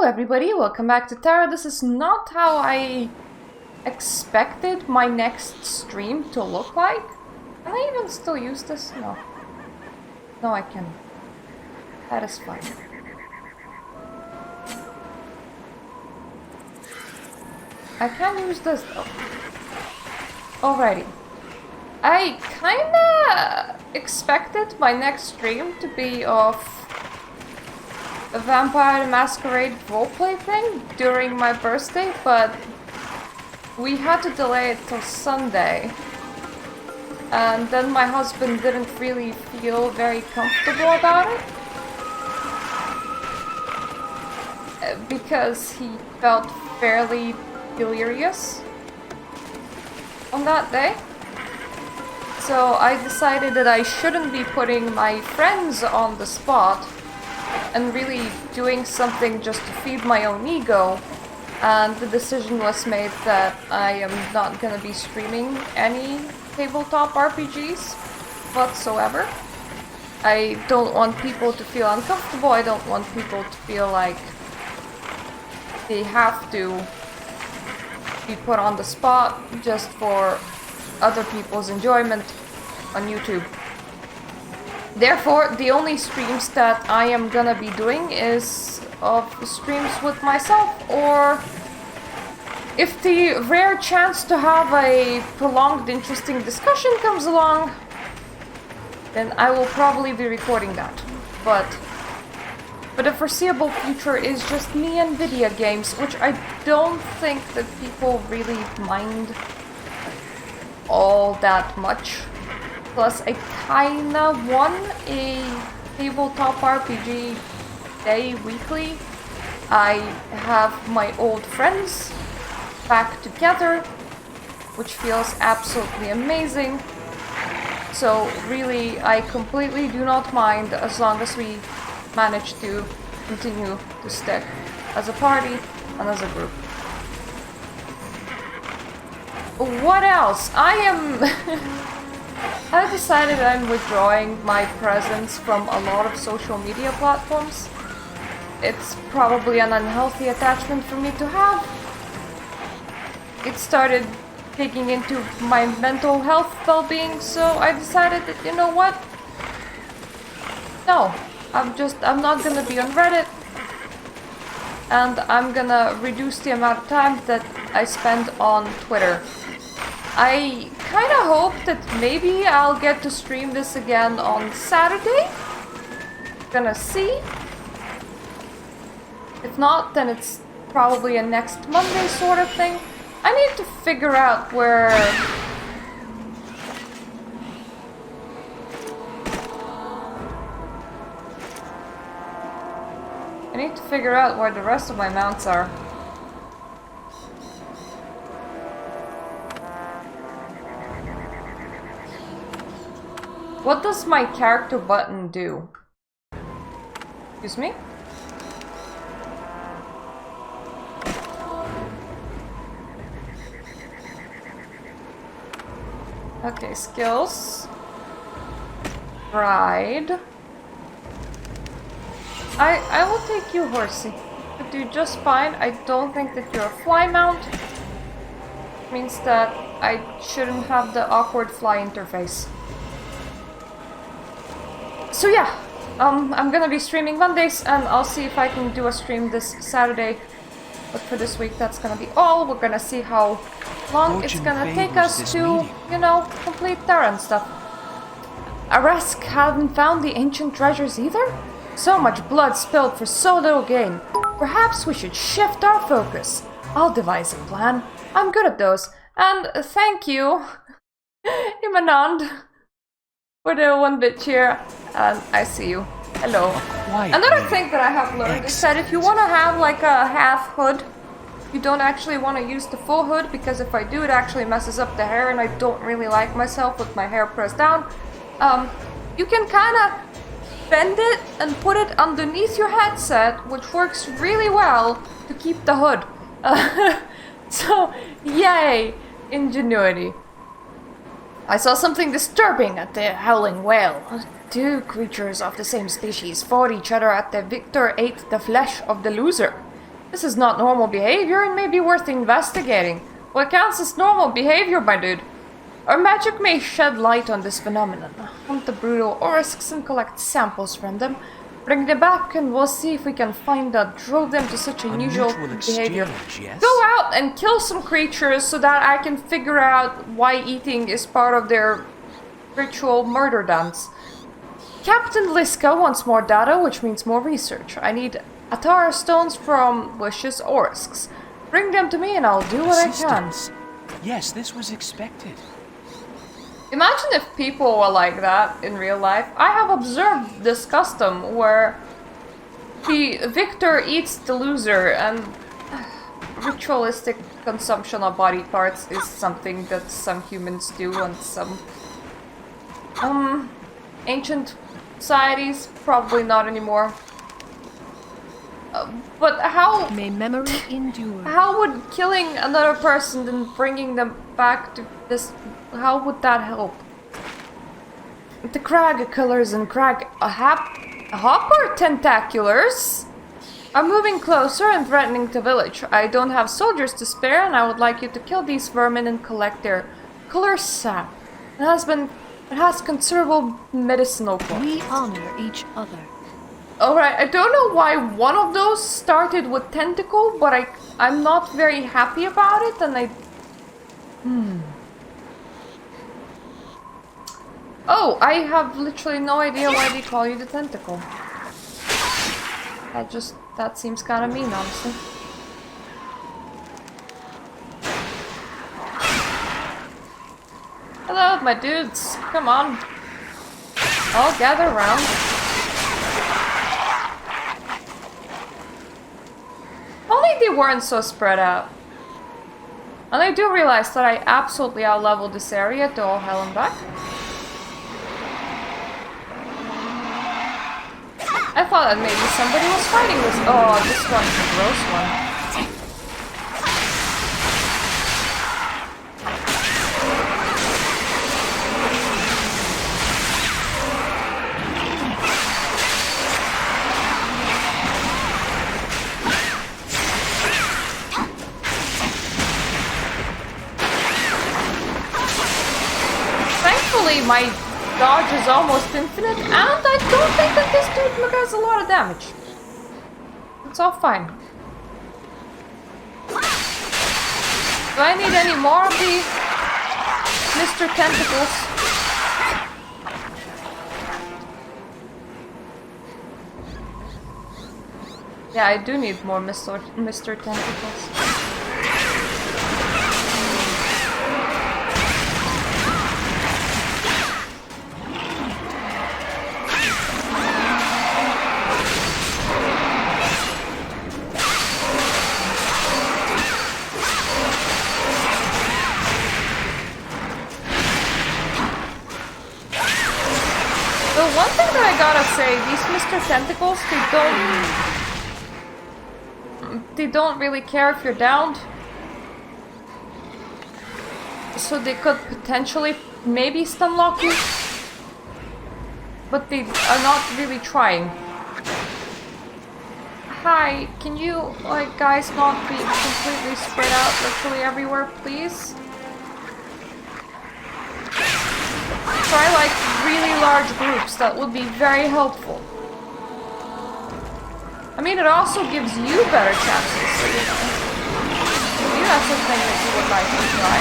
everybody, welcome back to Tera. This is not how I expected my next stream to look like. Can I even still use this? No. No, I can. That is fine. I can use this though. Alrighty. I kinda expected my next stream to be of a Vampire the Masquerade roleplay thing during my birthday, but we had to delay it till Sunday. And then my husband didn't really feel very comfortable about it. Because he felt fairly delirious on that day. So I decided that I shouldn't be putting my friends on the spot and really doing something just to feed my own ego. And the decision was made that I am not gonna be streaming any tabletop RPGs whatsoever. I don't want people to feel uncomfortable. I don't want people to feel like they have to be put on the spot just for other people's enjoyment on YouTube. Therefore, the only streams that I am gonna be doing is of streams with myself, or if the rare chance to have a prolonged, interesting discussion comes along, then I will probably be recording that. But for the foreseeable future is just me and video games, which I don't think that people really mind all that much. Plus, I kinda want a tabletop RPG day weekly. I have my old friends back together, which feels absolutely amazing. So really, I completely do not mind as long as we manage to continue to stick as a party and as a group. What else? I decided I'm withdrawing my presence from a lot of social media platforms. It's probably an unhealthy attachment for me to have. It started taking into my mental health well-being, so I decided that, you know what? No, I'm not gonna be on Reddit, and I'm gonna reduce the amount of time that I spend on Twitter. I kinda hope that maybe I'll get to stream this again on Saturday. Gonna see. If not, then it's probably a next Monday sort of thing. I need to figure out where... I need to figure out where the rest of my mounts are. What does my character button do? Excuse me? Okay, skills. Ride. I will take you, horsey. You do just fine. I don't think that you're a fly mount. Means that I shouldn't have the awkward fly interface. So yeah, I'm gonna be streaming Mondays, and I'll see if I can do a stream this Saturday. But for this week, that's gonna be all. We're gonna see how long it's gonna take us to, you know, complete Tera and stuff. Arask hadn't found the ancient treasures either? So much blood spilled for so little gain. Perhaps we should shift our focus. I'll devise a plan. I'm good at those. And thank you, Imanand, for the 1-bit cheer. And I see you. Hello. Another thing that I have learned is that if you want to have like a half hood, you don't actually want to use the full hood, because if I do, it actually messes up the hair, and I don't really like myself with my hair pressed down. You can kind of bend it and put it underneath your headset, which works really well to keep the hood. So, yay, ingenuity. I saw something disturbing at the Howling Whale. Two creatures of the same species fought each other as the victor ate the flesh of the loser. This is not normal behavior and may be worth investigating. What counts as normal behavior, my dude? Our magic may shed light on this phenomenon. Hunt the brutal Orisks and collect samples from them. Bring them back and we'll see if we can find what drove them to such unusual behavior. Yes? Go out and kill some creatures so that I can figure out why eating is part of their ritual murder dance. Captain Liska wants more data, which means more research. I need Atara stones from Wish's Orisks. Bring them to me and I'll do what I can. Yes, this was expected. Imagine if people were like that in real life. I have observed this custom where the victor eats the loser, and ritualistic consumption of body parts is something that some humans do and some ancient societies, probably not anymore. But how... May memory endure. How would killing another person and bringing them back to this... How would that help? The crag killers and crag... hopper tentaculars are moving closer and threatening the village. I don't have soldiers to spare and I would like you to kill these vermin and collect their color sap. It has considerable medicinal qualities. We honor each other. Alright, I don't know why one of those started with tentacle, but I'm not very happy about it, and Oh, I have literally no idea why they call you the tentacle. That seems kind of mean, honestly. Hello, my dudes. Come on. All gather around. Only they weren't so spread out. And I do realize that I absolutely outleveled this area to all hell and back. I thought that maybe somebody was fighting this. Oh, this one's a gross one. Thankfully, my dodge is almost infinite, and I don't think that this dude has a lot of damage. It's all fine. Do I need any more of the Mr. Tentacles? Yeah, I do need more Mr. Tentacles. One thing that I gotta say, these Mr. Tentacles, they don't really care if you're downed. So they could potentially maybe stun lock you. But they are not really trying. Hi, can you, like, guys not be completely spread out literally everywhere, please? Try like really large groups, that would be very helpful. I mean, it also gives you better chances, so you know. Maybe that's something that you would like to try.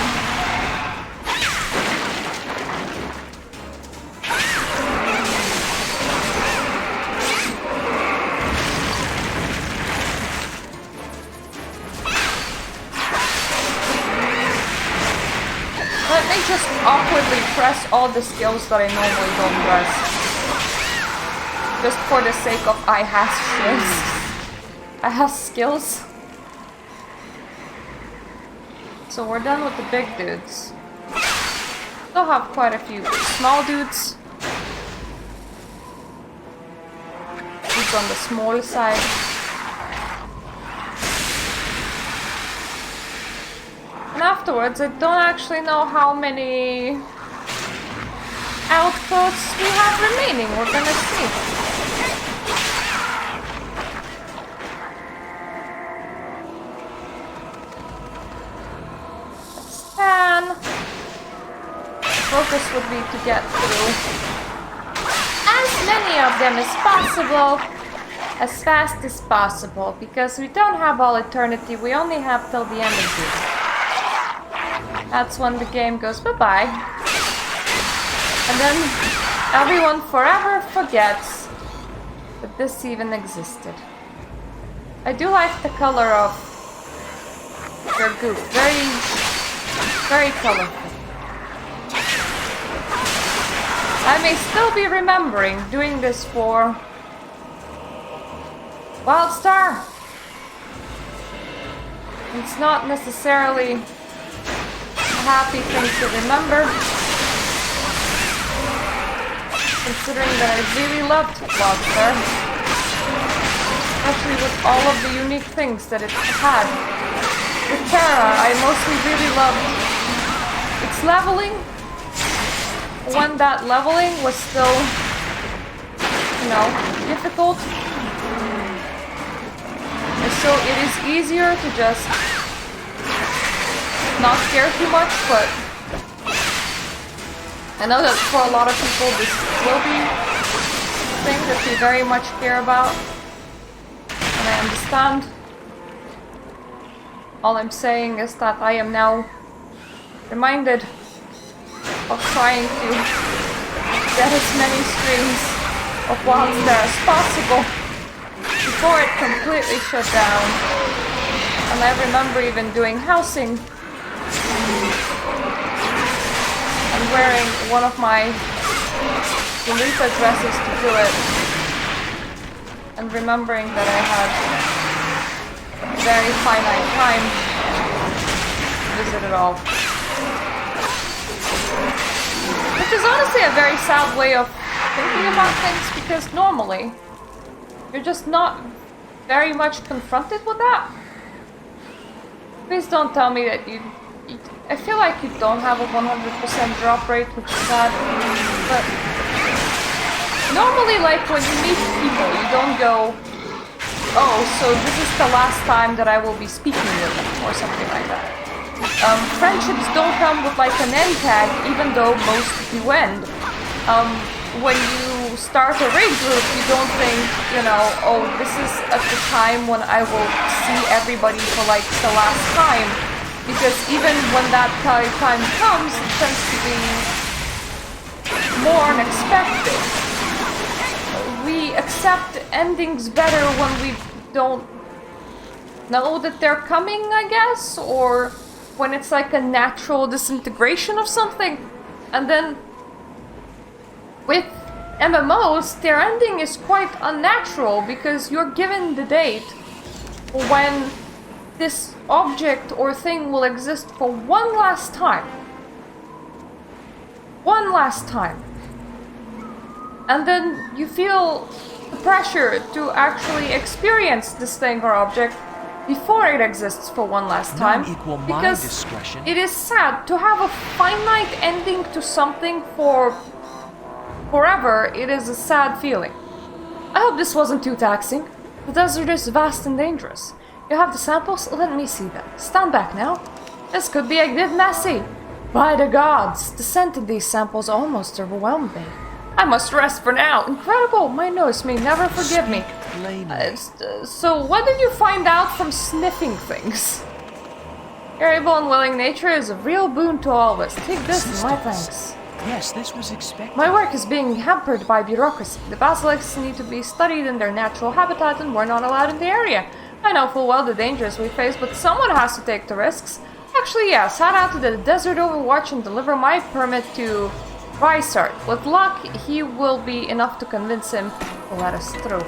Let me just awkwardly press all the skills that I normally don't press. Just for the sake of I has skills. I has skills. So we're done with the big dudes. Still have quite a few small dudes. Who's on the small side. And afterwards, I don't actually know how many outposts we have remaining. We're gonna see. focus would be to get through as many of them as possible, as fast as possible, because we don't have all eternity, we only have till the end of this. That's when the game goes bye-bye. And then everyone forever forgets that this even existed. I do like the color of their goo. Very, very colorful. I may still be remembering doing this for Wildstar. It's not necessarily a happy thing to remember, considering that I really loved Wildstar, especially with all of the unique things that it had. With Tera, I mostly really loved its leveling, when that leveling was still, you know, difficult. And so it is easier to just not care too much, but I know that for a lot of people this will be a thing that they very much care about, and I understand. All I'm saying is that I am now reminded of trying to get as many streams of Wildstar as possible before it completely shut down. And I remember even doing housing and wearing one of my Lolita dresses to do it, and remembering that I had a very finite time to visit it all. Which is honestly a very sad way of thinking about things, because normally you're just not very much confronted with that. Please don't tell me that you I feel like you don't have a 100% drop rate, which is sad, but normally, like, when you meet people, you don't go, oh, so this is the last time that I will be speaking with them, or something like that. Friendships don't come with like an end tag, even though most do end. When you start a raid group, you don't think, you know, oh, this is at the time when I will see everybody for like the last time. Because even when that time comes, it tends to be more unexpected. We accept endings better when we don't know that they're coming, I guess, or when it's like a natural disintegration of something. And then with MMOs, their ending is quite unnatural, because you're given the date when this object or thing will exist for one last time. One last time. And then you feel the pressure to actually experience this thing or object before it exists for one last time, because it is sad to have a finite ending to something for forever. It is a sad feeling. I hope this wasn't too taxing. The desert is vast and dangerous. You have the samples? Let me see them. Stand back now. This could be a bit messy. By the gods, the scent of these samples almost overwhelmed me. I must rest for now. Incredible, my nose may never forgive me. So what did you find out from sniffing things? Your able and willing nature is a real boon to all of us. Take this and my thanks. Yes, this was expected. My work is being hampered by bureaucracy. The basilisks need to be studied in their natural habitat, and we're not allowed in the area. I know full well the dangers we face, but someone has to take the risks. Actually, yes, head out to the Desert Overwatch and deliver my permit to Rysart. With luck, he will be enough to convince him to let us through.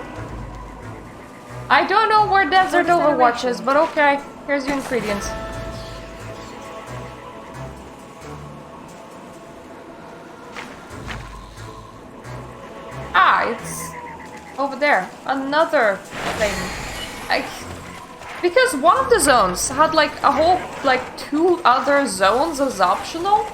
I don't know where Desert Overwatch is, but okay. Here's your ingredients. Ah, it's over there. Another thing. Because one of the zones had like a whole, like 2 other zones as optional.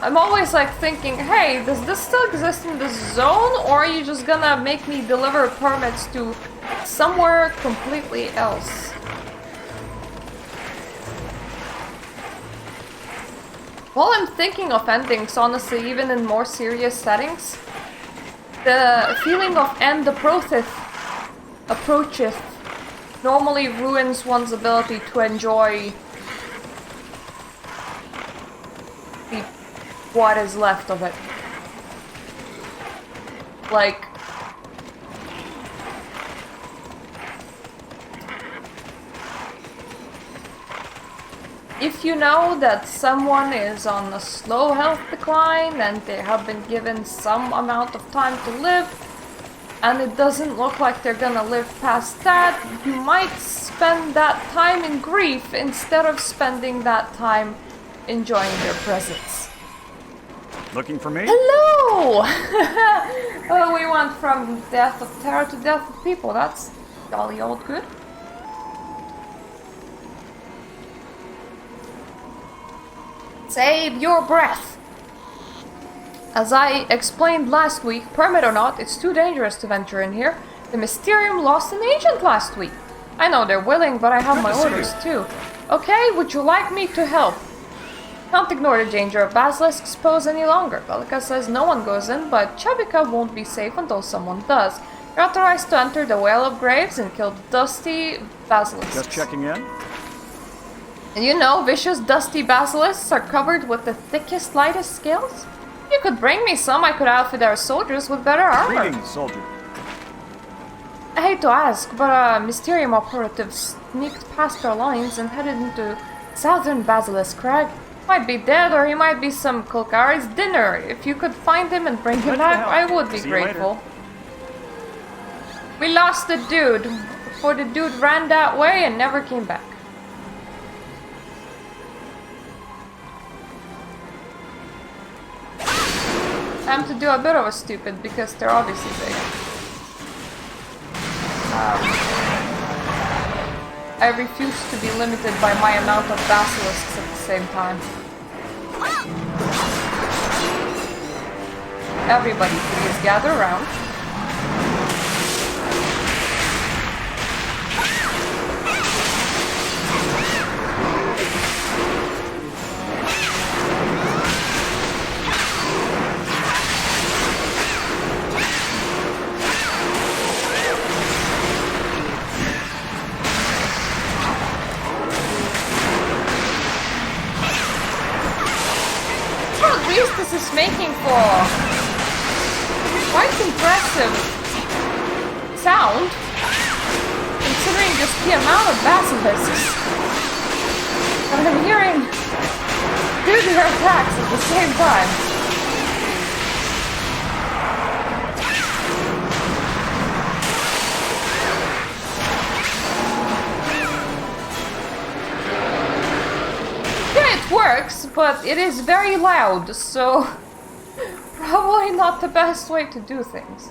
I'm always like thinking, hey, does this still exist in this zone, or are you just gonna make me deliver permits to somewhere completely else? While I'm thinking of endings, honestly, even in more serious settings, the feeling of end approacheth normally ruins one's ability to enjoy what is left of it. Like, if you know that someone is on a slow health decline and they have been given some amount of time to live, and it doesn't look like they're gonna live past that, you might spend that time in grief instead of spending that time enjoying their presence. Looking for me? Hello! Oh, we went from death of Tera to death of people. That's jolly old good. Save your breath! As I explained last week, permit or not, it's too dangerous to venture in here. The Mysterium lost an agent last week. I know they're willing, but I have my orders too. Okay, would you like me to help? Can't ignore the danger of basilisks pose any longer. Bellica says no one goes in, but Chebika won't be safe until someone does. You're authorized to enter the Whale of Graves and kill the dusty basilisks. Just checking in. And you know, vicious dusty basilisks are covered with the thickest, lightest scales? You could bring me some, I could outfit our soldiers with better armor. Greetings, soldier. I hate to ask, but a Mysterium operative sneaked past our lines and headed into southern Basilisk Crag. Might be dead, or he might be some Kulkari's dinner. If you could find him and bring him back, I would be grateful. We lost the dude, before the dude ran that way and never came back. Time to do a bit of a stupid, because they're obviously big. I refuse to be limited by my amount of basilisks at the same time. Everybody, please gather around. This is making for quite impressive sound, considering just the amount of basilisks. And I'm hearing their attacks at the same time. Works, but it is very loud, so probably not the best way to do things.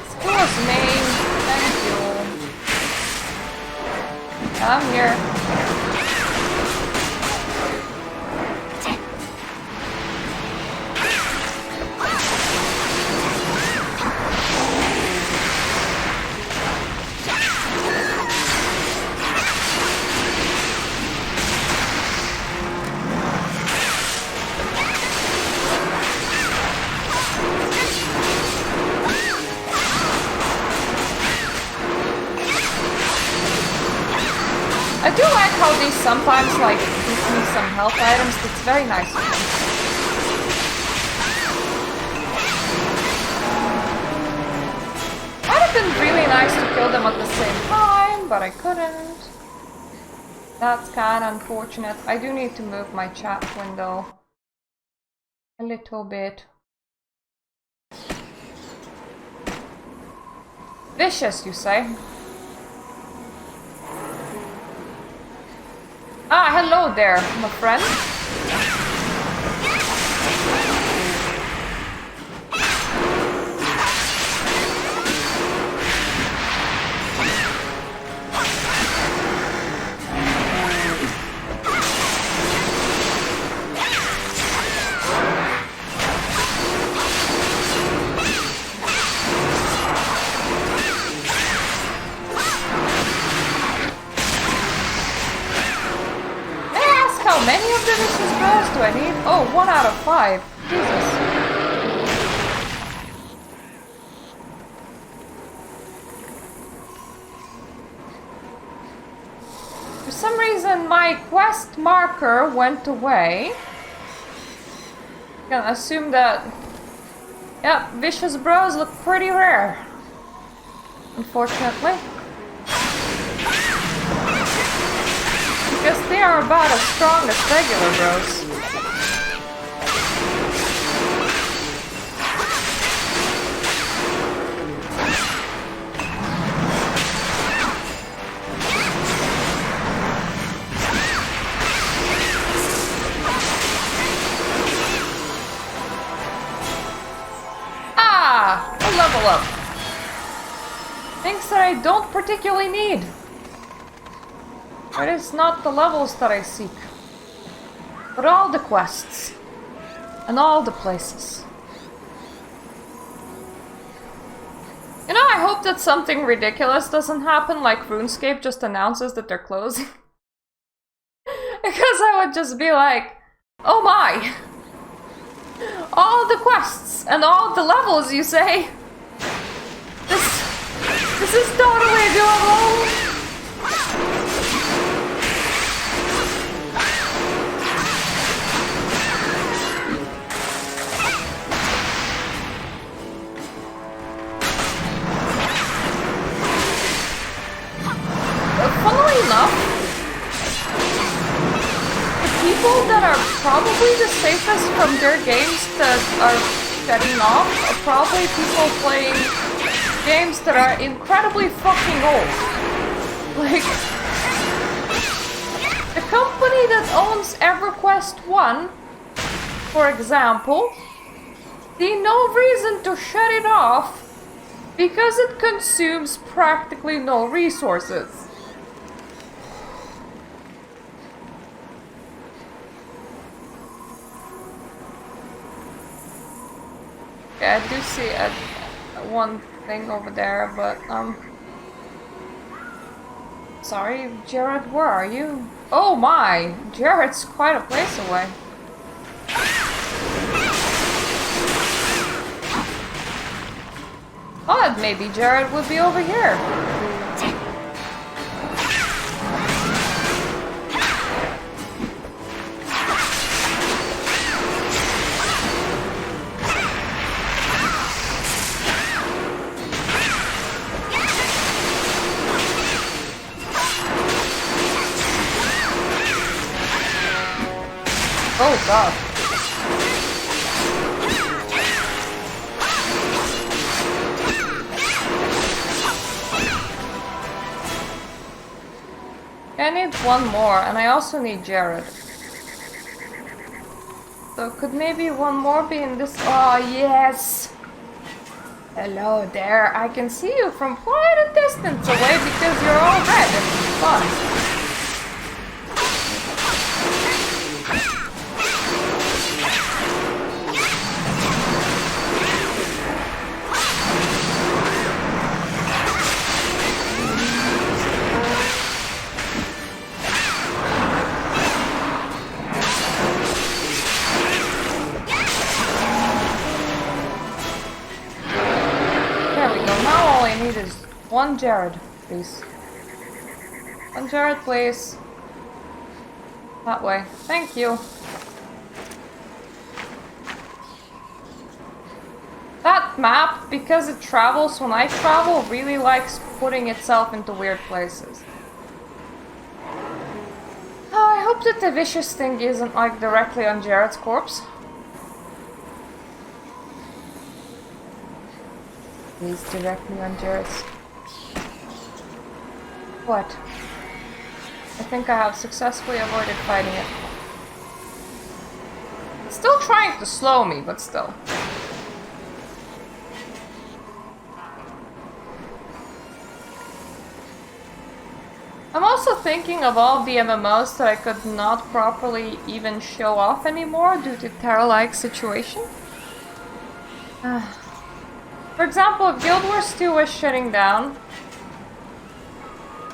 Excuse me. Thank you. I'm here. I do like how these sometimes, like, give me some health items. It's very nice of them. Might have been really nice to kill them at the same time, but I couldn't. That's kind of unfortunate. I do need to move my chat window a little bit. Vicious, you say? Ah, hello there, my friend. many of the vicious bros do I need? Oh, 1 out of 5. Jesus. For some reason, my quest marker went away. I'm gonna assume that... Yep, vicious bros look pretty rare. Unfortunately. Because they are about as strong as regular bros. Ah! A level up. Things that I don't particularly need. It is not the levels that I seek, but all the quests, and all the places. You know, I hope that something ridiculous doesn't happen, like RuneScape just announces that they're closing. Because I would just be like, oh my! All the quests, and all the levels, you say? This is totally doable! Funnily enough, the people that are probably the safest from their games that are shutting off are probably people playing games that are incredibly fucking old. Like, the company that owns EverQuest 1, for example, see no reason to shut it off because it consumes practically no resources. Yeah, I do see one thing over there, but, sorry, Jared, where are you? Oh my! Jared's quite a place away. Thought maybe Jared would be over here. Oh god. I need one more, and I also need Jared. So could maybe one more be in this? Oh yes! Hello there, I can see you from quite a distance away because you're all red and fun. One Jared, please. One Jared, please. That way. Thank you. That map, because it travels when I travel, really likes putting itself into weird places. Oh, I hope that the vicious thing isn't like directly on Jared's corpse. Please directly on Jared's. What? I think I have successfully avoided fighting it. It's still trying to slow me, but still. I'm also thinking of all the MMOs that I could not properly even show off anymore due to Tera-like situation. For example, if Guild Wars 2 was shutting down,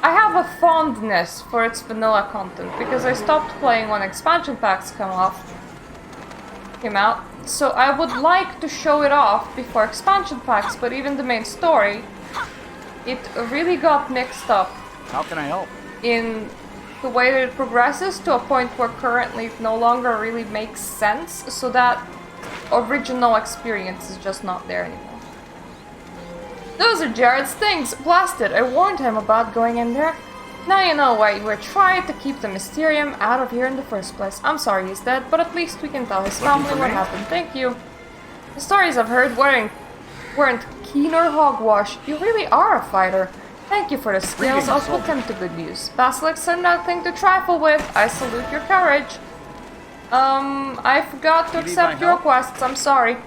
I have a fondness for its vanilla content because I stopped playing when expansion packs came out. So I would like to show it off before expansion packs, but even the main story, it really got mixed up How can I help? in the way that it progresses to a point where currently it no longer really makes sense, so that original experience is just not there anymore. Those are Jared's things! Blasted! I warned him about going in there. Now you know why we're trying to keep the Mysterium out of here in the first place. I'm sorry he's dead, but at least we can tell his family what happened. Thank you. The stories I've heard weren't keener hogwash. You really are a fighter. Thank you for the skills. I'll put them to good use. Basilisks are nothing to trifle with. I salute your courage. I forgot to accept your requests. I'm sorry.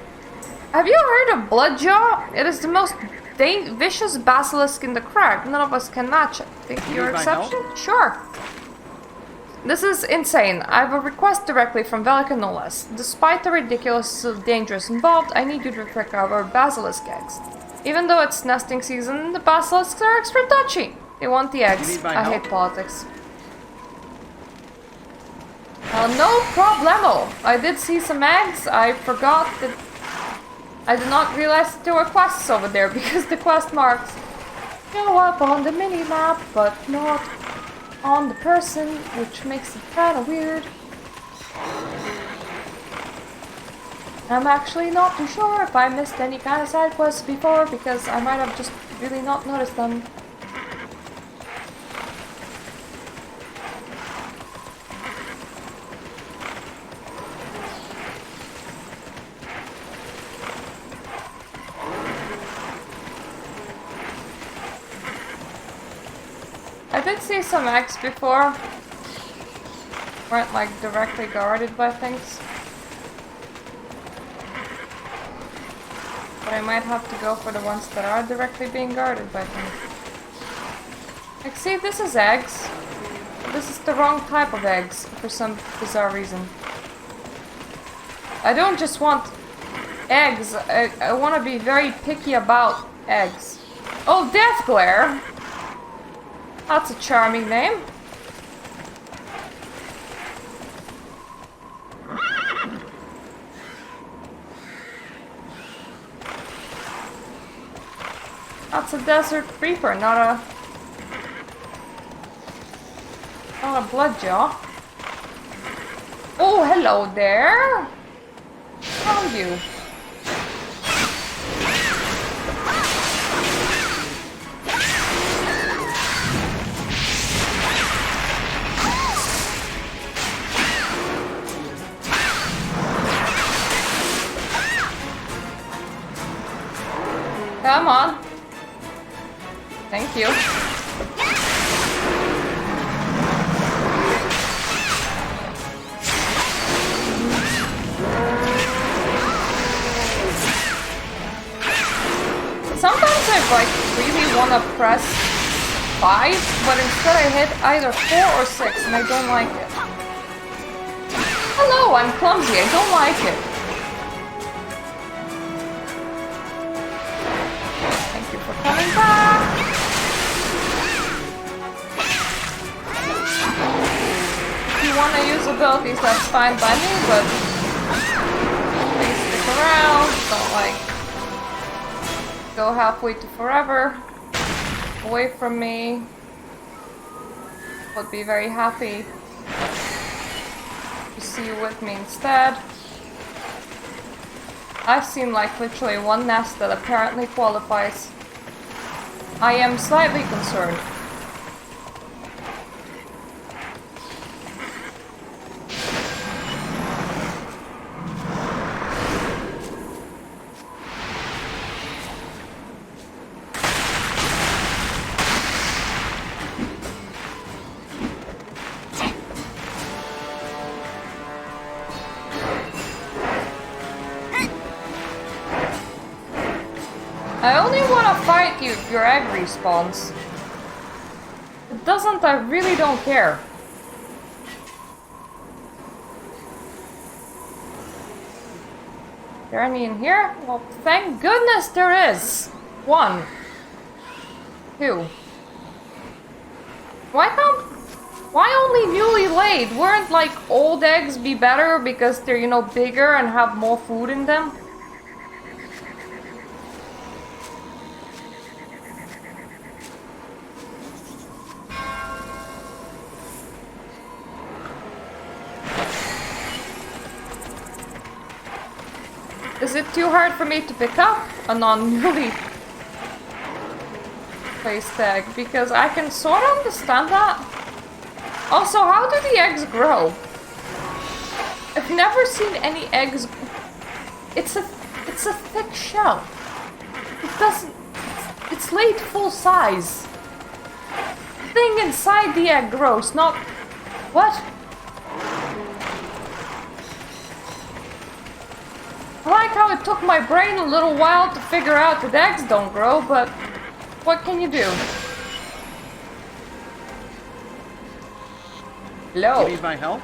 Have you heard of Bloodjaw? It is the most vicious basilisk in the crag. None of us can match it. Think your exception? Sure. This is insane. I have a request directly from Velika no less. Despite the ridiculous dangers involved, I need you to recover basilisk eggs. Even though it's nesting season, the basilisks are extra touchy. They want the eggs. I hate politics. No problemo. I did see some eggs. I forgot that I did not realize that there were quests over there because the quest marks show up on the mini-map, but not on the person, which makes it kinda weird. I'm actually not too sure if I missed any kind of side quests before, because I might have just really not noticed them. I did see some eggs before. Weren't like directly guarded by things. But I might have to go for the ones that are directly being guarded by things. Like, see, this is eggs. This is the wrong type of eggs for some bizarre reason. I don't just want eggs. I want to be very picky about eggs. Oh, Death Glare! That's a charming name. That's a desert creeper, not a bloodjaw. Oh, hello there. Found you. Come on. Thank you. Sometimes I like really want to press 5, but instead I hit either 4 or 6 and I don't like it. Hello, I'm clumsy, I don't like it. Thank you for coming back. If you want to use abilities, that's fine by me, but please stick around. Don't like go halfway to forever away from me. Would be very happy to see you with me instead. I've seen like literally one nest that apparently qualifies. I am slightly concerned. I only want to fight you if your egg respawns. If it doesn't, I really don't care. Is there any in here? Well, thank goodness there is. 1. 2. Why only newly laid? Weren't like old eggs be better because they're, you know, bigger and have more food in them? Is it too hard for me to pick up a non-newly placed egg? Because I can sort of understand that. Also, how do the eggs grow? I've never seen any eggs. It's a thick shell. It doesn't. It's laid full size. The thing inside the egg grows, not what? I like how it took my brain a little while to figure out that eggs don't grow, but what can you do? Hello. You need my help?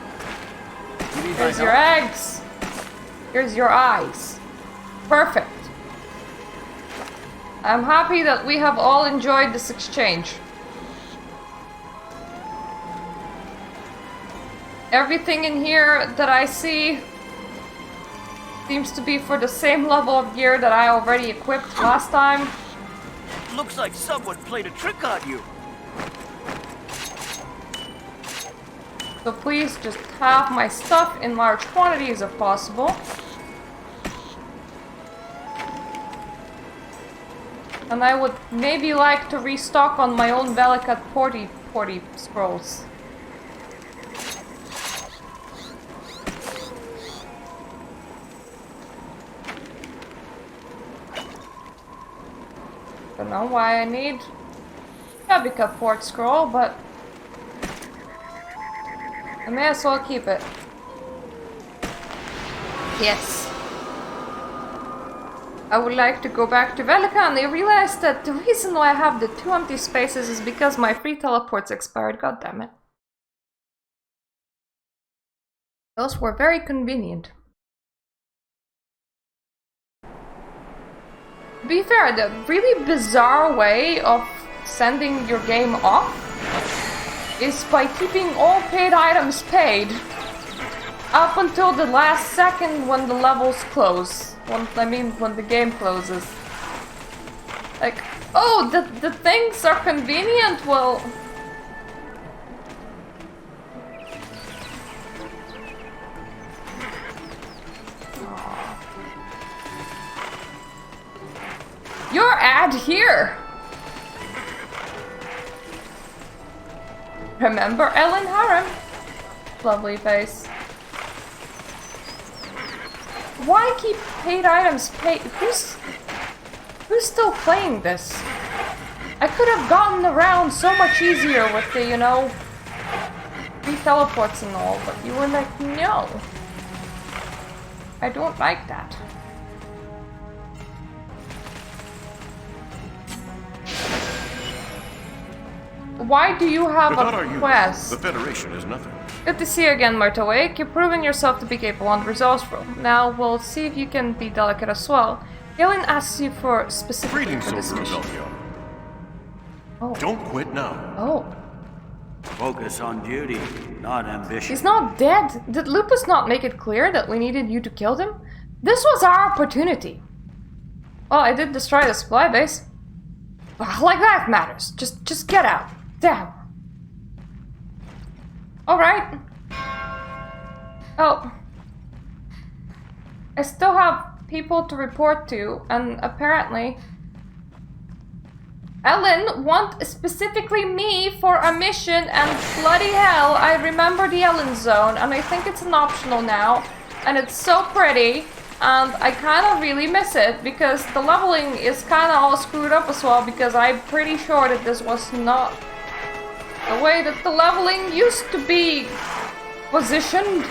You need Here's my your help? eggs. Here's your eyes. Perfect. I'm happy that we have all enjoyed this exchange. Everything in here that I see seems to be for the same level of gear that I already equipped last time. Looks like someone played a trick on you. So please just have my stuff in large quantities if possible. And I would maybe like to restock on my own Velikat Porty scrolls. Don't know why I need Velikat Port scroll, but I may as well keep it. Yes. I would like to go back to Velika, and I realized that the reason why I have the 2 empty spaces is because my free teleports expired. God damn it. Those were very convenient. To be fair, the really bizarre way of sending your game off is by keeping all paid items paid up until the last second when the levels close. When the game closes. Like, oh, the things are convenient, well... Your ad here! Remember Ellen Harem? Lovely face. Why keep paid items paid? Who's still playing this? I could have gotten around so much easier with the, you know, free teleports and all, but you were like, no. I don't like that. Why do you have a quest? The Federation is nothing. Good to see you again, Martawake. You're proving yourself to be capable and resourceful. Now we'll see if you can be delicate as well. Galen asks you for specifically Greetings, for this soldier mission. Velkia. Oh. Don't quit now. Oh. Focus on duty, not ambition. He's not dead. Did Lupus not make it clear that we needed you to kill him? This was our opportunity. Well, I did destroy the supply base. Like that matters. Just get out. Damn. Alright. Oh. I still have people to report to, and apparently Ellen want specifically me for a mission, and bloody hell, I remember the Ellen zone, and I think it's an optional now, and it's so pretty, and I kind of really miss it, because the leveling is kind of all screwed up as well, because I'm pretty sure that this was not the way that the leveling used to be positioned.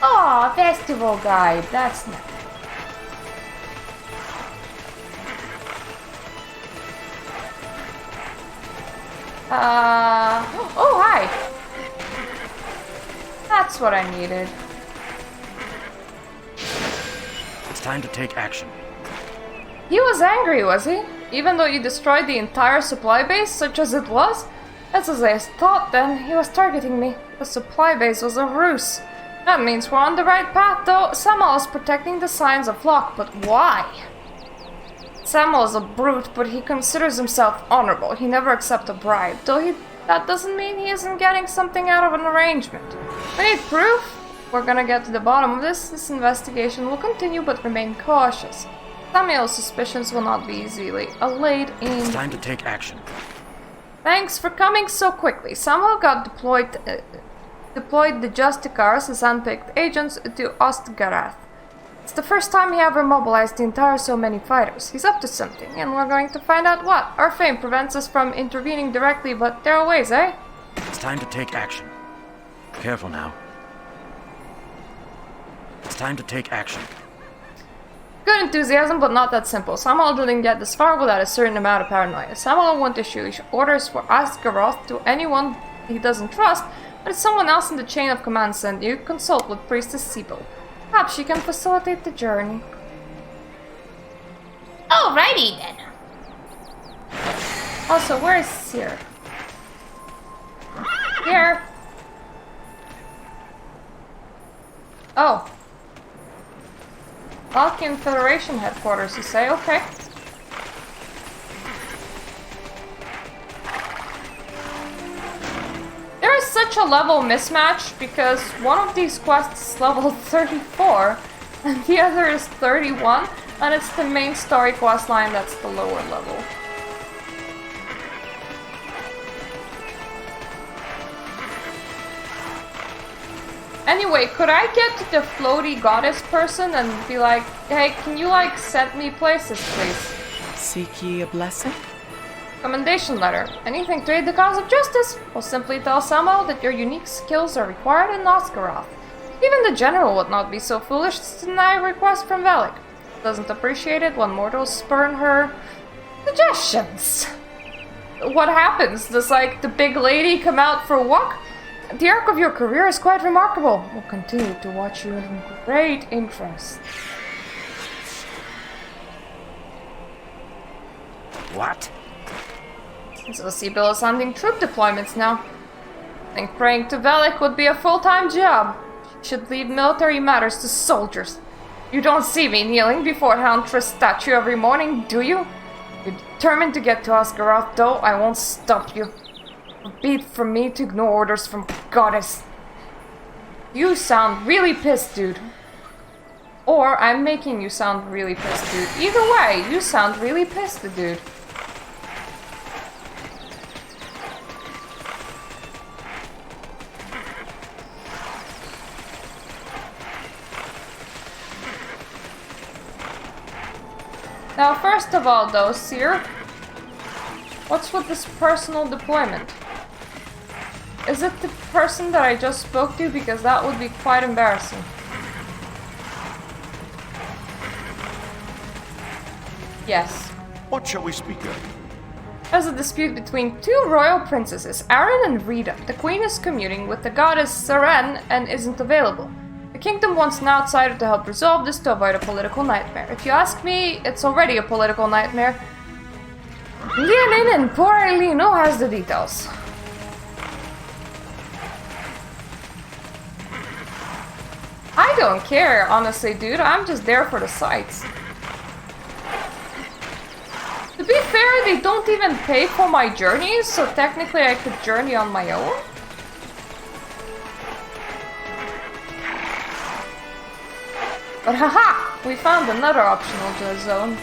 Aw, festival guide, that's nice. Oh, hi! That's what I needed. It's time to take action. He was angry, was he? Even though you destroyed the entire supply base, such as it was? That's as I thought then. He was targeting me. The supply base was a ruse. That means we're on the right path, though. Samuel is protecting the signs of Locke, but why? Samuel is a brute, but he considers himself honorable. He never accepts a bribe, though that doesn't mean he isn't getting something out of an arrangement. We need proof. We're gonna get to the bottom of this. This investigation will continue, but remain cautious. Samuel's suspicions will not be easily allayed in... It's time to take action. Thanks for coming so quickly. Samuel got deployed the Justicars as handpicked agents to Ostgarath. It's the first time he ever mobilized the entire so many fighters. He's up to something, and we're going to find out what. Our fame prevents us from intervening directly, but there are ways, eh? It's time to take action. Careful now. It's time to take action. Good enthusiasm, but not that simple. Samuel didn't get this far without a certain amount of paranoia. Samuel won't issue orders for Asgaroth to anyone he doesn't trust, but if someone else in the chain of command sent you, consult with Priestess Sibyl. Perhaps she can facilitate the journey. Alrighty then. Also, where is Seer? Here. Oh. Valkyrian Federation headquarters, you say? Okay. There is such a level mismatch because one of these quests is level 34 and the other is 31, and it's the main story quest line that's the lower level. Anyway, could I get to the floaty goddess person and be like, hey, can you like send me places, please? Seek ye a blessing? Commendation letter. Anything to aid the cause of justice. We'll simply tell Samuel that your unique skills are required in Nosgaroth. Even the general would not be so foolish to deny a request from Velik. Doesn't appreciate it when mortals spurn her suggestions. What happens? Does like the big lady come out for a walk? The arc of your career is quite remarkable. We'll continue to watch you in great interest. What? So Sibyl is handling troop deployments now. I think praying to Velik would be a full-time job. She should leave military matters to soldiers. You don't see me kneeling before Hauntress' statue every morning, do you? You're determined to get to Asgaroth, though. I won't stop you. Beat from me to ignore orders from Goddess. You sound really pissed, dude. Or I'm making you sound really pissed, dude. Either way, you sound really pissed, dude. Now, first of all, though, Seer, what's with this personal deployment? Is it the person that I just spoke to? Because that would be quite embarrassing. Yes. What shall we speak of? There's a dispute between two royal princesses, Aaron and Rita. The queen is communing with the goddess Seren and isn't available. The kingdom wants an outsider to help resolve this to avoid a political nightmare. If you ask me, it's already a political nightmare. Lianin and Pora Elinu has the details. I don't care, honestly, dude. I'm just there for the sights. To be fair, they don't even pay for my journeys, so technically I could journey on my own. But haha! We found another optional zone.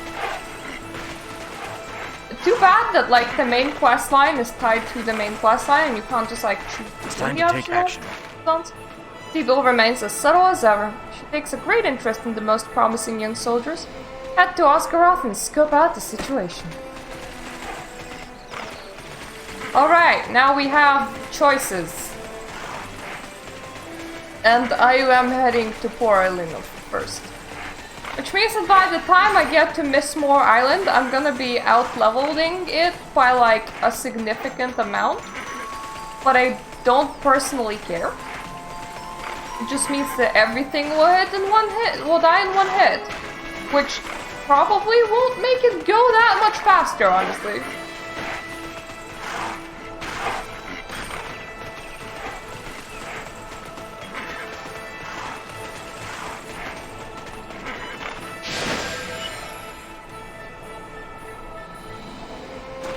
Too bad that like the main quest line is tied to the main quest line and you can't just like choose between the optional zones. Sibyl remains as subtle as ever. She takes a great interest in the most promising young soldiers. Head to Asgaroth and scope out the situation. Alright, now we have choices. And I am heading to Pora Elinu first. Which means that by the time I get to Mistmore Island, I'm gonna be out-leveling it by like a significant amount. But I don't personally care. It just means that everything will die in one hit. Which probably won't make it go that much faster, honestly.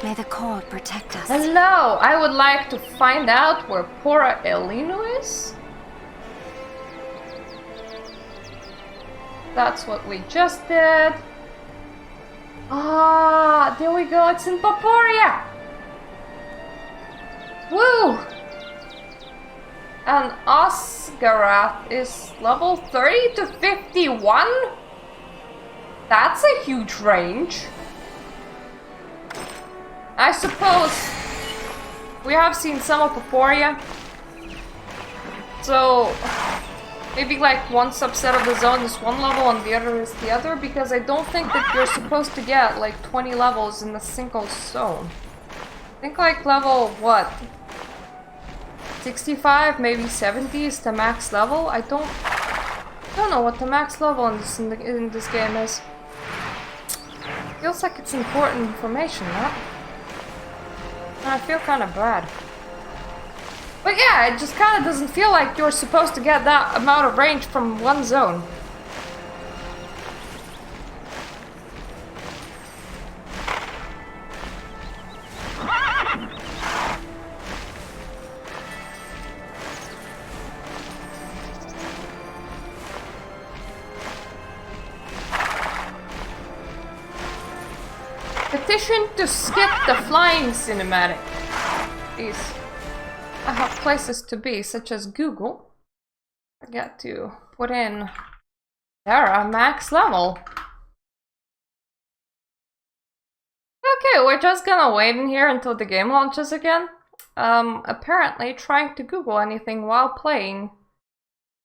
May the cord protect us. Hello! I would like to find out where Pora Elinu is. That's what we just did. Ah, there we go. It's in Paporia. Woo! And Osgarath is level 30 to 51? That's a huge range. I suppose we have seen some of Paporia. So maybe like one subset of the zone is one level and the other is the other, because I don't think that you're supposed to get like 20 levels in a single zone. I think like level, what? 65, maybe 70 is the max level. I don't know what the max level in this game is. Feels like it's important information, right? And I feel kind of bad. But yeah, it just kind of doesn't feel like you're supposed to get that amount of range from one zone. Petition to skip the flying cinematic. Please. I have places to be, such as Google. I got to put in Tera max level. Okay, we're just gonna wait in here until the game launches again. Apparently trying to Google anything while playing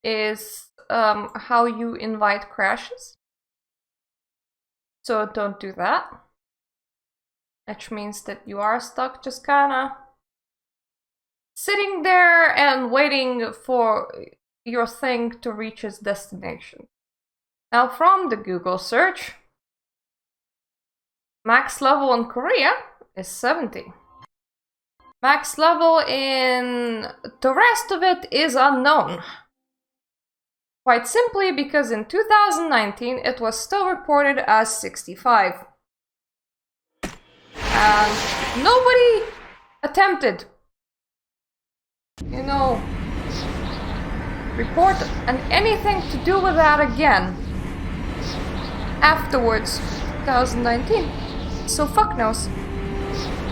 is how you invite crashes. So don't do that. Which means that you are stuck just kinda sitting there and waiting for your thing to reach its destination. Now from the Google search, max level in Korea is 70. Max level in the rest of it is unknown. Quite simply because in 2019 it was still reported as 65. And nobody attempted, you know, report and anything to do with that again afterwards, 2019. So fuck knows.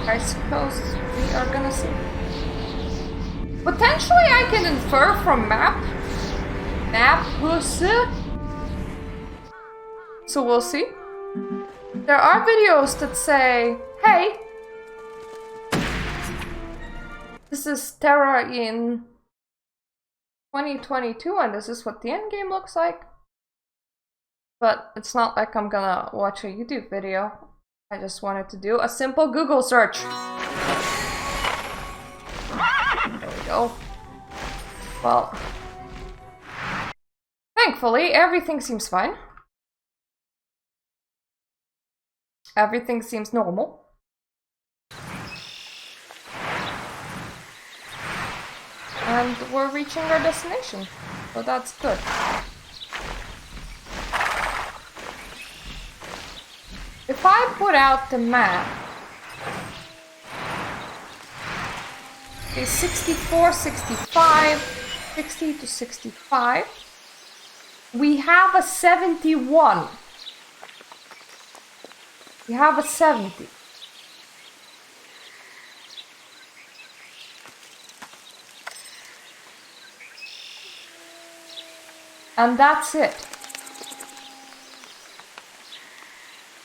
I suppose we are gonna see. Potentially I can infer from map pussy. So we'll see. There are videos that say, hey, this is Tera in 2022 and this is what the endgame looks like. But it's not like I'm gonna watch a YouTube video. I just wanted to do a simple Google search. There we go. Well, thankfully everything seems fine. Everything seems normal. And we're reaching our destination, so that's good. If I put out the map, okay, 64, 65, 60 to 65, we have a 71. We have a 70. And that's it.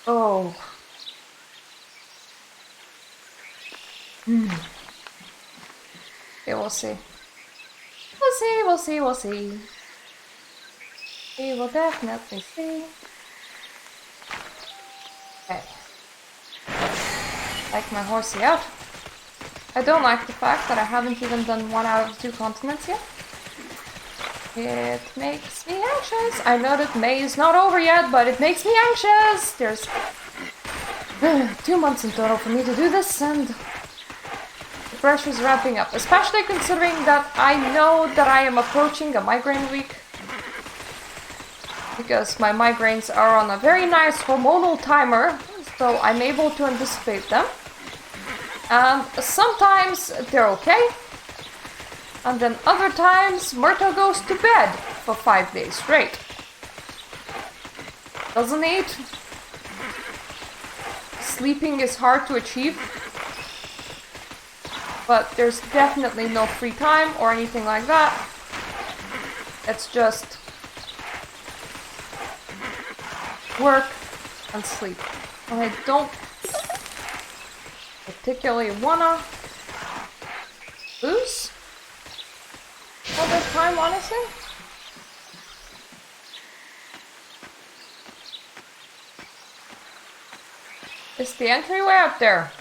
Oh. Okay, we'll see. We'll see. We will definitely see. Okay. Like my horsey out. I don't like the fact that I haven't even done 1 out of 2 continents yet. It makes me anxious. I know that May is not over yet, but it makes me anxious. There's 2 months in total for me to do this, and the pressure's ramping up. Especially considering that I know that I am approaching a migraine week. Because my migraines are on a very nice hormonal timer, so I'm able to anticipate them. And sometimes they're okay. And then other times, Myrtle goes to bed for 5 days straight. Doesn't eat. Sleeping is hard to achieve. But there's definitely no free time or anything like that. It's just work and sleep. And I don't particularly wanna lose all that time, honestly. Is the entryway up there?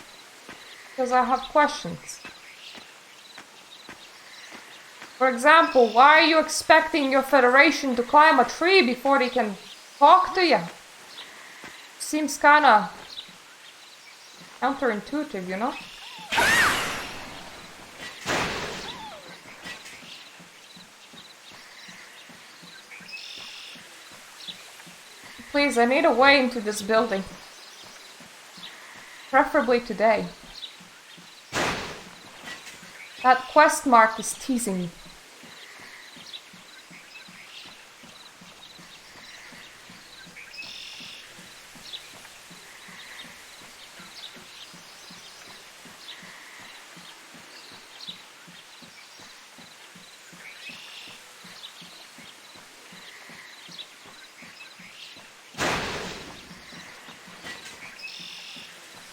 Because I have questions. For example, why are you expecting your Federation to climb a tree before they can talk to you? Seems kinda counterintuitive, you know? Please, I need a way into this building. Preferably today. That quest mark is teasing me.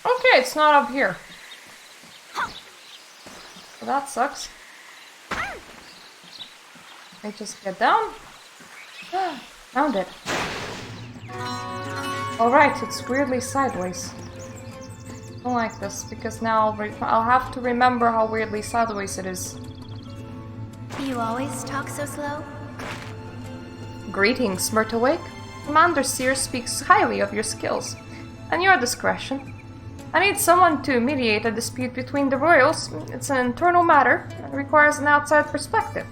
Okay, it's not up here. Well, that sucks. I just get down. Found it. Alright, it's weirdly sideways. I don't like this, because now I'll have to remember how weirdly sideways it is. You always talk so slow? Greetings, Myrtlewake. Commander Seer speaks highly of your skills and your discretion. I need someone to mediate a dispute between the royals. It's an internal matter and requires an outside perspective.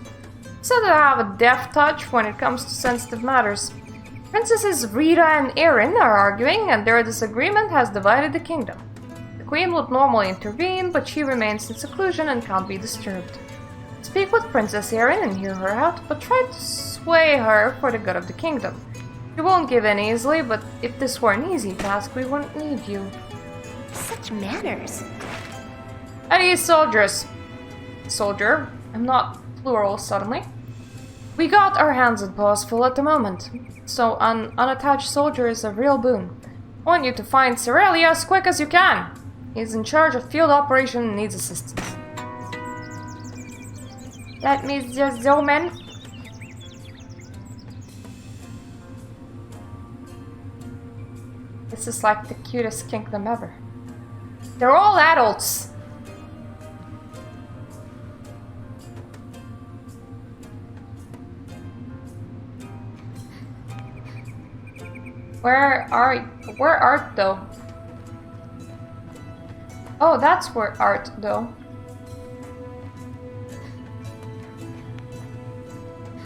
So that I have a deft touch when it comes to sensitive matters. Princesses Rita and Erin are arguing, and their disagreement has divided the kingdom. The queen would normally intervene, but she remains in seclusion and can't be disturbed. Speak with Princess Erin and hear her out, but try to sway her for the good of the kingdom. She won't give in easily, but if this were an easy task, we wouldn't need you. Such manners. At ease, soldiers. Soldier, I'm not plural suddenly. We got our hands and paws full at the moment, so an unattached soldier is a real boon. I want you to find Cerelia as quick as you can. He's in charge of field operation and needs assistance. Let me just zoom in. This is like the cutest kingdom ever. They're all adults. Where art though? Oh, that's where art though.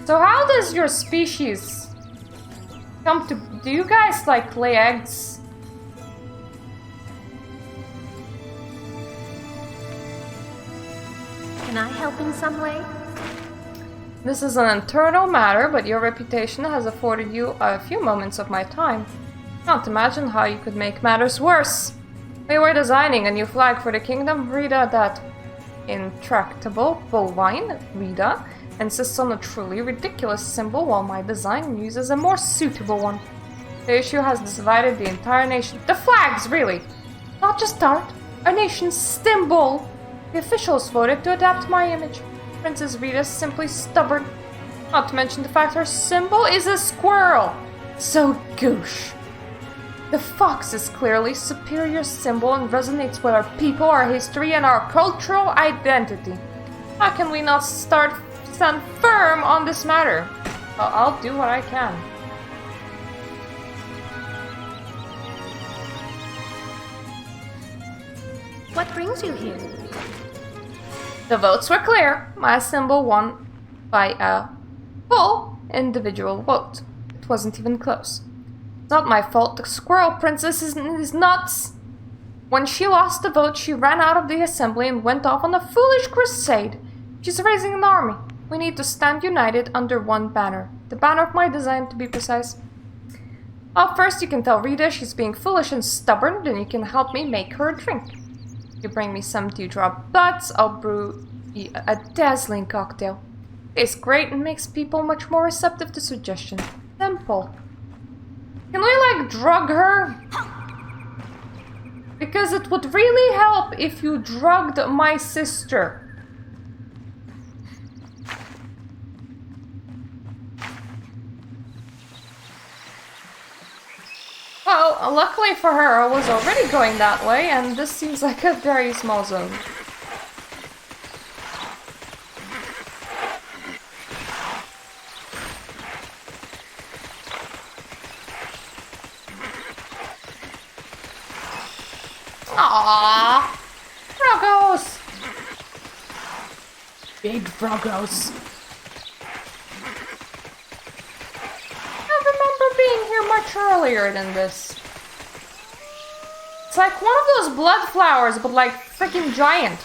So how does your species come to... Do you guys like lay eggs? Can I help in some way? This is an internal matter, but your reputation has afforded you a few moments of my time. Can't imagine how you could make matters worse. We were designing a new flag for the kingdom. Rita, that intractable bovine, Rita, insists on a truly ridiculous symbol, while my design uses a more suitable one. The issue has divided the entire nation. The flags, really! Not just art, our nation's symbol! The officials voted to adapt my image. Princess Rita's simply stubborn. Not to mention the fact her symbol is a squirrel. So gauche. The fox is clearly superior symbol and resonates with our people, our history, and our cultural identity. How can we not start stand firm on this matter. I'll do what I can. What brings you here? The votes were clear. My symbol won by a full individual vote. It wasn't even close. It's not my fault. The squirrel princess is nuts. When she lost the vote, she ran out of the assembly and went off on a foolish crusade. She's raising an army. We need to stand united under one banner. The banner of my design, to be precise. First you can tell Rita she's being foolish and stubborn, then you can help me make her a drink. You bring me some dewdrop buds, I'll brew a dazzling cocktail. Tastes great and makes people much more receptive to suggestions. Simple. Can we, like, drug her? Because it would really help if you drugged my sister. Well, luckily for her, I was already going that way, and this seems like a very small zone. Aww! Froggos! Big Froggos. I remember being here much earlier than this. It's like one of those blood flowers, but like freaking giant.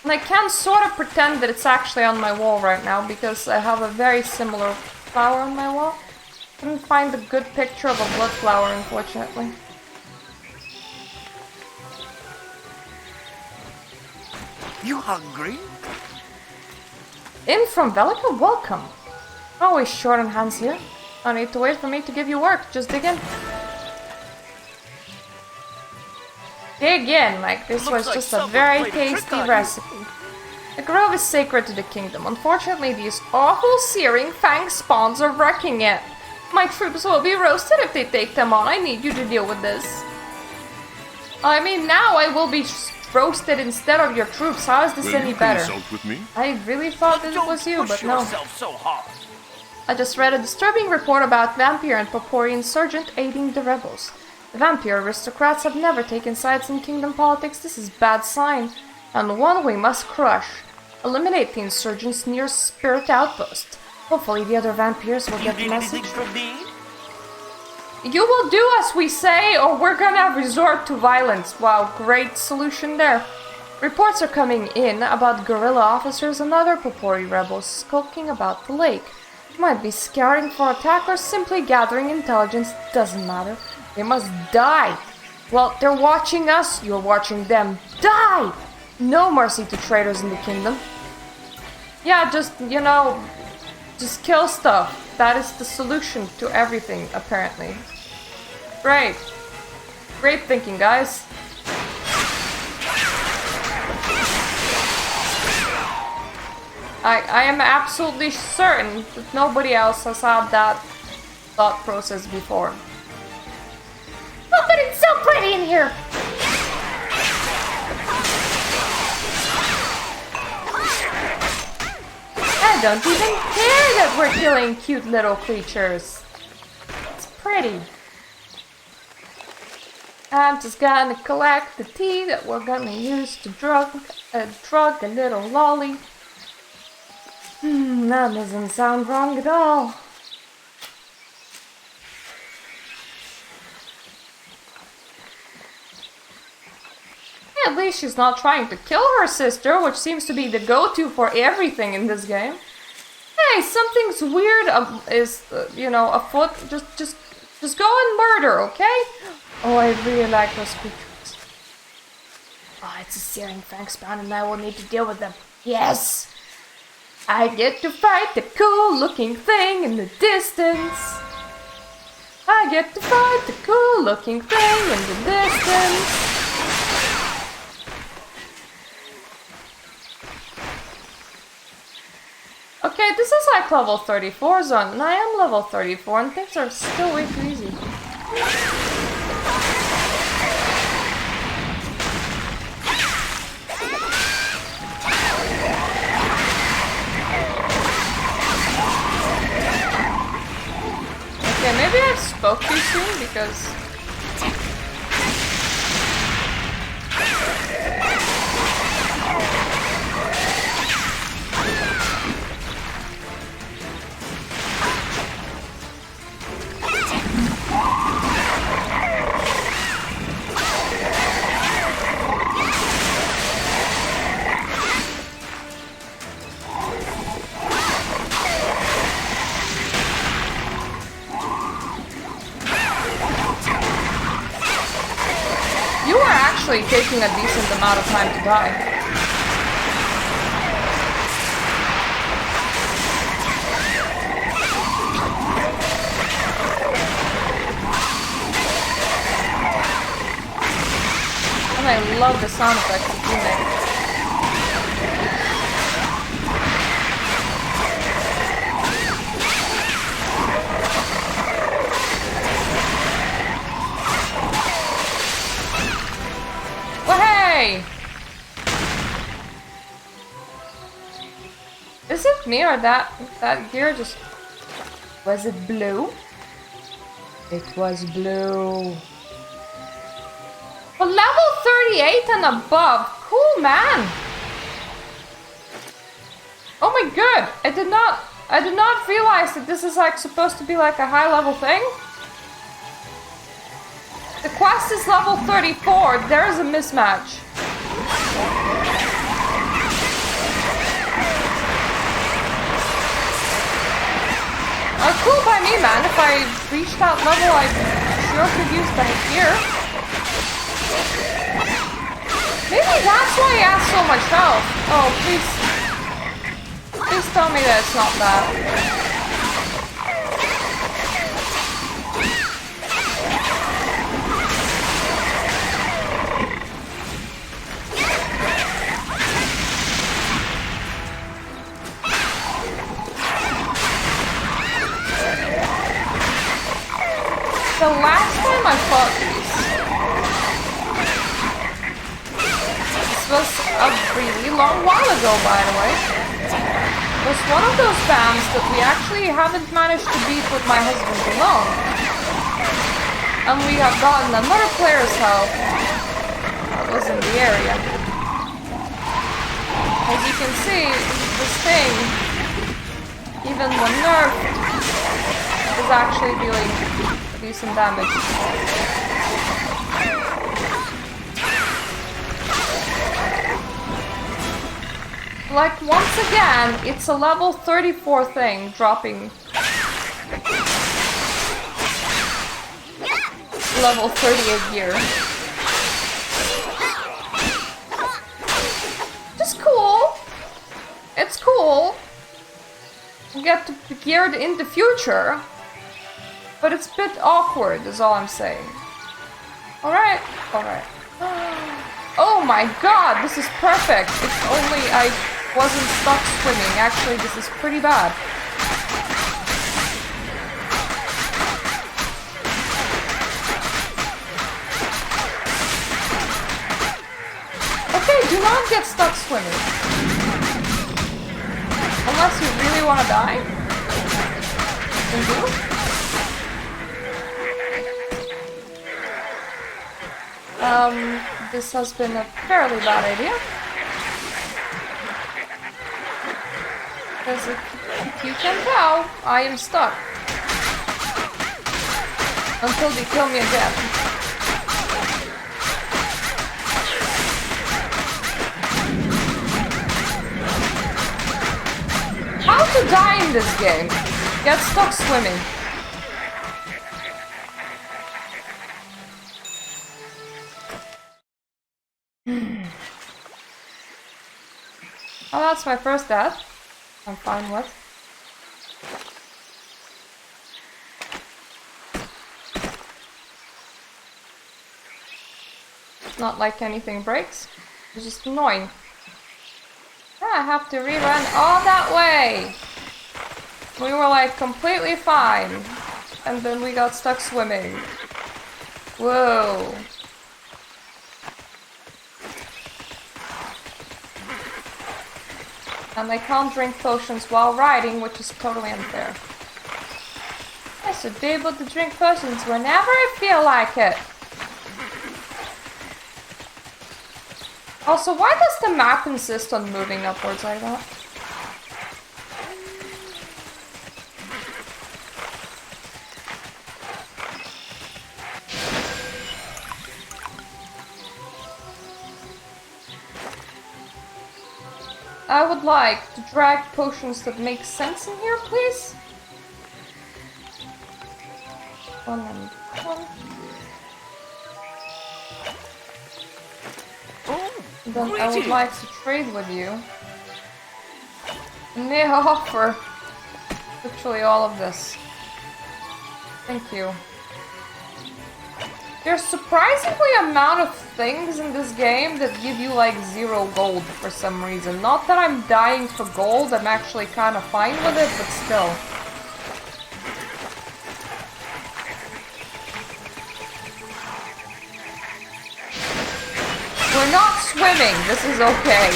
And I can sort of pretend that it's actually on my wall right now because I have a very similar flower on my wall. Couldn't find a good picture of a blood flower, unfortunately. You hungry? In from Velika, welcome. Always short on hands here. No need to wait for me to give you work, just dig in. Dig in, like this was just a very tasty recipe. The grove is sacred to the kingdom. Unfortunately, these awful searing fang spawns are wrecking it. My troops will be roasted if they take them on. I need you to deal with this. I mean, now I will be roasted instead of your troops. How is this any better? With me? I really thought this was you, but no. So hard. I just read a disturbing report about vampire and Purpuri insurgent aiding the rebels. The vampire aristocrats have never taken sides in kingdom politics. This is bad sign, and one we must crush. Eliminate the insurgents near Spirit Outpost. Hopefully the other vampires will get the message. You will do as we say, or we're gonna resort to violence. Wow, great solution there. Reports are coming in about guerrilla officers and other Purpuri rebels skulking about the lake. Might be scouting for attack or simply gathering intelligence, doesn't matter. They must die. Well, they're watching us, you're watching them. Die! No mercy to traitors in the kingdom. Yeah, just, you know, just kill stuff. That is the solution to everything, apparently. Great. Great thinking, guys. I am absolutely certain that nobody else has had that thought process before. Oh, but it's so pretty in here! I don't even care that we're killing cute little creatures. It's pretty. I'm just gonna collect the tea that we're gonna use to drug a little lolly. That doesn't sound wrong at all. At least she's not trying to kill her sister, which seems to be the go-to for everything in this game. Hey, something's weird you know, afoot. Just go and murder, okay? Oh, I really like those creatures. Oh, it's a searing fang spawn and I will need to deal with them. Yes! I get to fight the cool-looking thing in the distance. I get to fight the cool-looking thing in the distance. Okay, this is like level 34 zone, and I am level 34, and things are still way too easy. spoke too soon because... taking a decent amount of time to die. And I love the sound effects that you make. Is it me or that gear just... Was it blue? It was blue. But level 38 and above. Cool, man. Oh my god. I did not realize that this is like supposed to be like a high level thing. The quest is level 34. There is a mismatch. Cool by me, man. If I reach that level, I sure could use the gear. Maybe that's why he has so much health. Oh, please tell me that it's not that. The last time I fought these, this was a really long while ago, by the way. It was one of those spams that we actually haven't managed to beat with my husband alone. And we have gotten another player's help that was in the area. As you can see, this thing, even when nerfed, is actually dealing some damage. Like, once again, it's a level 34 thing dropping level 38 gear. Just cool. It's cool. You get to be geared in the future. But it's a bit awkward, is all I'm saying. Alright, alright. Oh my god, this is perfect! If only I wasn't stuck swimming. Actually, this is pretty bad. Okay, do not get stuck swimming. Unless you really want to die. Then do. This has been a fairly bad idea. Because if you can tell, I am stuck. Until they kill me again. How to die in this game? Get stuck swimming. Oh, that's my first death. I'm fine with. It's not like anything breaks. It's just annoying. Yeah, I have to rerun all that way. We were like completely fine. And then we got stuck swimming. Whoa. And I can't drink potions while riding, which is totally unfair. This should be able to drink potions whenever I feel like it. Also, why does the map insist on moving upwards like that? I would like to drag potions that make sense in here, please. One and one. Then I would like to trade with you. And they offer literally all of this. Thank you. There's surprisingly amount of things in this game that give you like 0 gold for some reason. Not that I'm dying for gold, I'm actually kind of fine with it, but still. We're not swimming, this is okay.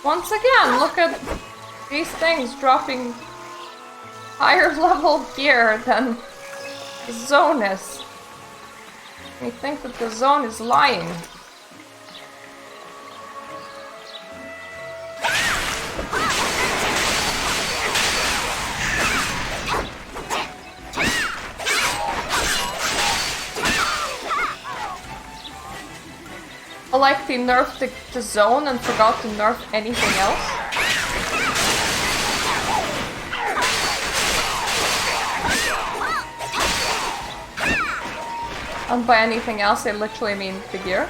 Once again, look at these things dropping higher level gear than the zone is. We think that the zone is lying. I like they nerfed the zone and forgot to nerf anything else. And by anything else, I literally mean the gear.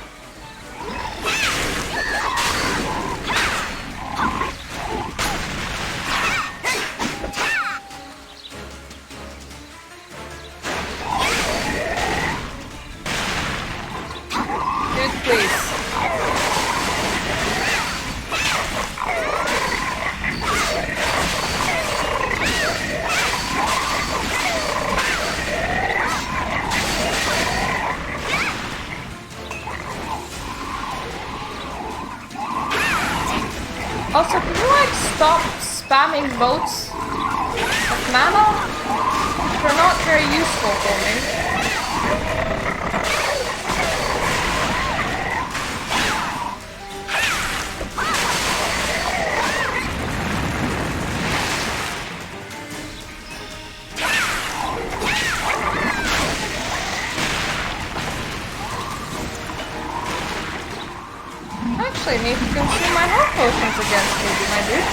Dude, please. Also, can you like stop spamming boats of mana? They're not very useful for me. I need to consume my health potions again, maybe, my dude.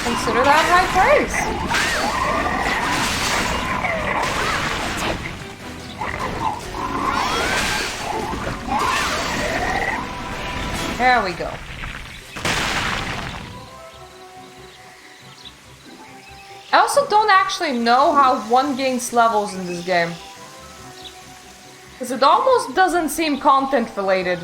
Consider that high praise. There we go. I also don't actually know how one gains levels in this game. Because it almost doesn't seem content related.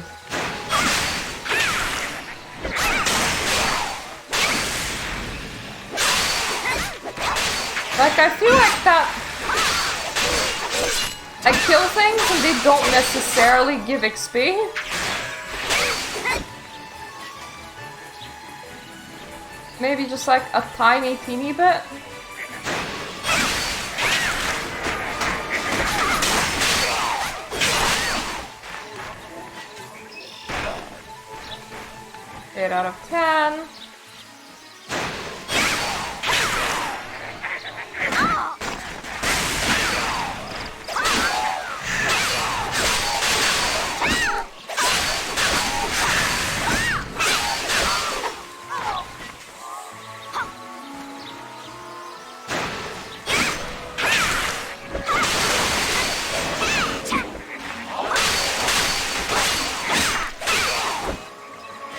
Like, I feel like that I kill things and they don't necessarily give XP. Maybe just like a tiny, teeny bit. Eight out of 10.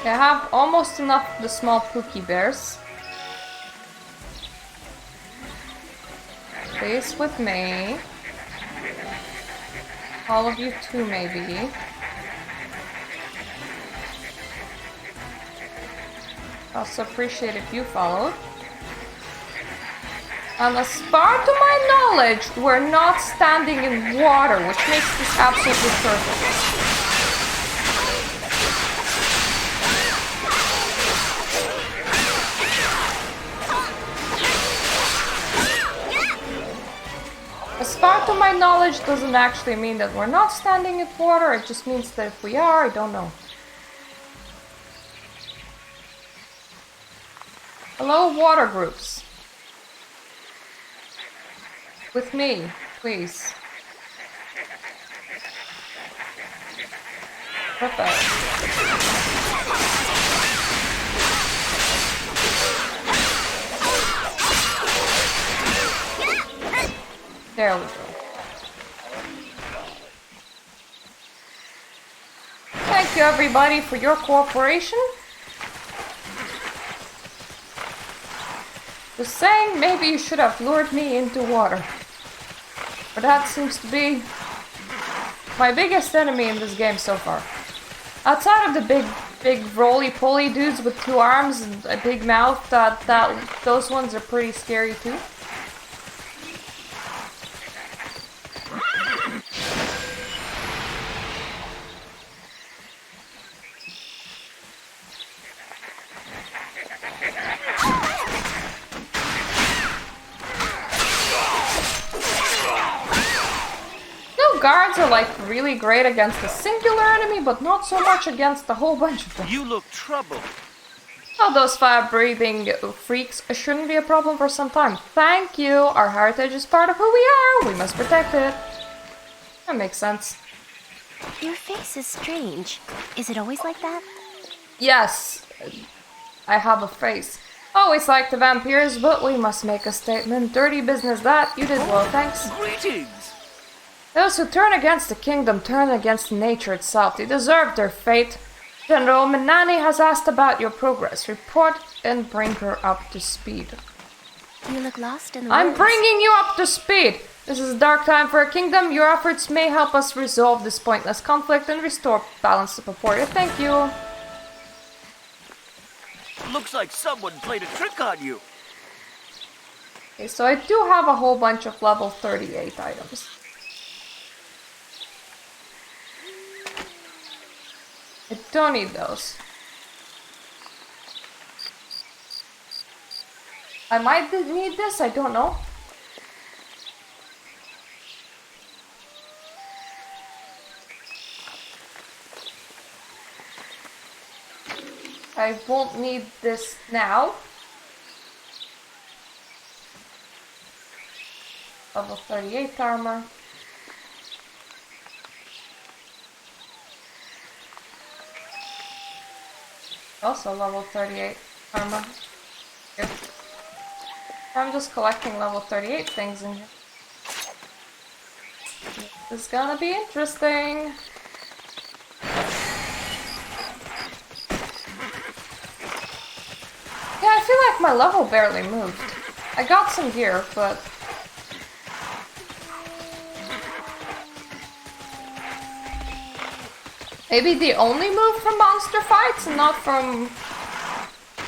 I have almost enough of the small pookie bears. Please with me. All of you too, maybe. Also appreciate if you followed. And as far to my knowledge, we're not standing in water, which makes this absolutely perfect. As far to my knowledge doesn't actually mean that we're not standing in water, it just means that if we are, I don't know. Hello, water groups. With me, please. Perfect. There we go. Thank you everybody for your cooperation. Just saying, maybe you should have lured me into water. But that seems to be my biggest enemy in this game so far. Outside of the big roly-poly dudes with 2 arms and a big mouth, those ones are pretty scary too. Guards are like really great against a singular enemy, but not so much against a whole bunch of them. You look troubled. Oh, those fire-breathing freaks shouldn't be a problem for some time. Thank you. Our heritage is part of who we are. We must protect it. That makes sense. Your face is strange. Is it always like that? Yes, I have a face. Always like the vampires, but we must make a statement. Dirty business that. You did well, thanks. Greetings. Those who turn against the kingdom turn against nature itself. They deserve their fate. General Minani has asked about your progress. Report and bring her up to speed. You look lost in the I'm woods. bringing you up to speed! This is a dark time for a kingdom. Your efforts may help us resolve this pointless conflict and restore balance to Pora. Thank you. Looks like someone played a trick on you. Okay, so I do have a whole bunch of level 38 items. I don't need those. I might need this, I don't know. I won't need this now. Level 38 armor. Also level 38 armor. Here. I'm just collecting level 38 things in here. This is gonna be interesting. Yeah, I feel like my level barely moved. I got some gear, but... maybe they only move from monster fights and not from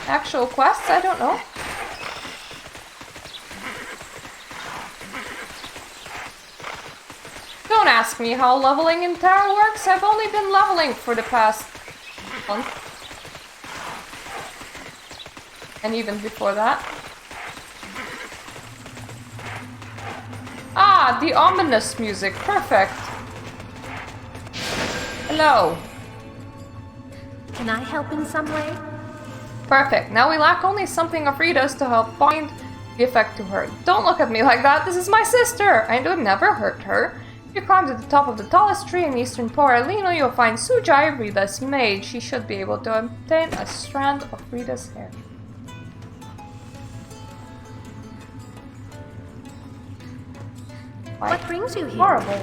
actual quests? I don't know. Don't ask me how leveling in Tera works. I've only been leveling for the past month. And even before that. Ah, the ominous music. Perfect. Hello. Can I help in some way? Perfect. Now we lack only something of Rita's to help find the effect to her. Don't look at me like that. This is my sister. I would never hurt her. If you climb to the top of the tallest tree in eastern Pora Elinu, you'll find Sujai, Rita's maid. She should be able to obtain a strand of Rita's hair. What brings you here? Horrible.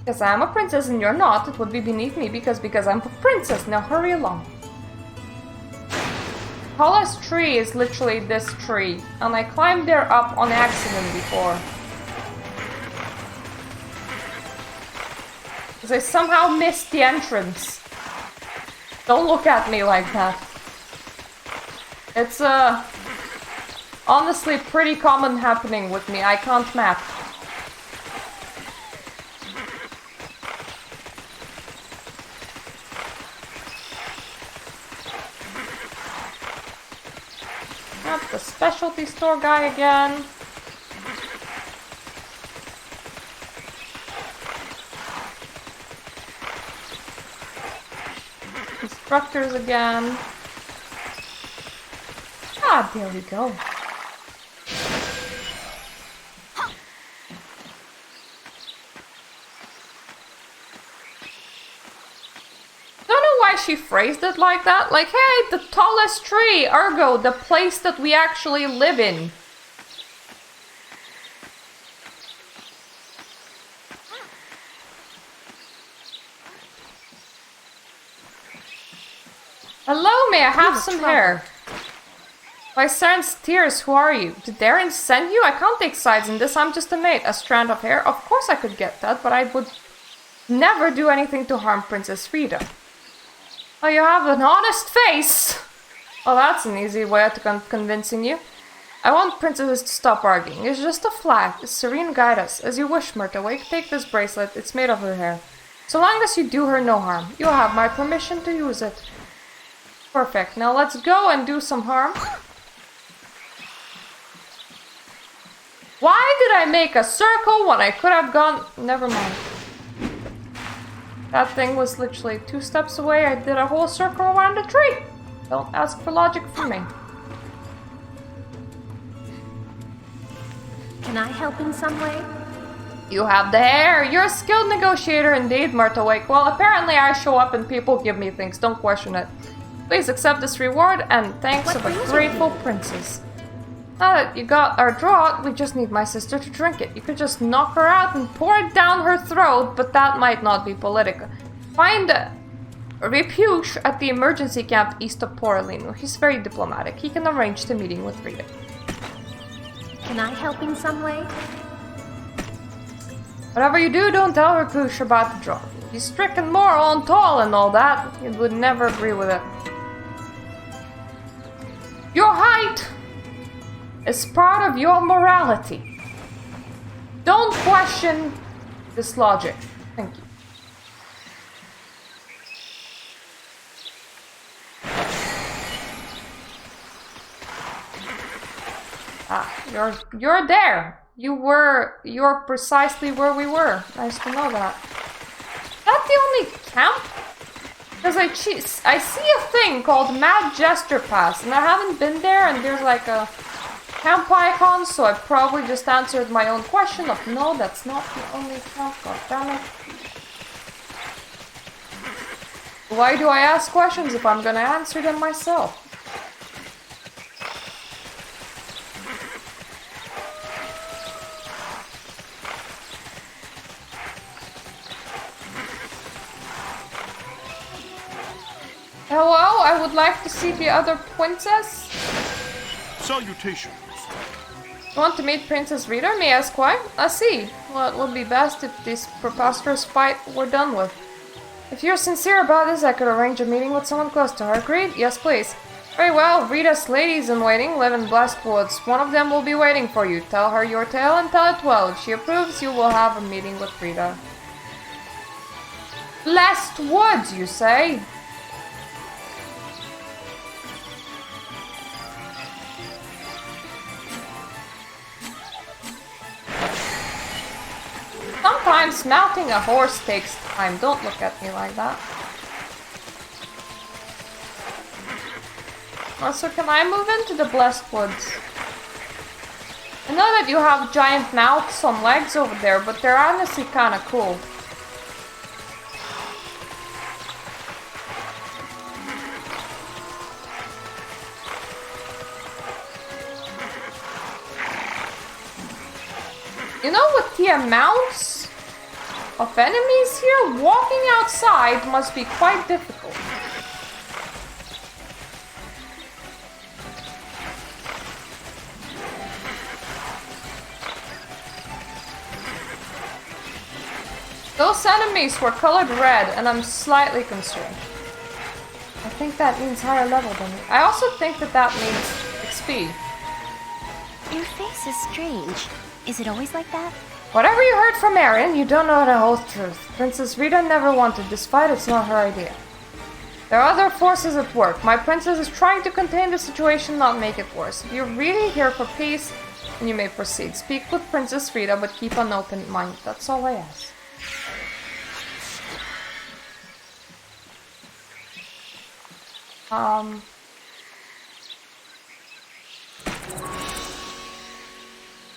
Because I'm a princess and you're not, it would be beneath me because I'm a princess. Now hurry along. Tallest tree is literally this tree, and I climbed there up on accident before. Because I somehow missed the entrance. Don't look at me like that. It's honestly pretty common happening with me. I can't map. That's the specialty store guy again. Instructors again. Ah, there we go. Don't know why she phrased it like that. Like, hey, the tallest tree, ergo, the place that we actually live in. Hello, may I have some hair? My son's tears, who are you? Did Darren send you? I can't take sides in this, I'm just a mate. A strand of hair? Of course I could get that, but I would never do anything to harm Princess Frida. Oh, you have an honest face! Oh, that's an easy way of convincing you. I want princesses to stop arguing. It's just a flag. Serene, guide us. As you wish, Murtawake. Take this bracelet. It's made of her hair. So long as you do her no harm, you have my permission to use it. Perfect. Now let's go and do some harm. Why did I make a circle when I could have gone... Never mind. That thing was literally 2 steps away. I did a whole circle around the tree. Don't ask for logic from me. Can I help in some way? You have the hair. You're a skilled negotiator indeed, Murtawake. Well, apparently I show up and people give me things. Don't question it. Please accept this reward and thanks of a grateful princess. Now that you got our draught, we just need my sister to drink it. You could just knock her out and pour it down her throat, but that might not be political. Find Repuche at the emergency camp east of Pora Elinu. He's very diplomatic. He can arrange the meeting with Rita. Can I help in some way? Whatever you do, don't tell Repuche about the draught. He's strict and moral and tall and all that. He would never agree with it. Your height is part of your morality. Don't question this logic. Thank you. Ah, you're there. You're precisely where we were. Nice to know that. Is that the only camp? Because I see a thing called Mad Jester Pass, and I haven't been there, and there's like a camp icon, so I probably just answered my own question of no, that's not the only camp, god damn it. Why do I ask questions if I'm gonna answer them myself? Hello, I would like to see the other princess. Salutations. You want to meet Princess Rita? May I ask why? I see. Well, it would be best if this preposterous fight were done with. If you're sincere about this, I could arrange a meeting with someone close to her. Agreed? Yes, please. Very well. Rita's ladies in waiting live in Blessed Woods. One of them will be waiting for you. Tell her your tale and tell it well. If she approves, you will have a meeting with Rita. Blessed Woods, you say? Sometimes mounting a horse takes time. Don't look at me like that. Also, can I move into the Blessed Woods? I know that you have giant mouths on legs over there, but they're honestly kind of cool. You know, with the amounts of enemies here, walking outside must be quite difficult. Those enemies were colored red, and I'm slightly concerned. I think that means higher level than me. I also think that that means XP. Your face is strange. Is it always like that? Whatever you heard from Erin, you don't know the whole truth. Princess Rita never wanted this fight, it's not her idea. There are other forces at work. My princess is trying to contain the situation, not make it worse. If you're really here for peace, then you may proceed. Speak with Princess Rita, but keep an open mind. That's all I ask.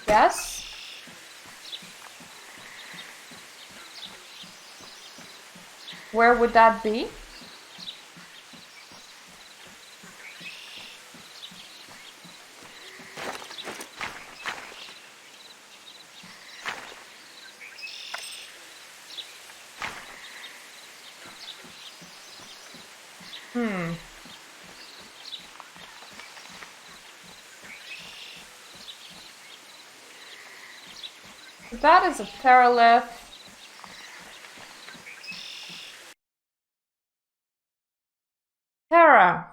Yes? Where would that be? That is a Tera. Tera.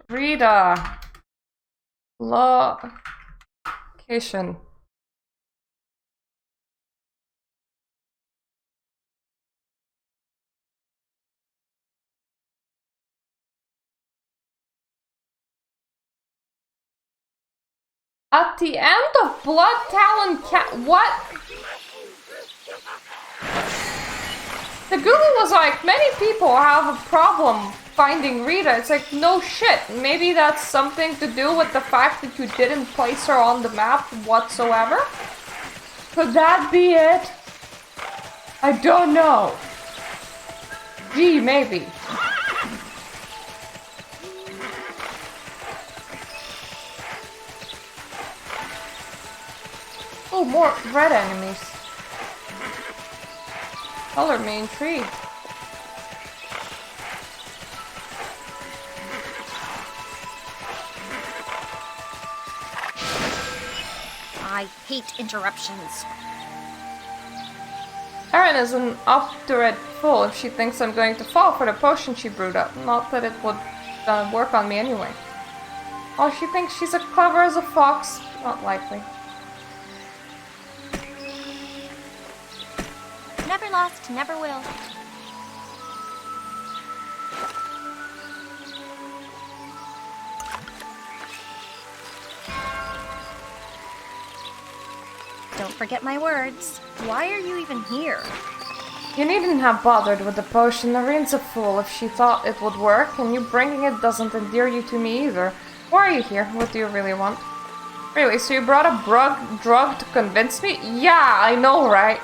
Rita. Location. At the end of Blood Talon what? The Google was like, many people have a problem finding Rita. It's like, no shit. Maybe that's something to do with the fact that you didn't place her on the map whatsoever? Could that be it? I don't know. Gee, maybe. Oh, more red enemies. Color me intrigued. I hate interruptions. Erin is an obdurate fool if she thinks I'm going to fall for the potion she brewed up. Not that it would work on me anyway. Oh, she thinks she's as clever as a fox. Not likely. Never lost, never will. Don't forget my words. Why are you even here? You needn't have bothered with the potion. Narine's a fool if she thought it would work, and you bringing it doesn't endear you to me either. Why are you here? What do you really want? Really, so you brought a drug to convince me? Yeah, I know, right?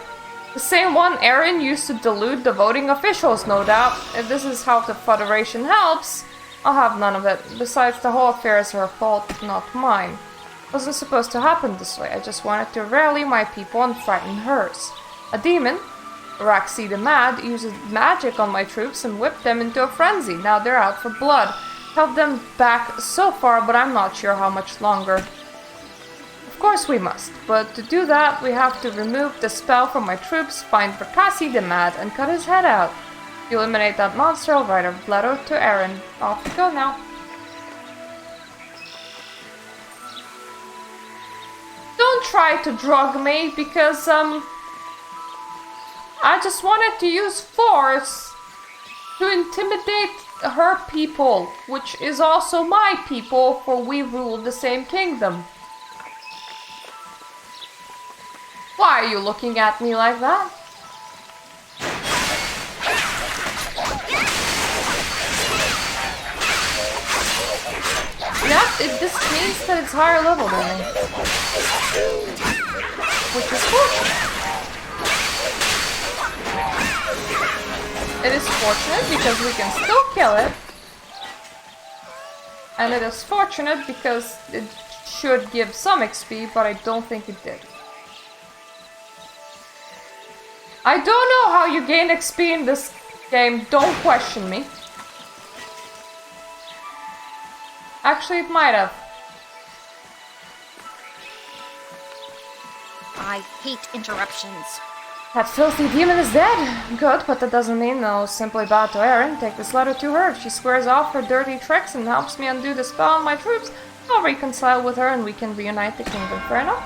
The same one Erin used to delude the voting officials, no doubt. If this is how the Federation helps, I'll have none of it. Besides, the whole affair is her fault, not mine. It wasn't supposed to happen this way. I just wanted to rally my people and frighten hers. A demon, Raxi the Mad, uses magic on my troops and whipped them into a frenzy. Now they're out for blood. Held them back so far, but I'm not sure how much longer. Of course we must, but to do that, we have to remove the spell from my troops, find Raxi the Mad, and cut his head out. If you eliminate that monster, I'll write a letter to Erin. Off we go now. Don't try to drug me, because, I just wanted to use force to intimidate her people, which is also my people, for we rule the same kingdom. Why are you looking at me like that? Yeah, this means that it's higher level than me. Which is fortunate. It is fortunate because we can still kill it. And it is fortunate because it should give some XP, but I don't think it did. I don't know how you gain XP in this game, don't question me. Actually, it might have. I hate interruptions. That filthy demon is dead. Good, but that doesn't mean I'll simply bow to Erin. Take this letter to her. If she squares off her dirty tricks and helps me undo the spell on my troops, I'll reconcile with her and we can reunite the kingdom. Fair enough?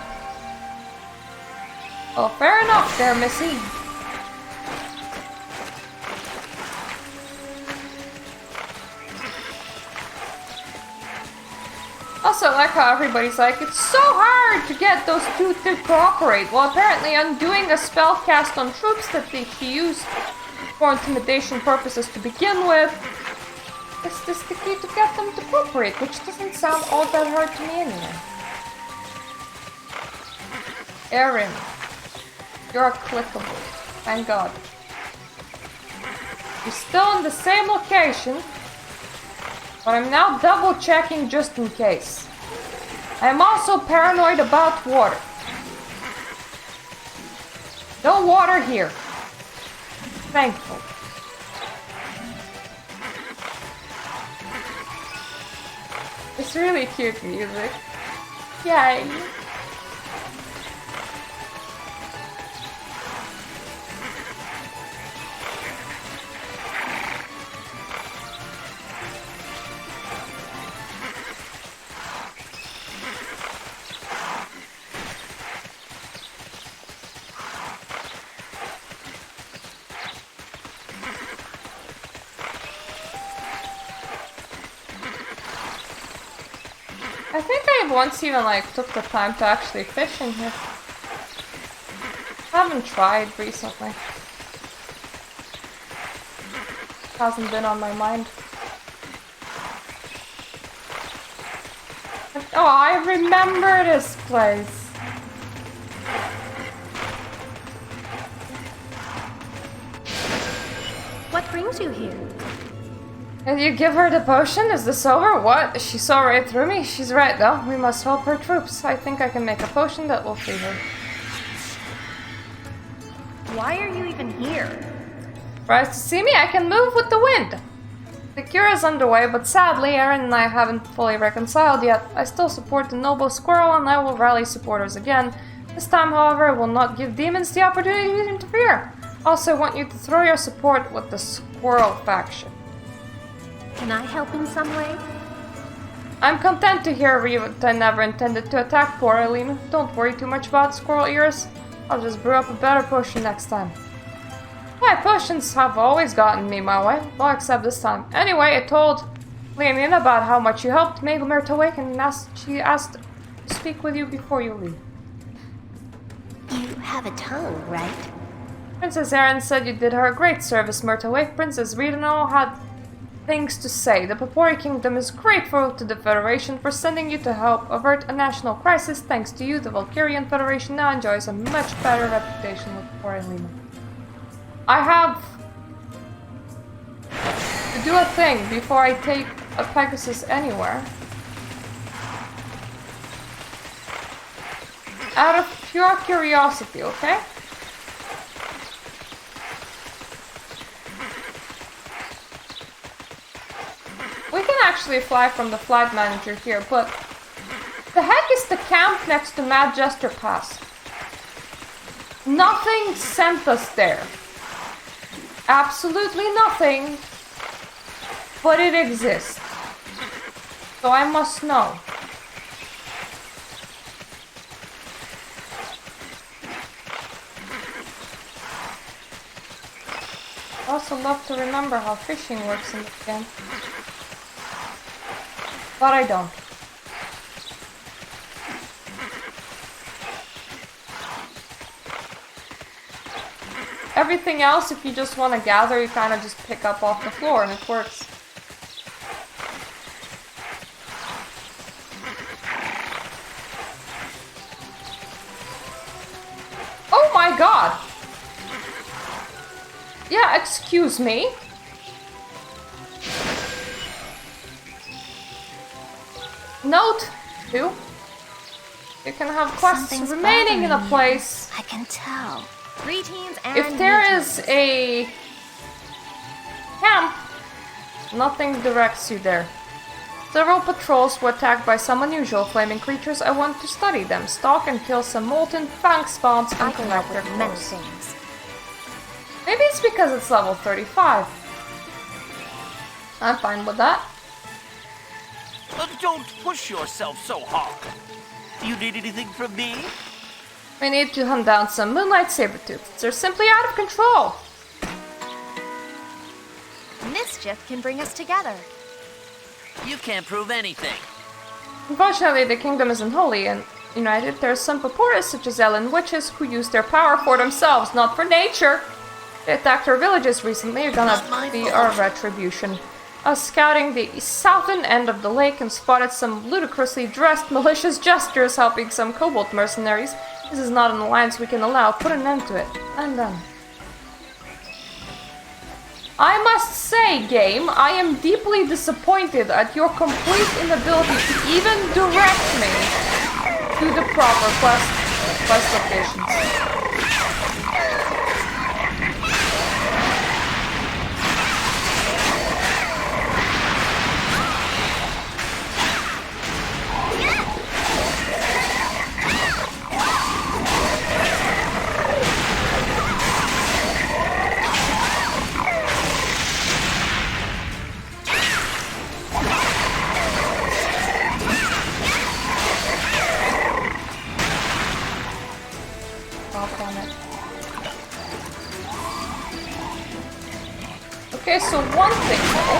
Oh, fair enough there, Missy. Also, I like how everybody's like, it's so hard to get those two to cooperate. Well, apparently undoing a spell cast on troops that she used for intimidation purposes to begin with is this the key to get them to cooperate, which doesn't sound all that hard to me anyway. Erin, you're clickable. Thank God. You're still in the same location, but I'm now double checking just in case. I'm also paranoid about water. No water here. Thankful. It's really cute music. Yay. I think I once even took the time to actually fish in here. I haven't tried recently. Hasn't been on my mind. Oh, I remember this place. What brings you here? Did you give her the potion? Is this over? What? She saw right through me? She's right though. We must help her troops. I think I can make a potion that will free her. Why are you even here? Surprised to see me? I can move with the wind. The cure is underway, but sadly, Erin and I haven't fully reconciled yet. I still support the noble squirrel and I will rally supporters again. This time, however, I will not give demons the opportunity to interfere. Also, I want you to throw your support with the squirrel faction. Can I help in some way? I'm content to hear that I never intended to attack Pora Elinu. Don't worry too much about squirrel ears. I'll just brew up a better potion next time. My potions have always gotten me my way. Well, except this time. Anyway, I told Leonine about how much you helped Megomir to awaken and she asked to speak with you before you leave. You have a tongue, right? Princess Erin said you did her a great service, Myrtawake. Princess Redenal had things to say. The Pora Kingdom is grateful to the Federation for sending you to help avert a national crisis. Thanks to you, the Valkyrian Federation now enjoys a much better reputation with Pora Elinu. I have to do a thing before I take a Pegasus anywhere. Out of pure curiosity, okay? We can actually fly from the flight manager here, but the heck is the camp next to Mad Jester Pass? Nothing sent us there. Absolutely nothing. But it exists. So I must know. I also love to remember how fishing works in this game. But I don't. Everything else, if you just want to gather, you kind of just pick up off the floor and it works. Oh my god! Yeah, excuse me. Note 2. You can have quests Something's remaining in a bothering place. I can tell. Greetings and If there greetings. is a camp, nothing directs you there. Several patrols were attacked by some unusual flaming creatures. I want to study them, stalk and kill some molten fang spawns and I can help collect their with many clothes. things. Maybe it's because it's level 35. I'm fine with that. Don't push yourself so hard. Do you need anything from me? We need to hunt down some moonlight saber-tooths. They're simply out of control. Mischief can bring us together. You can't prove anything. Unfortunately, the kingdom isn't wholly united. There are some Paporas, such as Ellen witches, who use their power for themselves, not for nature. They attacked our villages recently. You're gonna be our retribution. I was scouting the southern end of the lake and spotted some ludicrously dressed malicious jesters helping some kobold mercenaries. This is not an alliance we can allow. Put an end to it. I'm done. I must say, game, I am deeply disappointed at your complete inability to even direct me to the proper quest locations. Okay, so one thing though,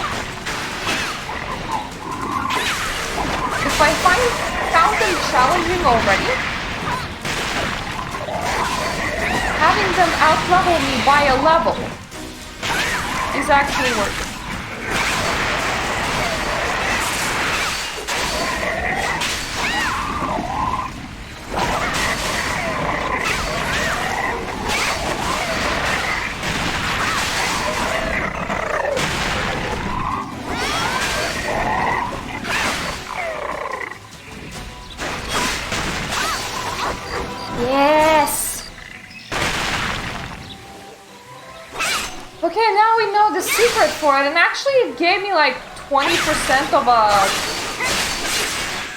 if I found them challenging already, having them out-level me by a level is actually worth it. Yes! Okay, now we know the secret for it, and actually it gave me like 20% of a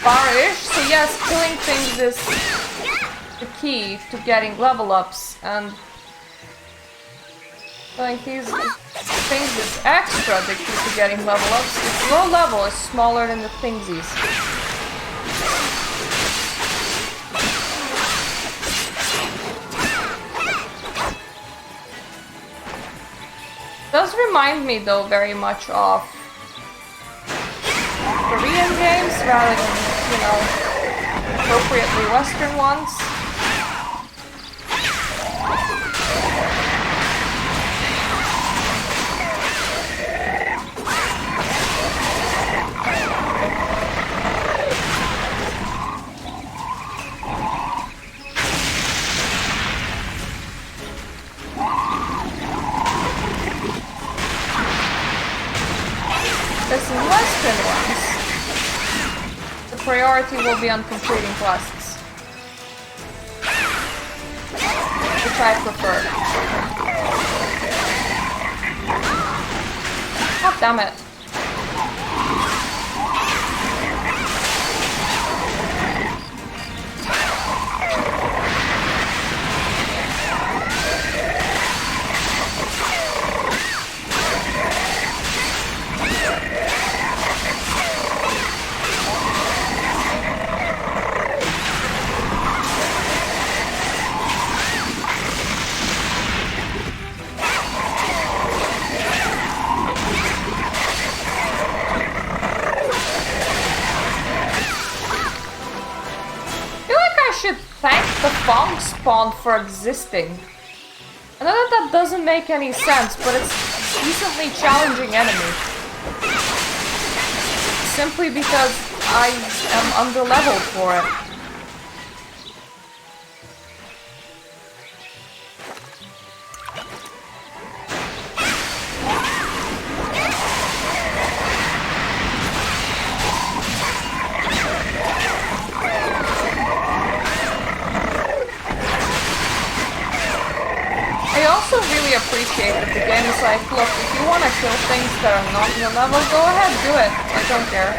bar-ish, so yes, killing things is the key to getting level ups, and killing these things is extra the key to getting level ups. If your level is smaller than the thingsies. Does remind me though very much of Korean games rather than, you know, appropriately Western ones. Because in Western ones, the priority will be on completing quests, which I prefer. God damn it. Thank the Fong Spawn for existing. I know that doesn't make any sense, but it's a decently challenging enemy. Simply because I am underleveled for it. I also really appreciate that the game is like, look, if you want to kill things that are not your level, go ahead, do it. I don't care.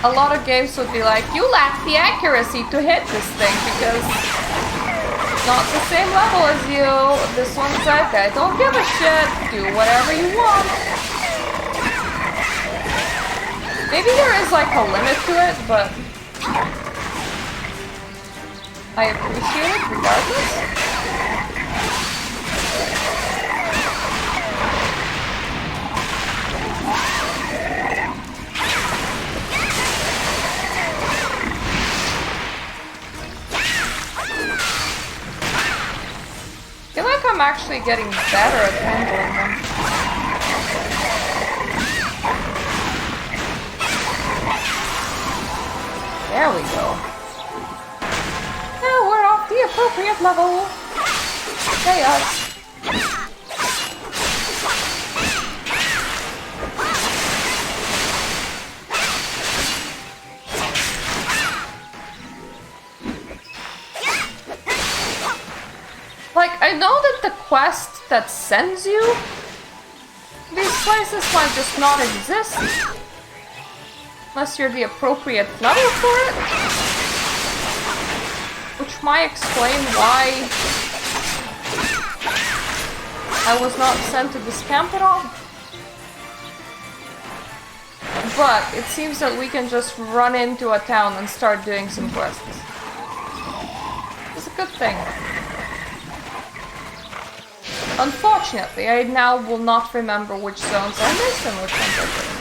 A lot of games would be like, you lack the accuracy to hit this thing because not the same level as you. This one's like, I don't give a shit. Do whatever you want. Maybe there is like a limit to it, but I appreciate it regardless. I feel like I'm actually getting better at handling them. There we go. Now we're off the appropriate level. Stay us. Like, I know that the quest that sends you these places might just not exist. Unless you're the appropriate level for it. Which might explain why I was not sent to this camp at all. But it seems that we can just run into a town and start doing some quests. It's a good thing. Unfortunately, I now will not remember which zones I missed and which ones I didn't.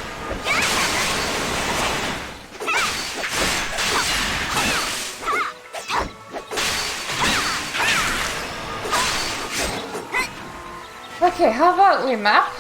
Okay, how about we map?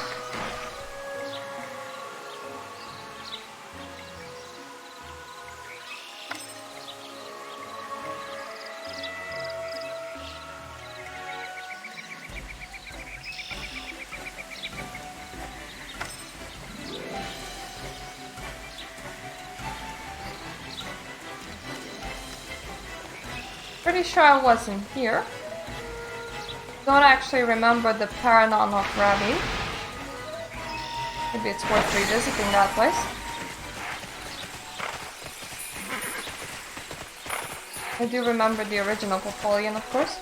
Pretty sure I wasn't here. Don't actually remember the Paranon of Ravi. Maybe it's worth revisiting that place. I do remember the original Popolian, of course.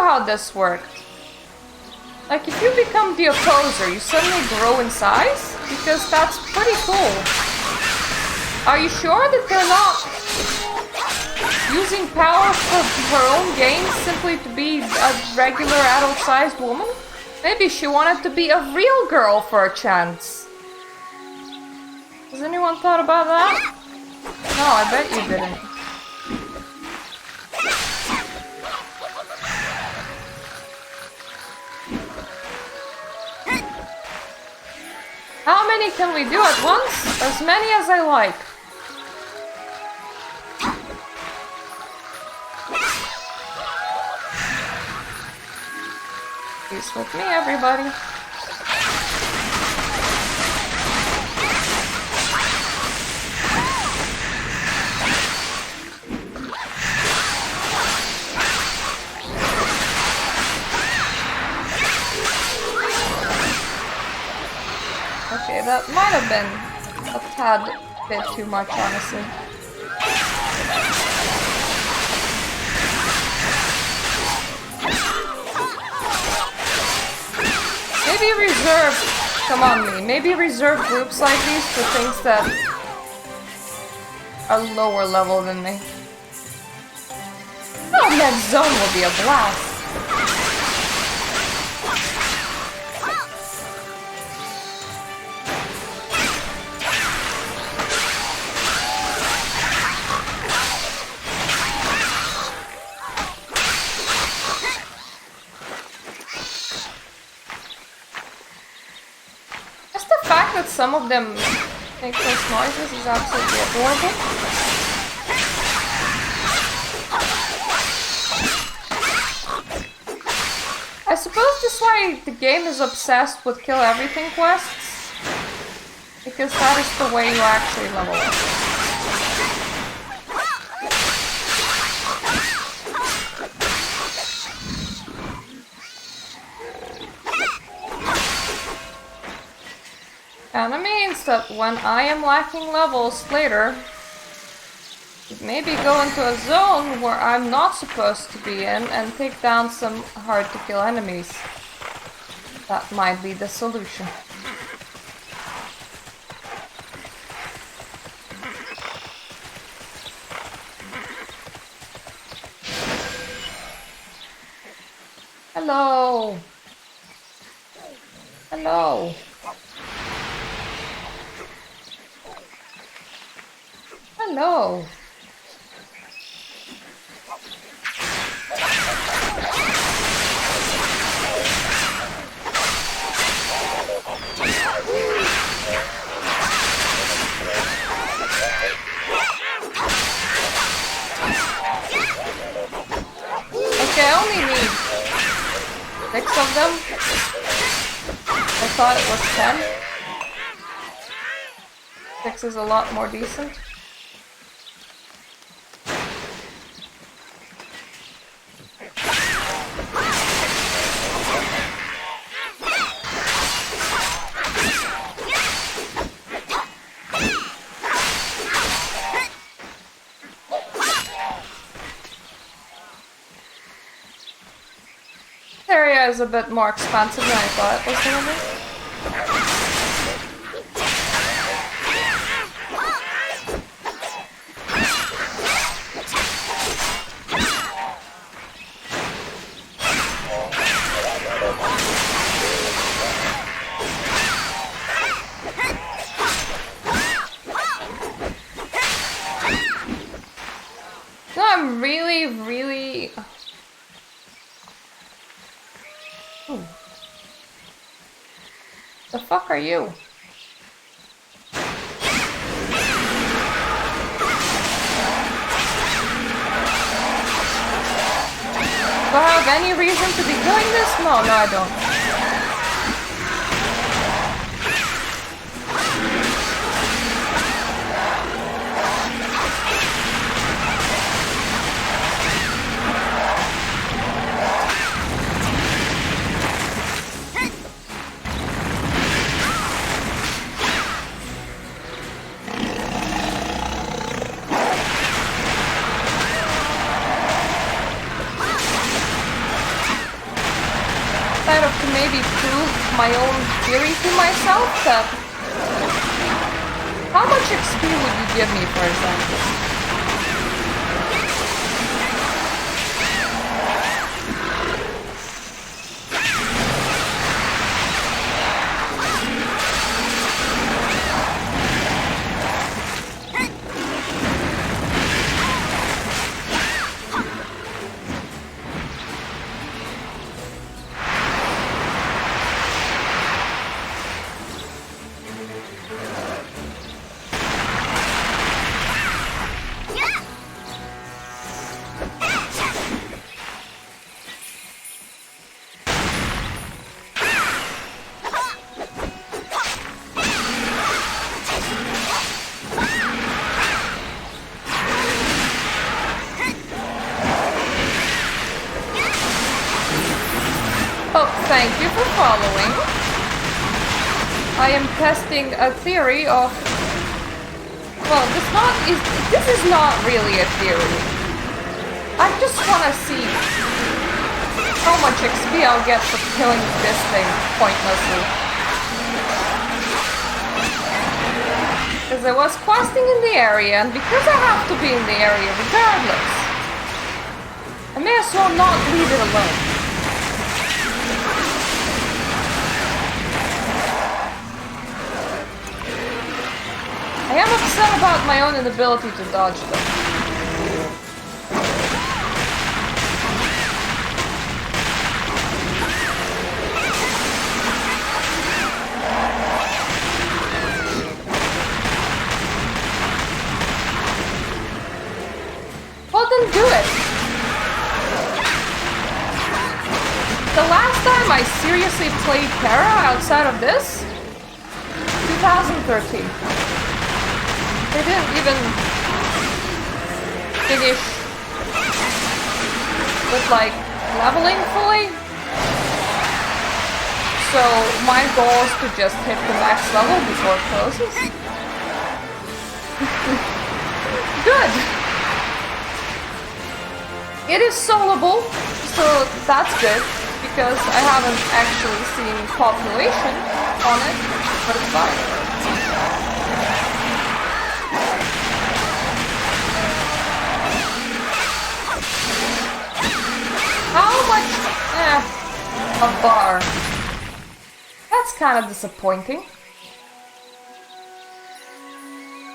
How this worked. Like, if you become the opposer, you suddenly grow in size? Because that's pretty cool. Are you sure that they're not using power for her own gain simply to be a regular adult-sized woman? Maybe she wanted to be a real girl for a chance. Has anyone thought about that? No, I bet you didn't. How many can we do at once? As many as I like. Peace with me, everybody. Okay, that might have been a tad bit too much, honestly. Maybe reserve, come on me, maybe reserve groups like these for things that are lower level than me. Oh, that zone will be a blast. Some of them make those noises is absolutely adorable. I suppose that's why the game is obsessed with kill everything quests, because that is the way you actually level up. And it means that when I am lacking levels later, maybe go into a zone where I'm not supposed to be in and take down some hard to kill enemies. That might be the solution. Hello. Hello. Hello. Okay, I only need 6 of them. I thought it was 10. 6 is a lot more decent. Area is a bit more expansive than I thought it was gonna be. No, I'm really... Ooh. The fuck are you? Do I have any reason to be doing this? No, I don't. To maybe prove my own theory to myself that how much XP would you give me, for example? Thank you for following. I am testing a theory of... Well, this is not really a theory. I just want to see how much XP I'll get for killing this thing pointlessly. Because I was questing in the area, and because I have to be in the area regardless, I may as well not leave it alone. I am upset about my own inability to dodge them. Well then do it! The last time I seriously played Tera outside of this? 2013. They didn't even finish with like leveling fully. So my goal is to just hit the max level before it closes. Good! It is soloable, so that's good, because I haven't actually seen population on it, but it's fine. How much? A bar. That's kind of disappointing.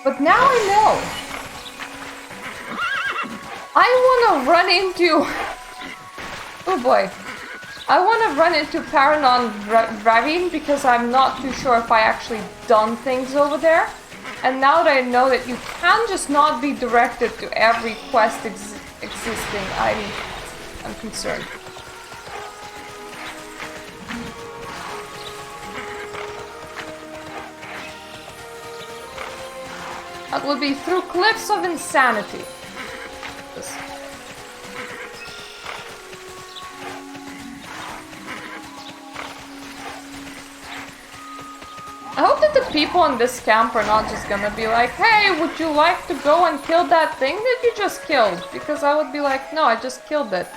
But now I know. I want to run into... Oh boy. I want to run into Paranon Ravine because I'm not too sure if I actually done things over there. And now that I know that you can just not be directed to every quest existing, I'm concerned. That would be through cliffs of insanity. I hope that the people in this camp are not just gonna be like, hey, would you like to go and kill that thing that you just killed? Because I would be like, no, I just killed it.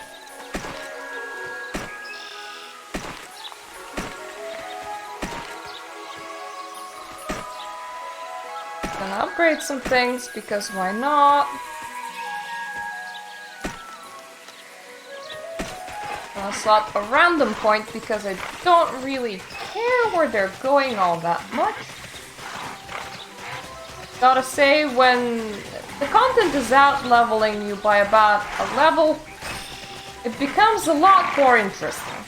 Gonna upgrade some things, because why not? Gonna slot a random point, because I don't really care where they're going all that much. Gotta say, when the content is out leveling you by about a level, it becomes a lot more interesting.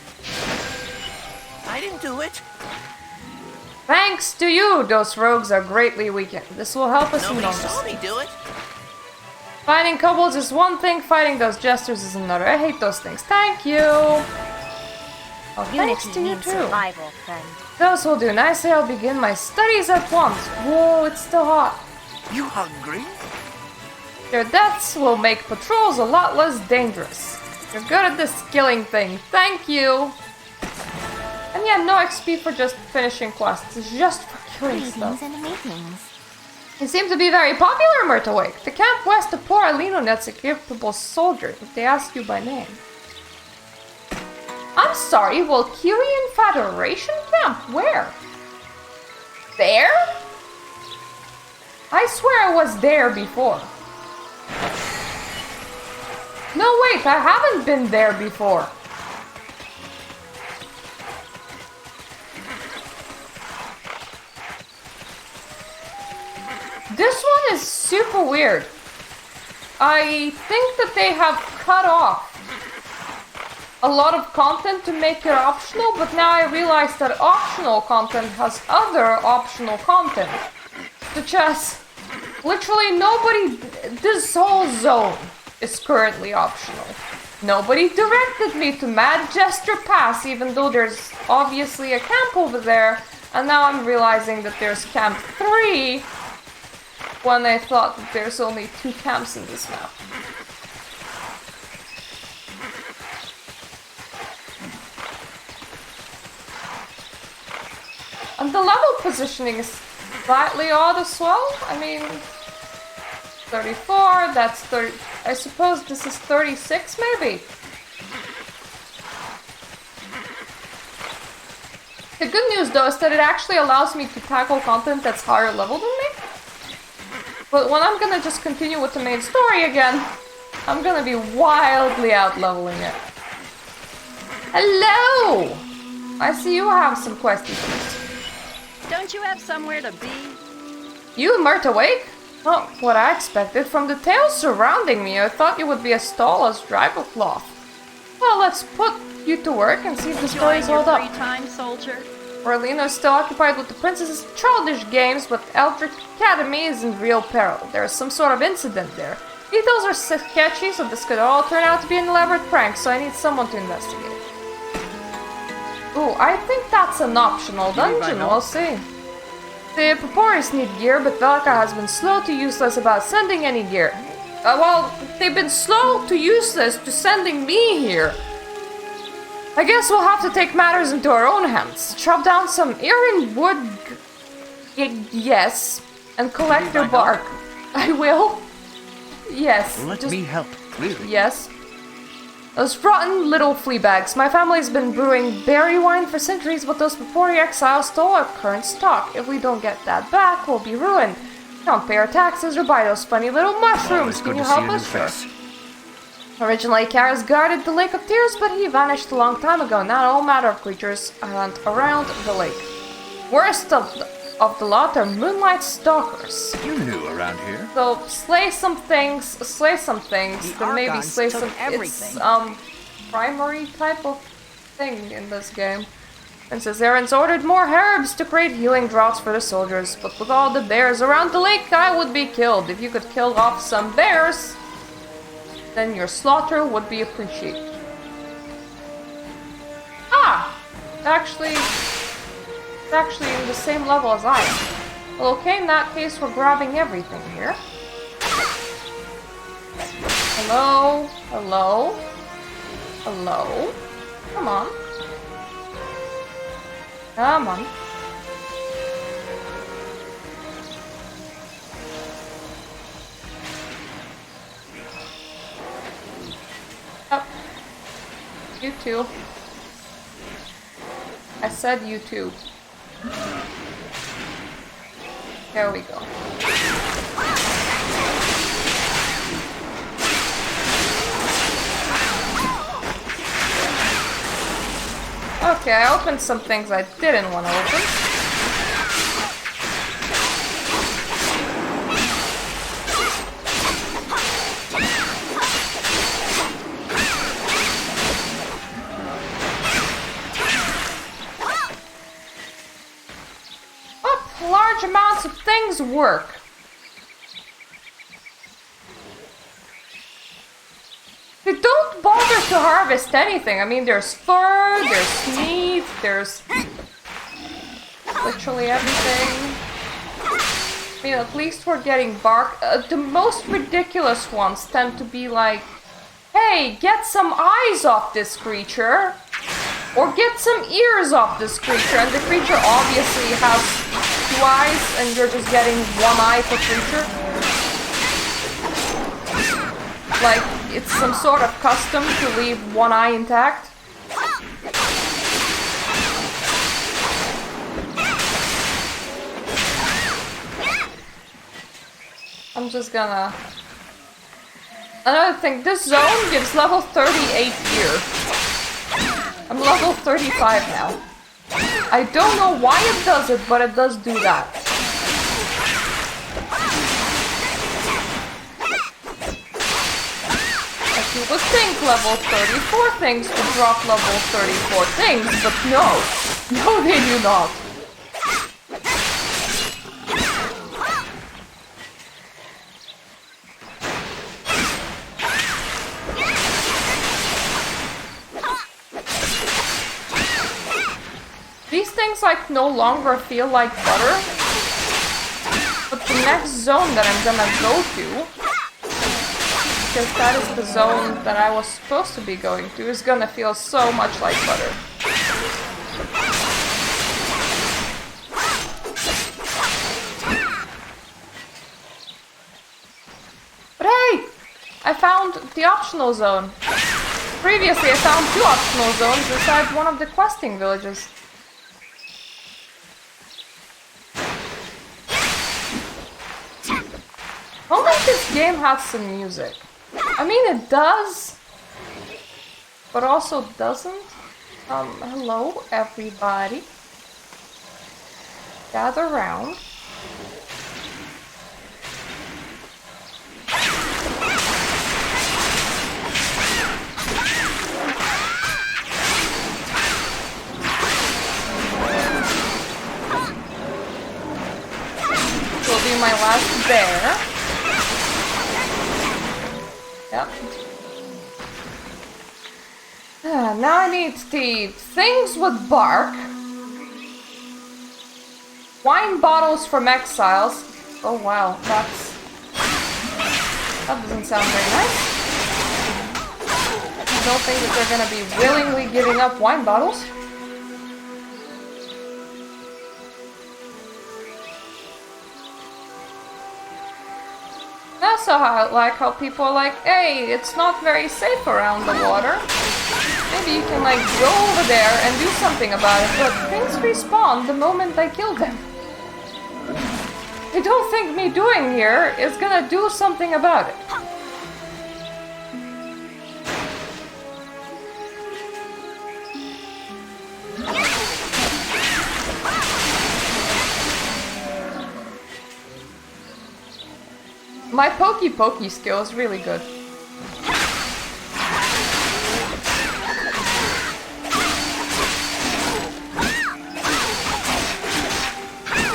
I didn't do it. Thanks to you, those rogues are greatly weakened. This will help us Nobody enormously. saw me do it. Fighting kobolds is one thing, fighting those jesters is another. I hate those things. Thank you! Oh, thanks to you too. Survival, friend. Those will do nicely. I'll begin my studies at once. Whoa, it's still hot. You hungry? Their deaths will make patrols a lot less dangerous. You're good at this killing thing. Thank you! And yeah, no XP for just finishing quests. It's just for killing stuff. Greetings and meetings. You seem to be very popular, Myrtlewake. The camp west of Pora Elinu needs a capable soldier if they ask you by name. I'm sorry, Valkyrian Federation camp? Where? There? I swear I was there before. No, wait, I haven't been there before. This one is super weird. I think that they have cut off a lot of content to make it optional, but now I realize that optional content has other optional content. Such as, literally nobody, this whole zone is currently optional. Nobody directed me to Mad Jester Pass, even though there's obviously a camp over there, and now I'm realizing that there's Camp 3, when I thought that there's only 2 camps in this map. And the level positioning is slightly odd as well. I mean, 34, that's 30. I suppose this is 36 maybe. The good news though is that it actually allows me to tackle content that's higher level than me. But when I'm gonna just continue with the main story again, I'm gonna be wildly out-leveling it. Hello! I see you have some questions. Don't you have somewhere to be? You, Myrtlewake? Not what I expected. From the tales surrounding me, I thought you would be as tall as Dragocloth. Well, let's put you to work and see if the stories hold up. Free time, soldier. Orlino is still occupied with the princess's childish games, but Eldritch Academy is in real peril. There is some sort of incident there. Details are sketchy, so this could all turn out to be an elaborate prank, so I need someone to investigate. Ooh, I think that's an optional dungeon, we'll see. The Paporis need gear, but Velka has been slow to useless about sending any gear. Well, they've been slow to useless to sending me here. I guess we'll have to take matters into our own hands. Chop down some iron wood, yes, and collect their bark. I will. Yes. Let me help, really. Yes. Those rotten little flea bags. My family's been brewing berry wine for centuries, but those Pora exiles stole our current stock. If we don't get that back, we'll be ruined. Don't pay our taxes or buy those funny little mushrooms. Can you help us? Sure. Originally, Karas guarded the Lake of Tears, but he vanished a long time ago. Now all manner of creatures hunt around the lake. Worst of the lot are moonlight stalkers. You knew around here. So slay some things, then maybe slay some. It's primary type of thing in this game. Princess Erin's ordered more herbs to create healing draughts for the soldiers, but with all the bears around the lake, I would be killed. If you could kill off some bears, then your slaughter would be appreciated. Ah! It's actually in the same level as I am. Well, okay, in that case, we're grabbing everything here. Hello? Hello? Hello? Come on. Come on. Oh. You too. I said you too. There we go. Okay, I opened some things I didn't want to open. Large amounts of things work. They don't bother to harvest anything. I mean, there's fur, there's meat, there's literally everything. I mean, at least we're getting bark. The most ridiculous ones tend to be like, hey, get some eyes off this creature. Or get some ears off this creature. And the creature obviously has 2 eyes, and you're just getting 1 eye per creature. Like, it's some sort of custom to leave 1 eye intact. I'm just gonna... Another thing, this zone gives level 38 here. I'm level 35 now. I don't know why it does it, but it does do that. Like you would think level 34 things would drop level 34 things, but no. No, they do not. These things like no longer feel like butter, but the next zone that I'm gonna go to, because that is the zone that I was supposed to be going to, is gonna feel so much like butter. But hey! I found the optional zone. Previously I found 2 optional zones inside one of the questing villages. Only this game has some music. I mean, it does, but also doesn't. Hello, everybody. Gather round. This will be my last bear. Yep. Now I need the things with bark. Wine bottles from exiles. Oh wow, that doesn't sound very nice. don't think that they're gonna be willingly giving up wine bottles. I also like how people are like, hey, it's not very safe around the water. Maybe you can like go over there and do something about it, but things respawn the moment I kill them. I don't think me doing here is gonna do something about it. My pokey skill is really good.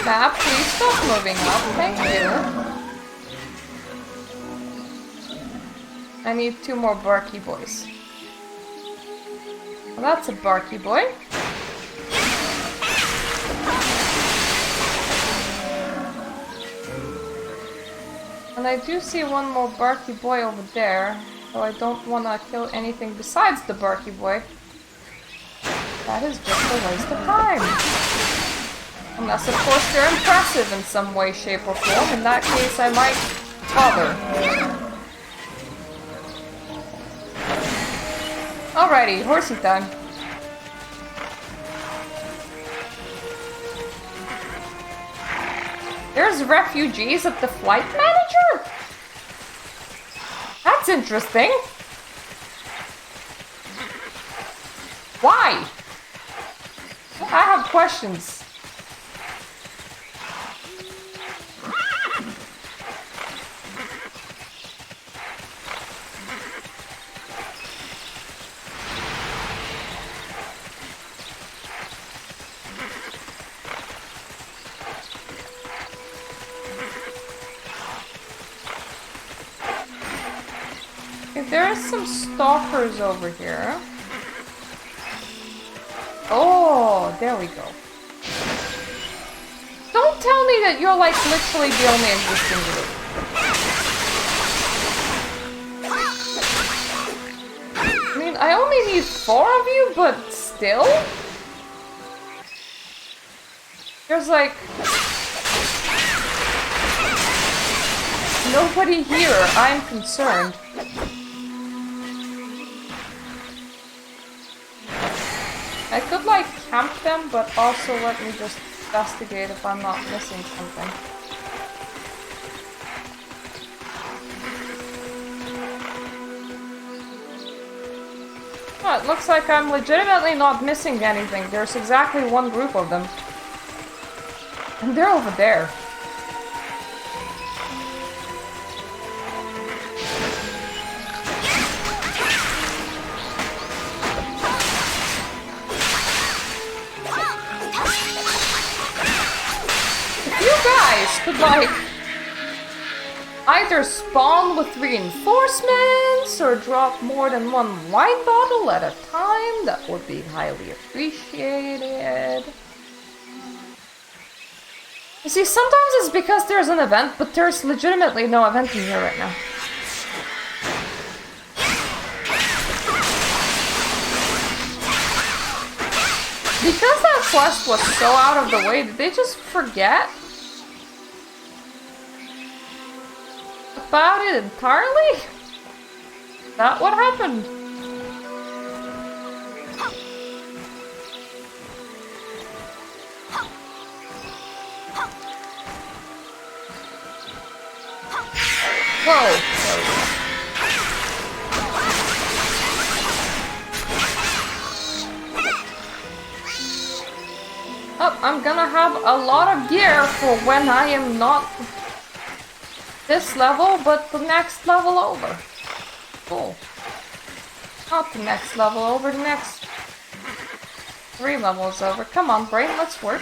Map, please stop moving up. Thank you. I need 2 more barky boys. Well, that's a barky boy. And I do see 1 more barky boy over there, so I don't want to kill anything besides the barky boy. That is just a waste of time. Unless, of course, they're impressive in some way, shape, or form. In that case, I might bother. Alrighty, horsey time. There's refugees at the flight manager? That's interesting. Why? I have questions. There are some stalkers over here. Oh, there we go. Don't tell me that you're like literally the only existing group. I mean, I only need 4 of you, but still? There's like... nobody here, I'm concerned. I could like camp them, but also let me just investigate if I'm not missing something. Oh, it looks like I'm legitimately not missing anything. There's exactly 1 group of them. And they're over there. Could like either spawn with reinforcements or drop more than 1 wine bottle at a time, that would be highly appreciated. You see, sometimes it's because there's an event, but there's legitimately no event in here right now. Because that quest was so out of the way, did they just forget about it entirely? Is that what happened? Whoa! Oh, I'm gonna have a lot of gear for when I am not this level, but the next level over. Cool. Not the next level over, the next 3 levels over. Come on, brain, let's work.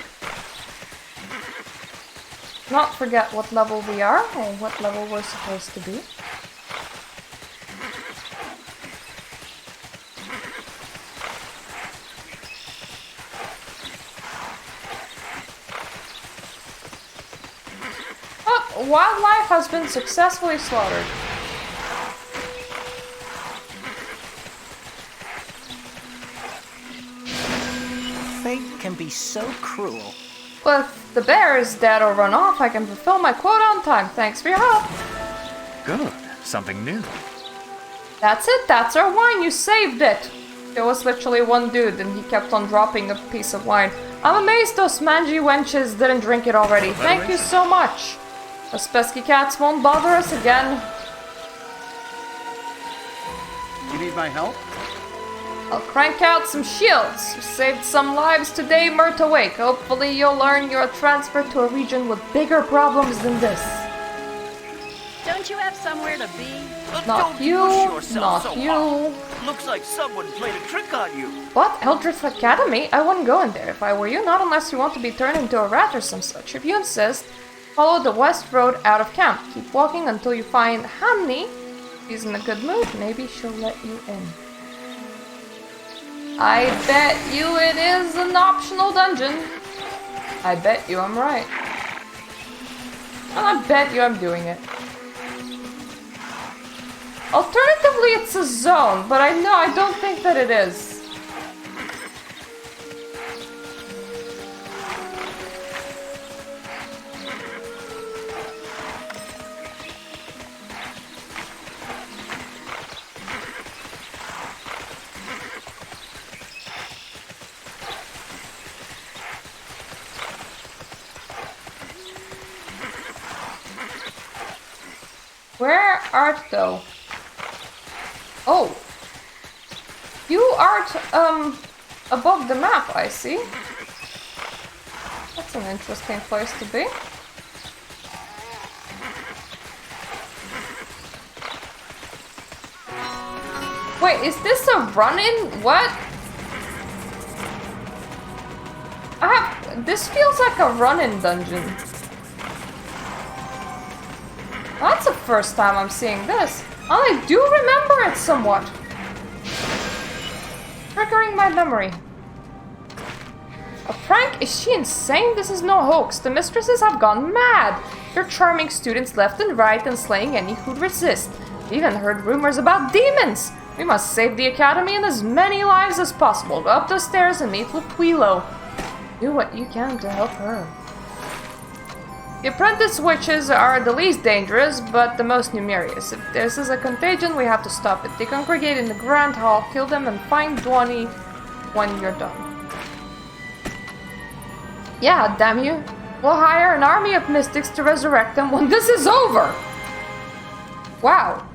Not forget what level we are, or what level we're supposed to be. Wildlife has been successfully slaughtered. Fate can be so cruel. Well, if the bear is dead or run off, I can fulfill my quota on time. Thanks for your help. Good. Something new. That's it, that's our wine, you saved it! There was literally one dude and he kept on dropping a piece of wine. I'm amazed those mangy wenches didn't drink it already. Thank you so much! Those pesky cats won't bother us again. You need my help? I'll crank out some shields. You saved some lives today, Myrtle Wake. Hopefully you'll learn you're transferred to a region with bigger problems than this. Don't you have somewhere to be? Not Don't you, push yourself not so you. hard. Looks like someone played a trick on you. What? Eldritch Academy? I wouldn't go in there if I were you, not unless you want to be turned into a rat or some such. If you insist, follow the west road out of camp. Keep walking until you find Hamni. If she's in a good mood, maybe she'll let you in. I bet you it is an optional dungeon. I bet you I'm right. And I bet you I'm doing it. Alternatively, it's a zone, but I don't think that it is. Where art thou? Oh. You art, above the map, I see. That's an interesting place to be. Wait, is this a run-in? What? This feels like a run-in dungeon. That's the first time I'm seeing this. I do remember it somewhat. Triggering my memory. A prank? Is she insane? This is no hoax. The mistresses have gone mad. They're charming students left and right and slaying any who'd resist. We even heard rumors about demons. We must save the academy and as many lives as possible. Go up those stairs and meet with Twilo. Do what you can to help her. The apprentice witches are the least dangerous, but the most numerous. If this is a contagion, we have to stop it. They congregate in the Grand Hall, kill them, and find Dwani when you're done. Yeah, damn you. We'll hire an army of mystics to resurrect them when this is over! Wow.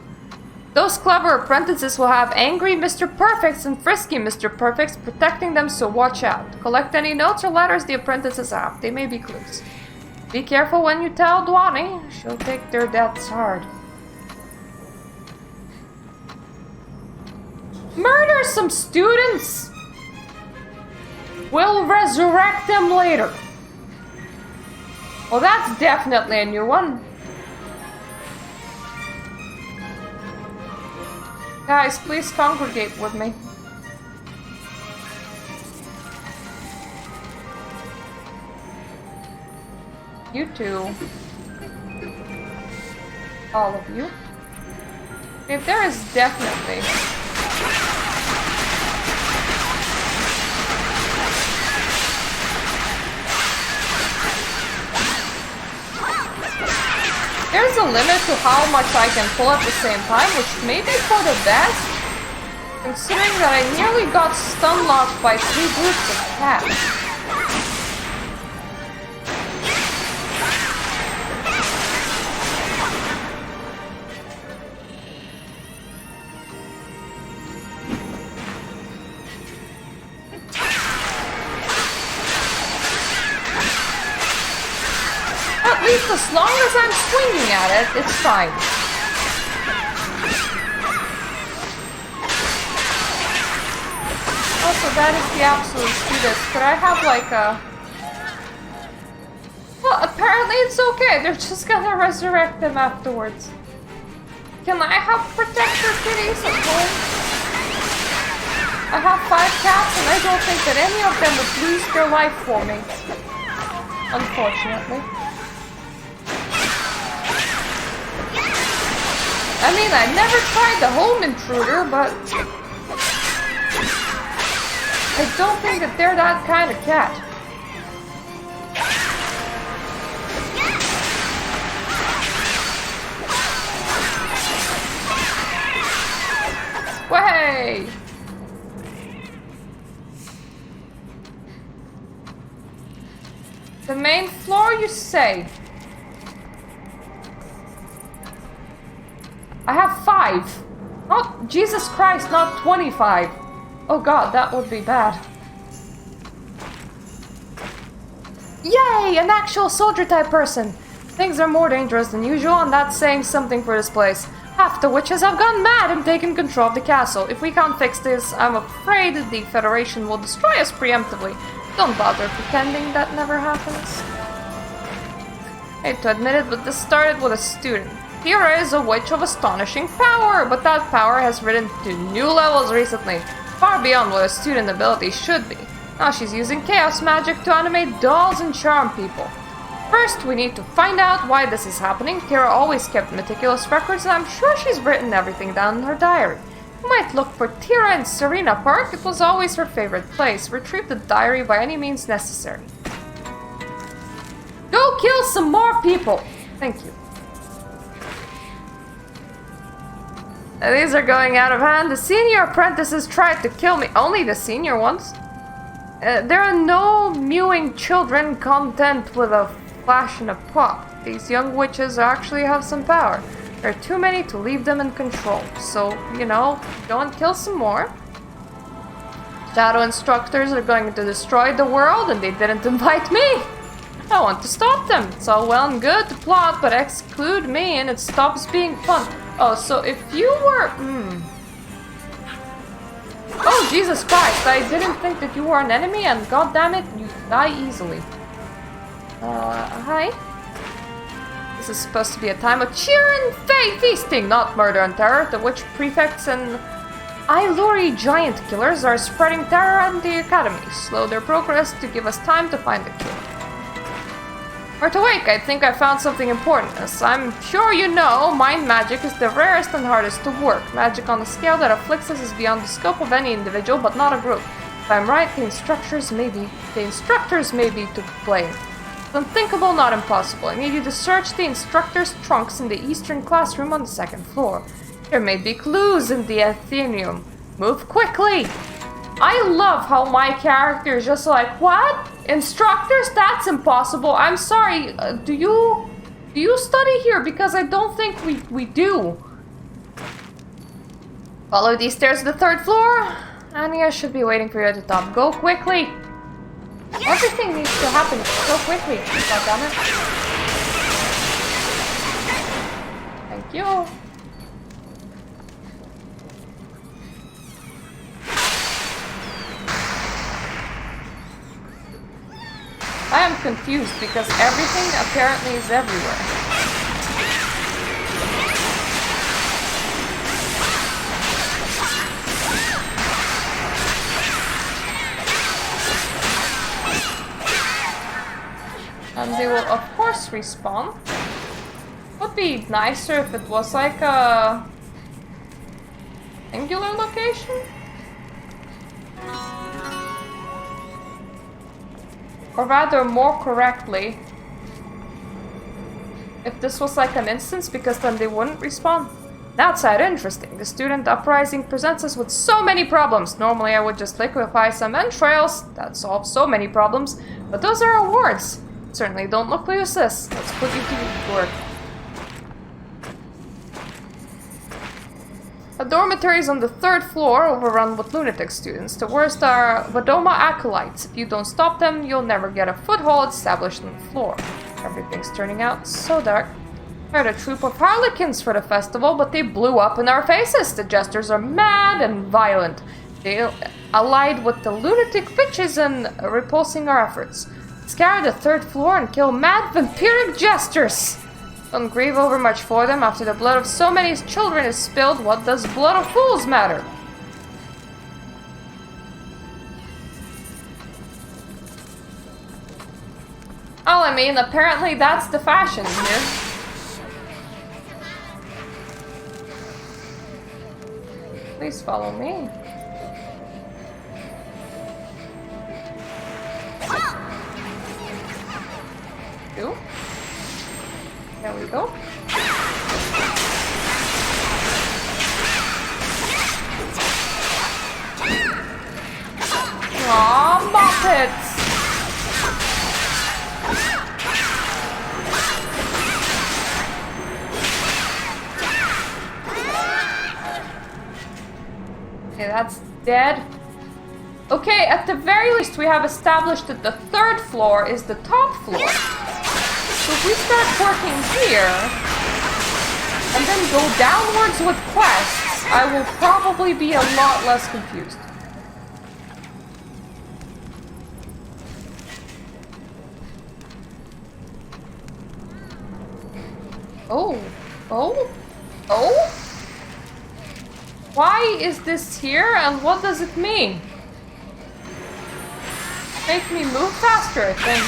Those clever apprentices will have angry Mr. Perfects and frisky Mr. Perfects protecting them, so watch out. Collect any notes or letters the apprentices have. They may be clues. Be careful when you tell Dwani. She'll take their deaths hard. Murder some students! We'll resurrect them later. Well, that's definitely a new one. Guys, please congregate with me. You two. All of you. Okay, there is definitely... There's a limit to how much I can pull at the same time, which may be for the best, considering that I nearly got stun locked by 3 groups of cats. At least as long as I'm swinging at it, it's fine. Also, that is the absolute sweetest. Could I have like a... Well, apparently it's okay. They're just gonna resurrect them afterwards. Can I have protector kitties at home? I have 5 cats and I don't think that any of them would lose their life for me. Unfortunately. I mean, I never tried the home intruder, but... I don't think that they're that kind of cat. Way! The main floor, you say? I have 5. Oh, Jesus Christ, not 25. Oh god, that would be bad. Yay! An actual soldier type person! Things are more dangerous than usual, and that's saying something for this place. Half the witches have gone mad and taken control of the castle. If we can't fix this, I'm afraid the Federation will destroy us preemptively. Don't bother pretending that never happens. I hate to admit it, but this started with a student. Tera is a witch of astonishing power, but that power has risen to new levels recently, far beyond what a student ability should be. Now she's using chaos magic to animate dolls and charm people. First, we need to find out why this is happening. Tera always kept meticulous records, and I'm sure she's written everything down in her diary. You might look for Tera in Serena Park. It was always her favorite place. Retrieve the diary by any means necessary. Go kill some more people! Thank you. These are going out of hand. The senior apprentices tried to kill me. Only the senior ones. There are no mewing children content with a flash and a pop. These young witches actually have some power. There are too many to leave them in control. So, you know, go and kill some more. Shadow instructors are going to destroy the world, and they didn't invite me. I want to stop them. It's all well and good to plot, but exclude me and it stops being fun. Oh, so if you were... Oh, Jesus Christ, I didn't think that you were an enemy, and goddammit, you die easily. Hi. This is supposed to be a time of cheer and feasting, not murder and terror. The witch prefects and Ilori giant killers are spreading terror in the academy. Slow their progress to give us time to find the killer. We're awake. I think I found something important. As I'm sure you know, mind magic is the rarest and hardest to work. Magic on a scale that afflicts us is beyond the scope of any individual, but not a group. If I'm right, the instructors may be to blame. It's unthinkable, not impossible. I need you to search the instructors' trunks in the eastern classroom on the 2nd floor. There may be clues in the Athenaeum. Move quickly! I love how my character is just like, what? Instructors? That's impossible. I'm sorry. Do you study here? Because I don't think we do. Follow these stairs to the 3rd floor. Anya should be waiting for you at the top. Go quickly. Everything needs to happen so quickly. Goddammit. Thank you. I am confused because everything apparently is everywhere. And they will of course respawn. Would be nicer if it was like a singular location. Or rather, more correctly, if this was like an instance, because then they wouldn't respawn. Outside, interesting. The student uprising presents us with so many problems. Normally I would just liquefy some entrails. That solves so many problems. But those are awards. Certainly don't look useless. Let's put you to work. A dormitory is on the 3rd floor, overrun with lunatic students. The worst are Vadoma acolytes. If you don't stop them, you'll never get a foothold established on the floor. Everything's turning out so dark. I heard a troop of harlequins for the festival, but they blew up in our faces. The jesters are mad and violent. They allied with the lunatic witches and repulsing our efforts. Scour the 3rd floor and kill mad vampiric jesters. Don't grieve over much for them. After the blood of so many children is spilled, what does blood of fools matter? Well, I mean, apparently that's the fashion here. Please follow me. go. Aw, Muppets! Okay, that's dead. Okay, at the very least we have established that the third floor is the top floor. So if we start working here, and then go downwards with quests, I will probably be a lot less confused. Oh, oh, oh? Why is this here and what does it mean? Make me move faster, I think.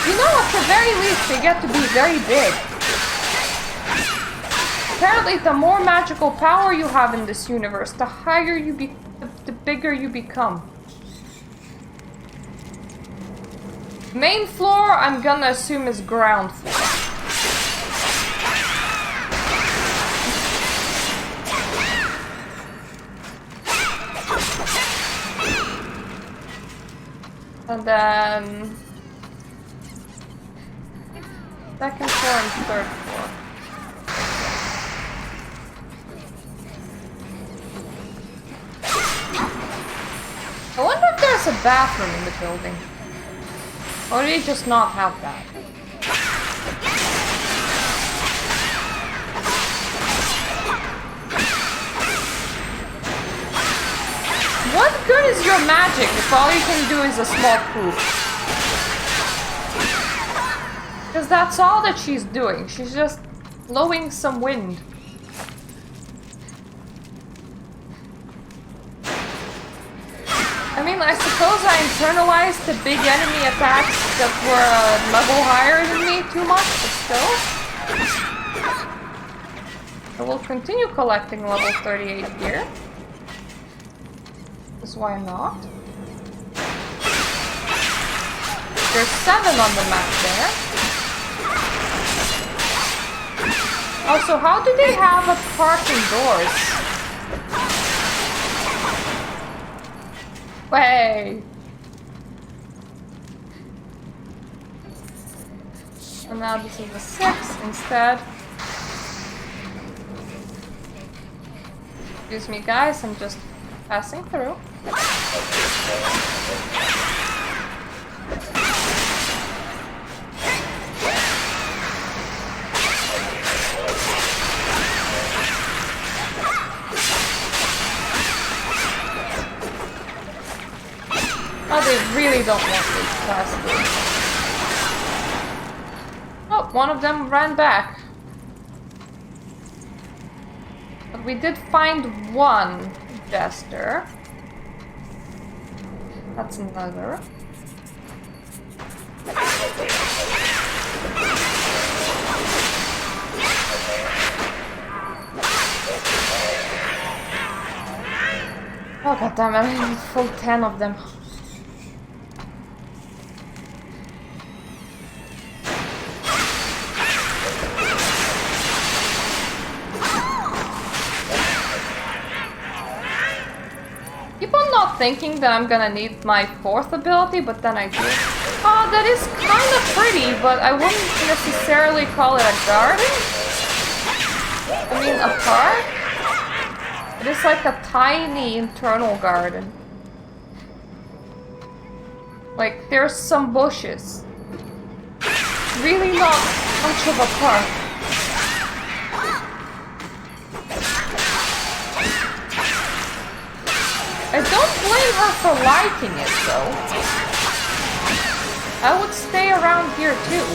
You know, at the very least, they get to be very big. Apparently, the more magical power you have in this universe, the higher you be, the bigger you become. Main floor, I'm gonna assume is ground floor. And then second floor and third floor. I wonder if there's a bathroom in the building. Or do they just not have that? What good is your magic if all you can do is a small poop? Because that's all that she's doing. She's just blowing some wind. I mean, I suppose I internalized the big enemy attacks that were a level higher than me too much, but still. I will continue collecting level 38 gear. Because why not? There's 7 on the map there. Also, how do they have a parking doors? Way. And now this is a 6 instead. Excuse me, guys, I'm just passing through. Oh, they really don't want me to pass through. Oh, one of them ran back. But we did find one jester. That's another. Oh, goddammit, I need full 10 of them. Thinking that I'm gonna need my 4th ability, but then I do. Oh, that is kind of pretty, but I wouldn't necessarily call it a garden. I mean, a park? It is like a tiny internal garden. Like, there's some bushes. Really not much of a park. I don't blame her for liking it, though. I would stay around here, too.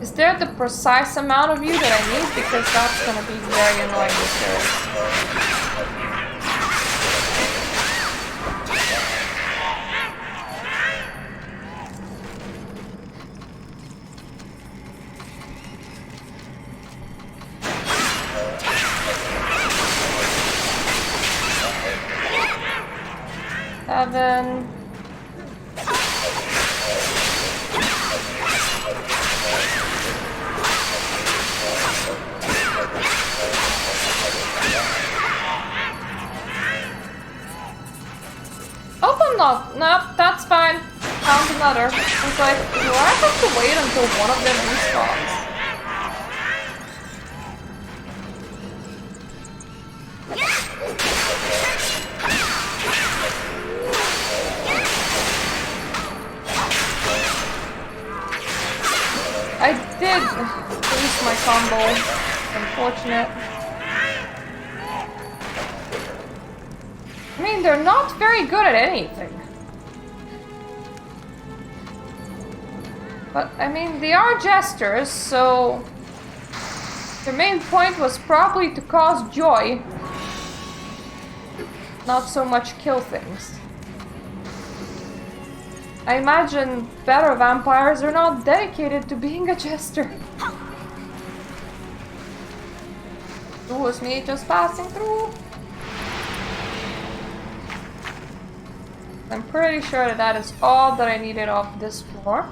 Is there the precise amount of you that I need? Because that's gonna be very annoying if there is. Seven. Hope I'm not. Nope, that's fine. Found another. I was like, do I have to wait until one of them respawns? I did lose my combo. Unfortunate. I mean, they're not very good at anything. But, I mean, they are jesters, so... their main point was probably to cause joy. Not so much kill things. I imagine better vampires are not dedicated to being a jester. It was me just passing through. I'm pretty sure that that is all that I needed off this floor.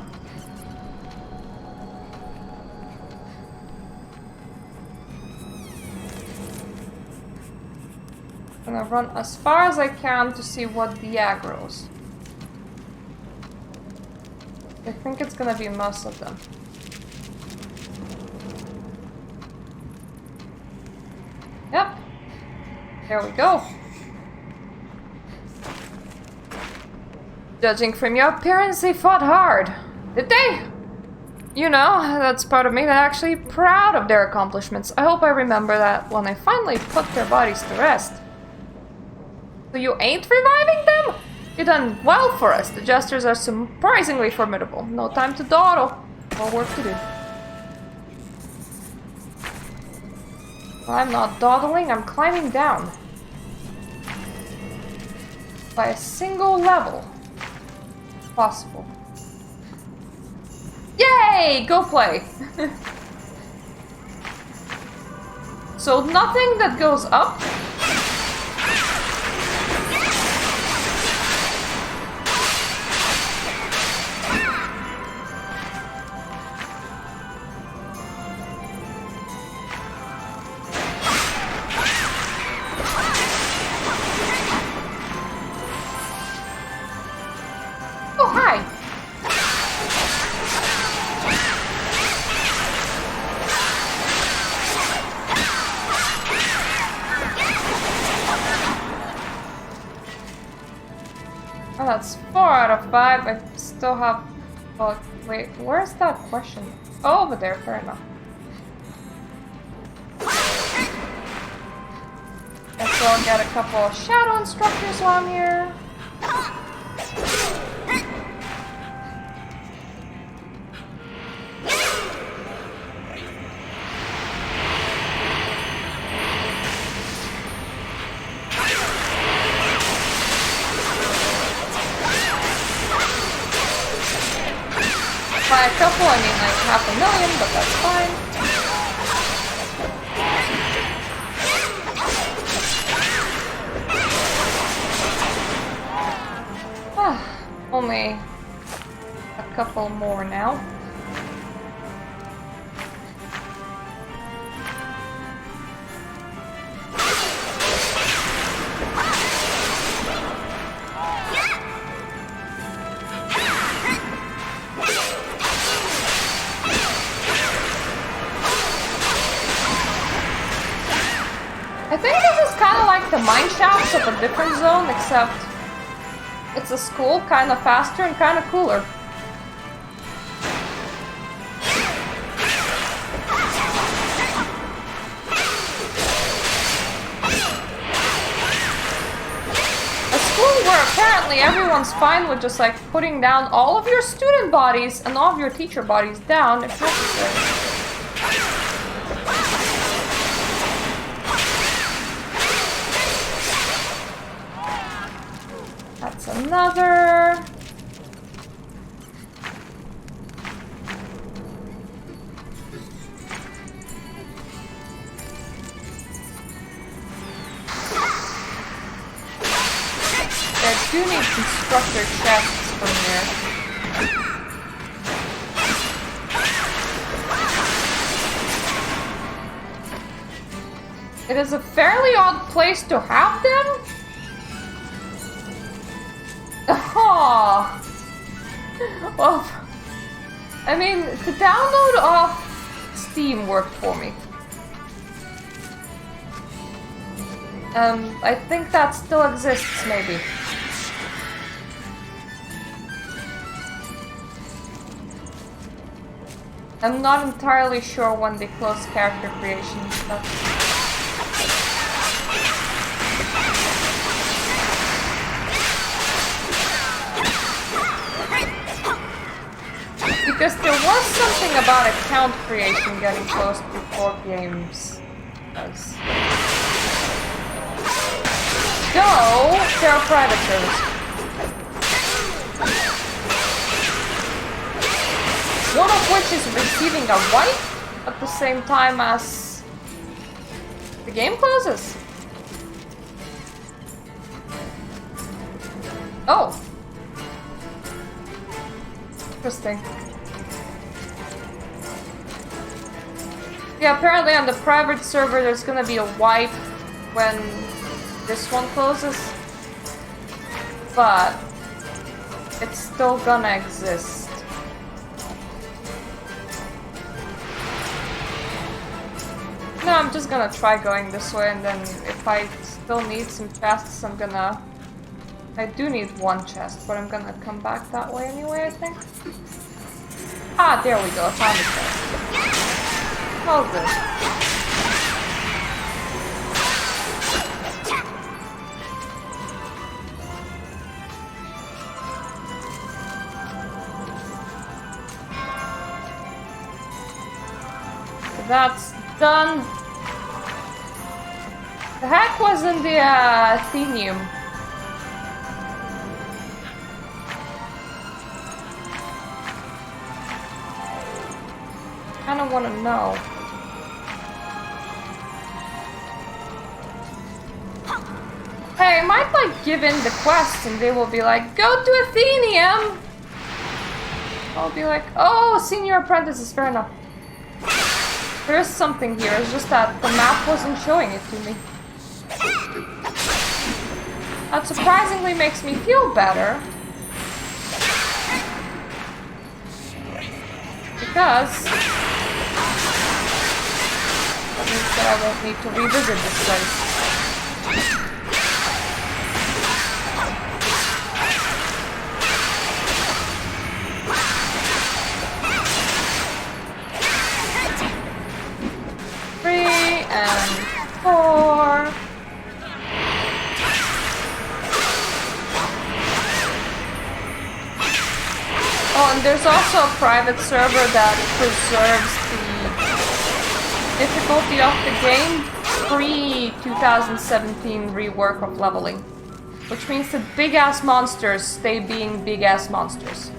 I'm gonna run as far as I can to see what the aggro's. I think it's gonna be most of them. Yep. There we go. Judging from your appearance, they fought hard. Did they? You know, that's part of me that's actually proud of their accomplishments. I hope I remember that when I finally put their bodies to rest. So you ain't reviving them? You done well for us. The jesters are surprisingly formidable. No time to dawdle. More work to do. Well, I'm not dawdling, I'm climbing down. By a single level. Possible. Yay! Go play! So nothing that goes up. Oh, that's 4 out of 5. I still have... Oh, wait, where's that question? Oh, over there, fair enough. Guess I'll get a couple of shadow instructors while I'm here. By a couple, I mean like 500,000, but that's fine. Only a couple more now. I think this is kind of like the mine shafts of a different zone, except it's a school, kind of faster and kind of cooler. A school works apparently everyone's fine with just like putting down all of your student bodies and all of your teacher bodies down if necessary. That's another. I do need constructor chests from here. It is a fairly odd place to have them. Oh. Well, I mean, the download off Steam worked for me. I think that still exists, maybe. I'm not entirely sure when they close character creation stuff. Because there was something about account creation getting closed before games. Go, there are private servers. One of which is receiving a wipe at the same time as the game closes. Oh. Interesting. Yeah, apparently on the private server there's gonna be a wipe when this one closes. But it's still gonna exist. No, I'm just gonna try going this way, and then if I still need some chests, I'm gonna... I do need one chest, but I'm gonna come back that way anyway, I think. Ah, there we go, I found the chest. Oh, good. That's done. The heck was in the Athenium? Kinda wanna know. Hey, I might like give in the quest and they will be like, go to Athenium! I'll be like, oh, senior apprentice is fair enough. There is something here, it's just that the map wasn't showing it to me. That surprisingly makes me feel better. Because that means that I won't need to revisit this place. And 4. Oh, and there's also a private server that preserves the difficulty of the game pre-2017 rework of leveling. Which means that big-ass monsters stay being big-ass monsters.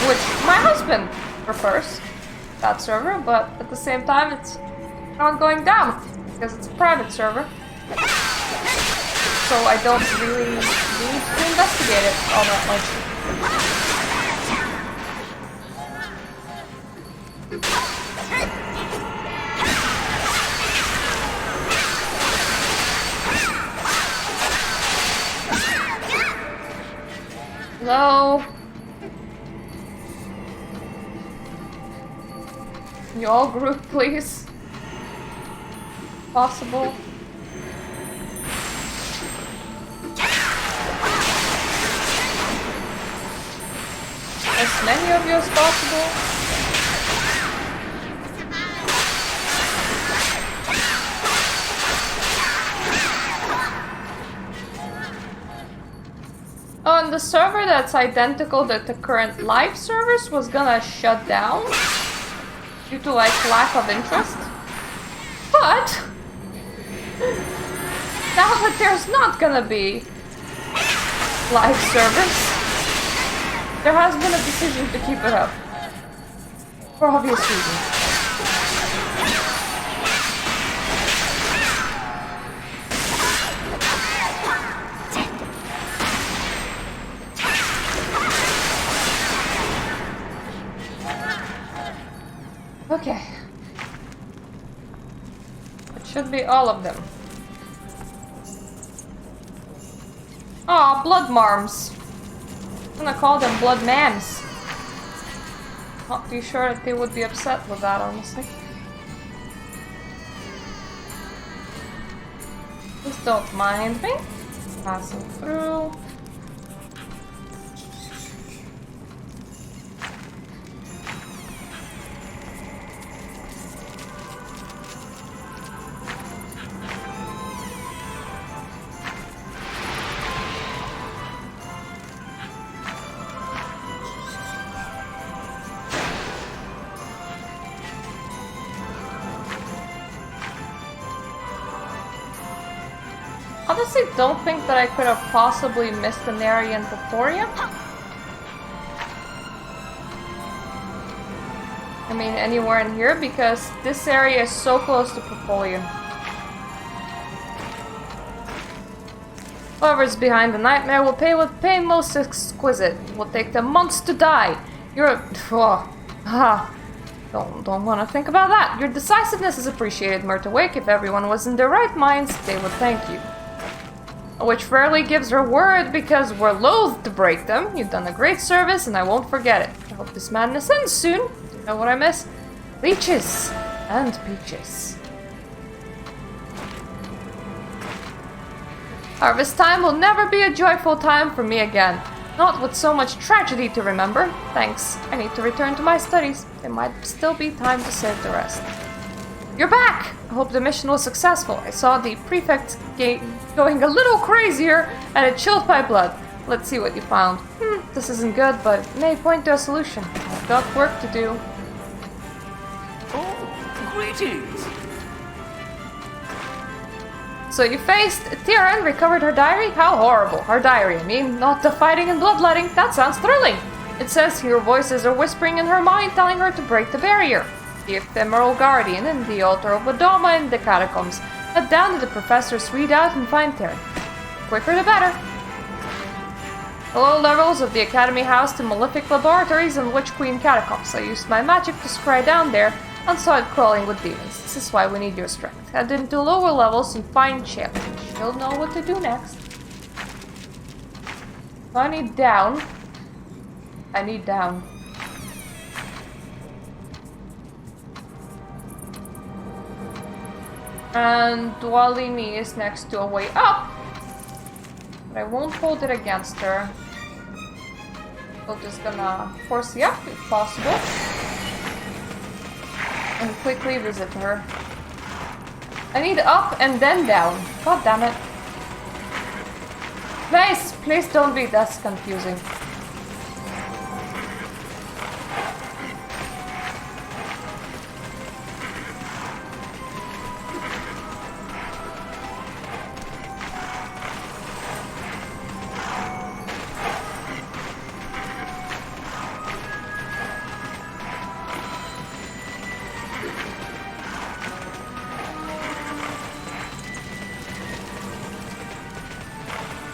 Which my husband prefers that server, but at the same time it's not going down because it's a private server. So I don't really need to investigate it all that much. Hello? Can you all group, please? Possible. I as many of you as possible. On the server that's identical to the current live service was gonna shut down due to like lack of interest. But now that there's not gonna be live service, there has been a decision to keep it up. For obvious reasons. Okay. It should be all of them. Aw, blood marms. I'm gonna call them blood mams. Not too sure that they would be upset with that, honestly. Just don't mind me. Passing through. Honestly, don't think that I could have possibly missed an area in Pora. I mean, anywhere in here, because this area is so close to Pora. Whoever's behind the nightmare will pay with pain most exquisite. It will take them months to die. Don't want to think about that. Your decisiveness is appreciated, Murtawake. If everyone was in their right minds, they would thank you. Which rarely gives her word because we're loath to break them. You've done a great service and I won't forget it. I hope this madness ends soon. Do you know what I miss? Leeches and peaches. Harvest time will never be a joyful time for me again. Not with so much tragedy to remember. Thanks. I need to return to my studies. There might still be time to save the rest. You're back! I hope the mission was successful. I saw the prefect going a little crazier and it chilled my blood. Let's see what you found. This isn't good, but it may point to a solution. I've got work to do. Oh, greetings! So you faced Tera and recovered her diary? How horrible. Her diary, I mean, not the fighting and bloodletting. That sounds thrilling. It says your voices are whispering in her mind, telling her to break the barrier. The ephemeral guardian and the altar of Adama in the catacombs. Head down to the professor's readout and find Tera. Quicker the better. The low levels of the Academy house to Malefic laboratories and Witch Queen catacombs. I used my magic to scry down there and saw it crawling with demons. This is why we need your strength. Head into lower levels and find Shelly. She'll know what to do next. I need down. I need down. And Dwalini is next to a way up. But I won't hold it against her. I'm just gonna force you up if possible. And quickly visit her. I need up and then down. God damn it. Please don't be this confusing.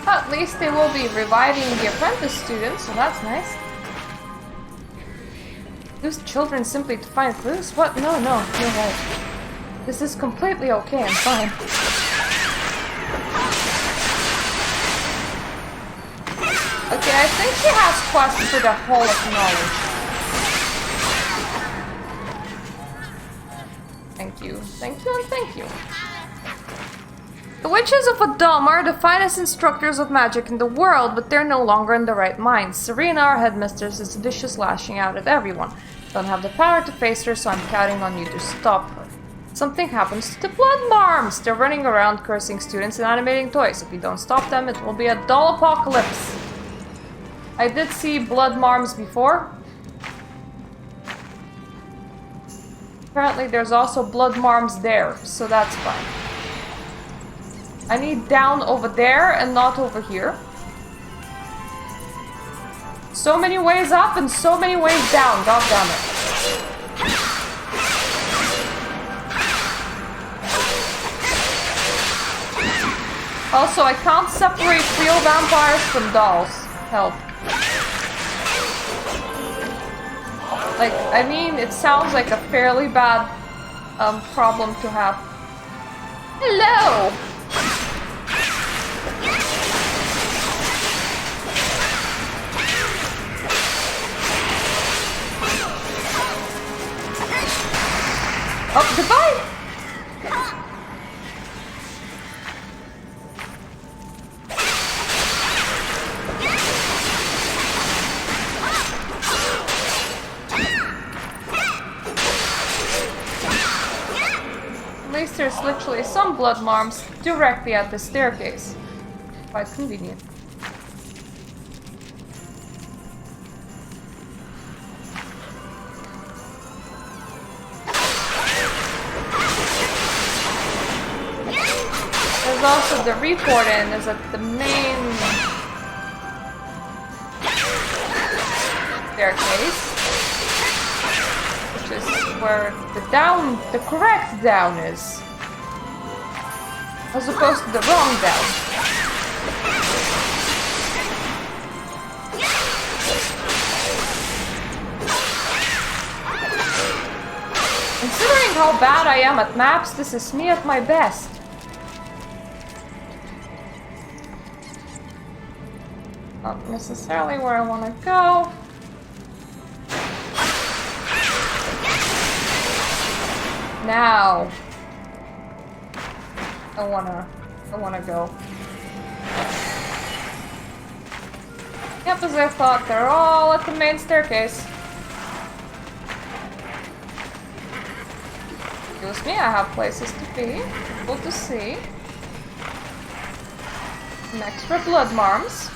At least they will be reviving the apprentice students, so that's nice. Use children simply to find clues? What? No, you're right. This is completely okay and fine. Okay, I think she has quests for the Hall of Knowledge. Thank you, and thank you. The witches of Adam are the finest instructors of magic in the world, but they're no longer in the right minds. Serena, our headmistress, is vicious, lashing out at everyone. Don't have the power to face her, so I'm counting on you to stop her. Something happens to the blood marms. They're running around cursing students and animating toys. If we don't stop them, it will be a dull apocalypse. I did see blood marms before. Apparently there's also blood marms there, so that's fine. I need down over there and not over here. So many ways up and so many ways down, god damn it. Also, I can't separate real vampires from dolls. Help. Like, I mean, it sounds like a fairly bad problem to have. Hello! Oh, goodbye! At least there's literally some blood marms directly at the staircase. Quite convenient. There's also the report in is at the main staircase, which is where the correct down is, as opposed to the wrong down. Considering how bad I am at maps, this is me at my best. Not necessarily where I want to go. Now, I wanna go. Yep, as I thought, they're all at the main staircase. Excuse me, I have places to be, people to see. Some extra blood marms.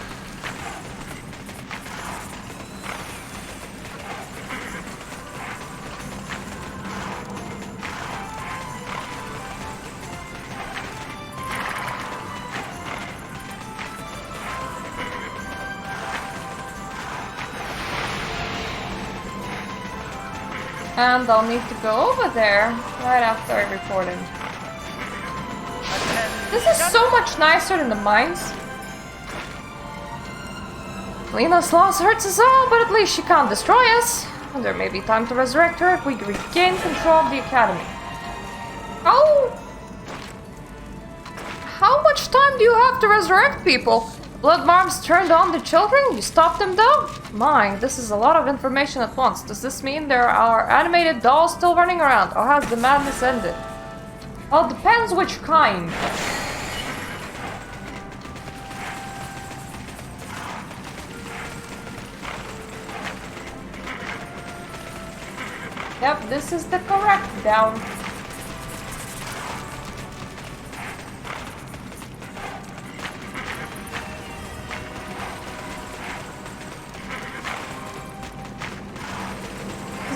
And I'll need to go over there right after I report in. This is so much nicer than the mines. Lena's loss hurts us all, but at least she can't destroy us. And there may be time to resurrect her if we regain control of the academy. How much time do you have to resurrect people? Blood marms turned on the children? You stopped them though? My, this is a lot of information at once. Does this mean there are animated dolls still running around, or has the madness ended? Well, it depends which kind. Yep, this is the correct down.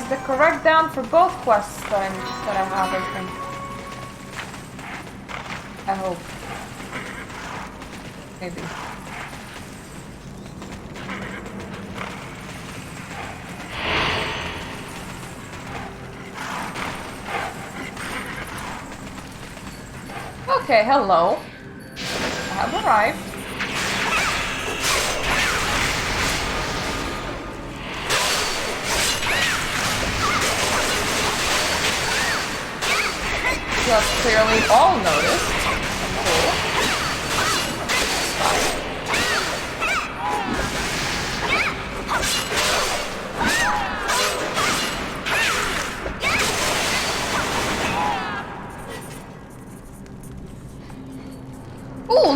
The correct down for both quests that I have, I think. I hope. Maybe. Okay, hello. I have arrived. You have clearly all noticed. Cool.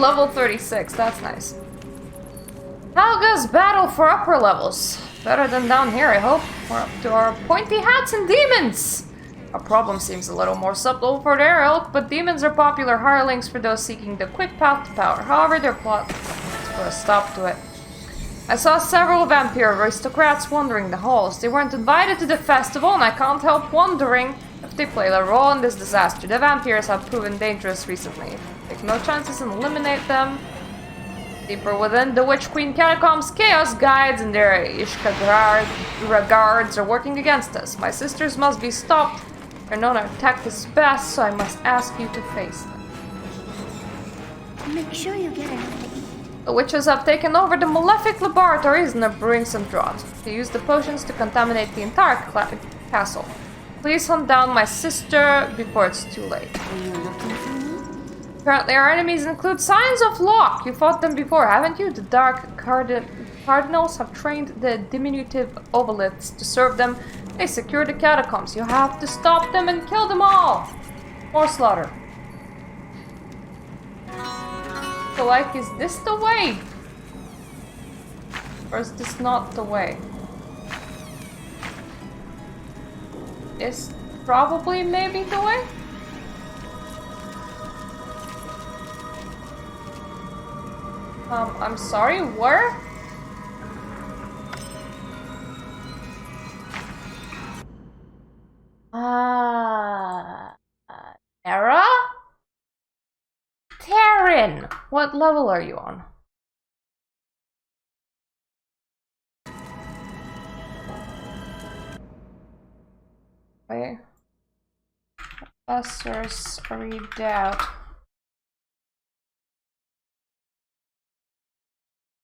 level 36. That's nice. Helga's battle for upper levels. Better than down here, I hope. We're up to our pointy hats and demons. Our problem seems a little more subtle for their ilk, but demons are popular hirelings for those seeking the quick path to power. However, their plot put a stop to it. I saw several vampire aristocrats wandering the halls. They weren't invited to the festival, and I can't help wondering if they played a role in this disaster. The vampires have proven dangerous recently. Take no chances and eliminate them. Deeper within the Witch Queen catacombs, Chaos Guides and their Ishka guards are working against us. My sisters must be stopped. They're known to attack this best, so I must ask you to face them. Make sure you get enough to eat. The witches have taken over the malefic laboratories and are brewing some draught. They use the potions to contaminate the entire castle. Please hunt down my sister before it's too late. Are you looking for me? Currently, our enemies include Signs of Locke. You fought them before, haven't you? The Dark Cardinals have trained the diminutive Ovoliths to serve them. They secure the catacombs. You have to stop them and kill them all. More slaughter. So, like, is this the way? Or is this not the way? Is probably maybe the way? I'm sorry, where? Tera? Terran! What level are you on? Okay. Professor's Redoubt.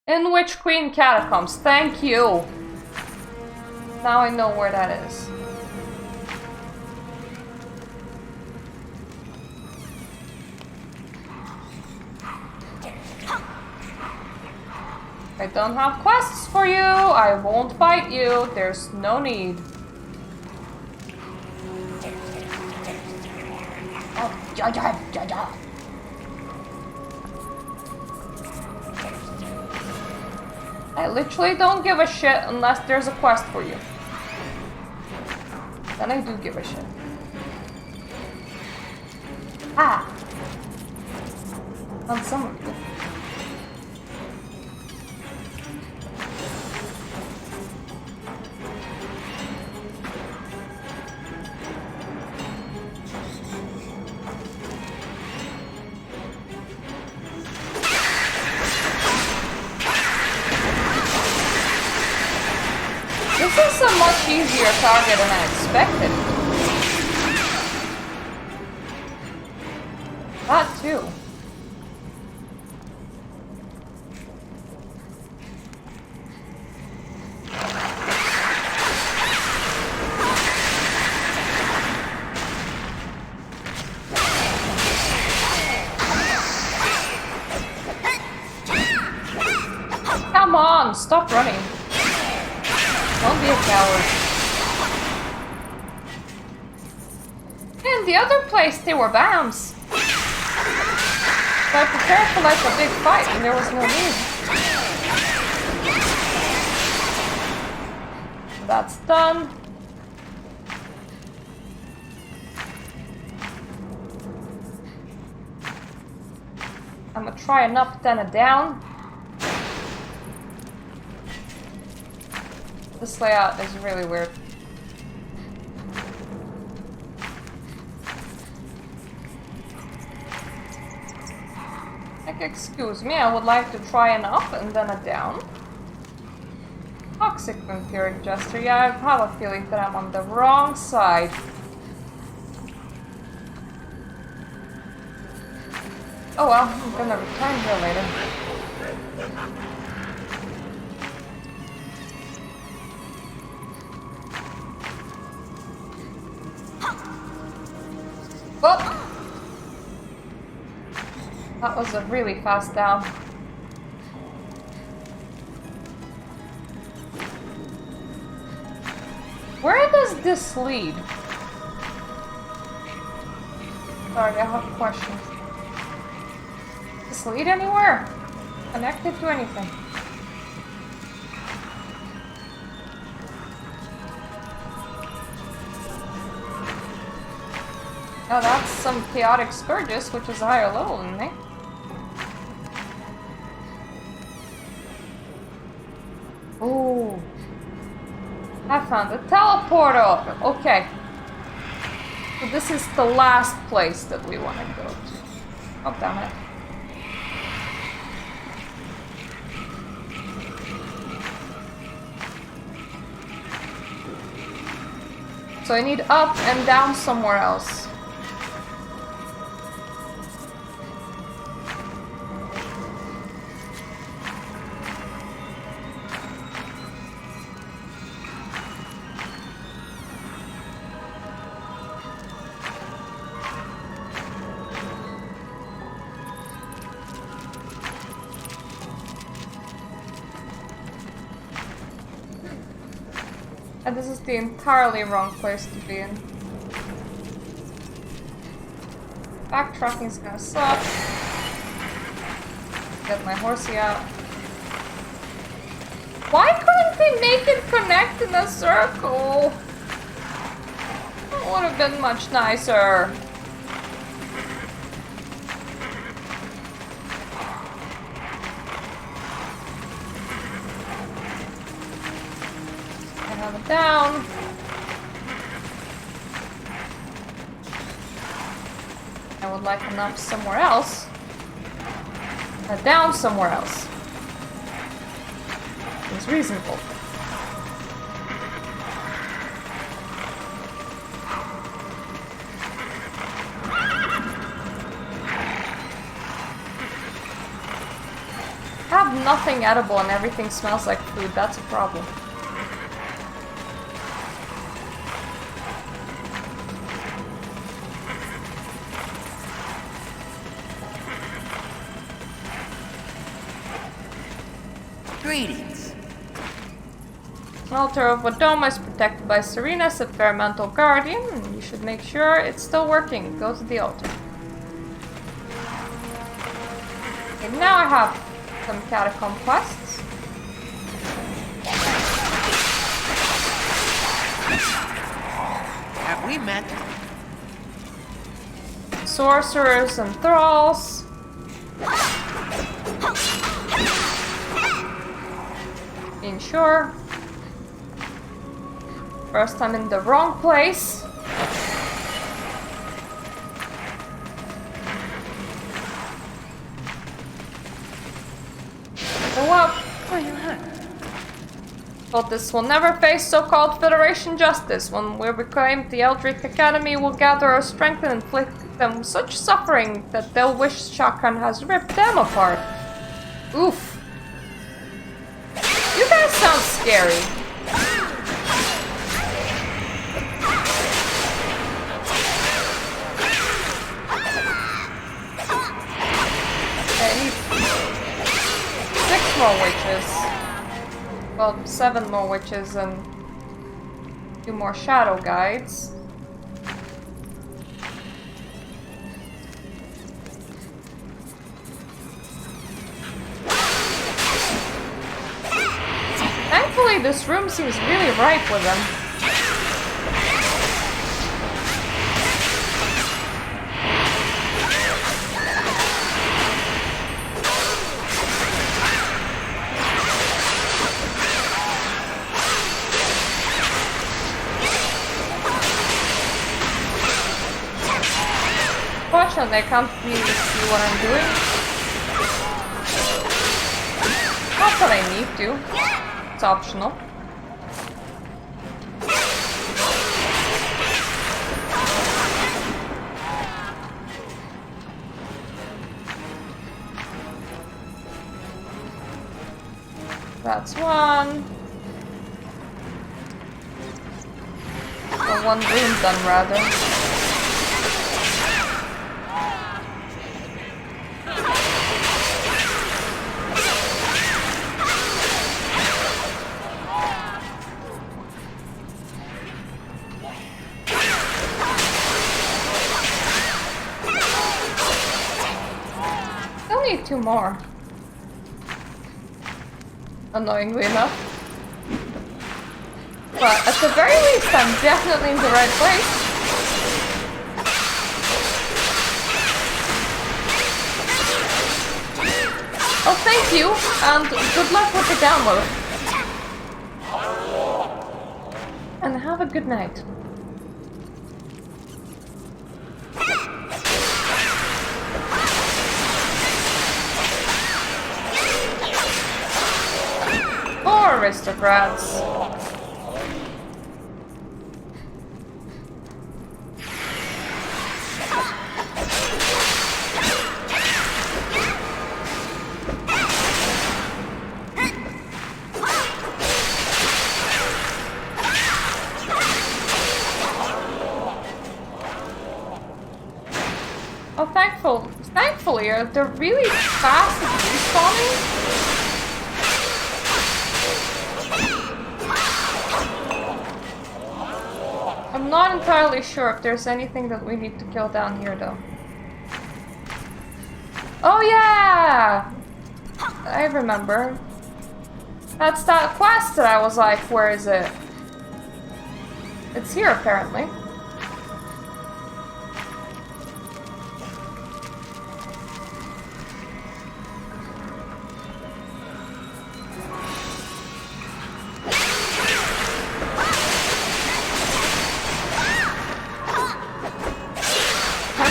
In Witch Queen Catacombs, thank you! Now I know where that is. I don't have quests for you. I won't fight you. There's no need. Oh, Jaja. I literally don't give a shit unless there's a quest for you. Then I do give a shit. Ah! On some of you. This is a much easier target than I expected. That too. Come on, stop running. Don't be a coward. In the other place, they were BAMs. So I prepared for like a big fight and there was no need. That's done. I'm gonna try an up, then a down. This layout is really weird. Like, excuse me, I would like to try an up and then a down. Toxic vampiric gesture. Yeah, I have a feeling that I'm on the wrong side. Oh well, I'm gonna return here later. Oh! That was a really fast down. Where does this lead? Sorry, I have questions. this lead anywhere? Connected to anything? Oh, that's some chaotic Scourges, which is a higher level than me. Ooh. I found a teleporter! Okay. So this is the last place that we want to go to. Oh, damn it. So I need up and down somewhere else. And this is the entirely wrong place to be in. Backtracking's gonna suck. Get my horsey out. Why couldn't they make it connect in a circle? That would have been much nicer. Down. I would like an up somewhere else. Down somewhere else. It's reasonable. I have nothing edible and everything smells like food. That's a problem. Greetings. Altar of Wadoma is protected by Serena's experimental guardian. You should make sure it's still working. Go to the altar. Okay, now I have some catacomb quests. Have we met? Sorcerers and thralls. Being sure. First I'm in the wrong place. Go up. Where you at? But this will never face so-called Federation justice. When we reclaim the Eldritch Academy, will gather our strength and inflict them such suffering that they'll wish Shakran has ripped them apart. Oof. You guys sound scary. I need 6 more witches. Well, 7 more witches and 2 more shadow guides. Thankfully, this room seems really ripe with them. Fortunately, I can't really see what I'm doing. Not that I need to. It's optional. That's one. Or one room done, rather. 2 more. Annoyingly enough. But at the very least, I'm definitely in the right place. Oh, thank you, and good luck with the download. And have a good night. Poor aristocrats. Oh, thankfully, they're really fast at respawning. I'm not entirely sure if there's anything that we need to kill down here, though. Oh yeah! I remember. That's that quest that I was like, where is it? It's here, apparently.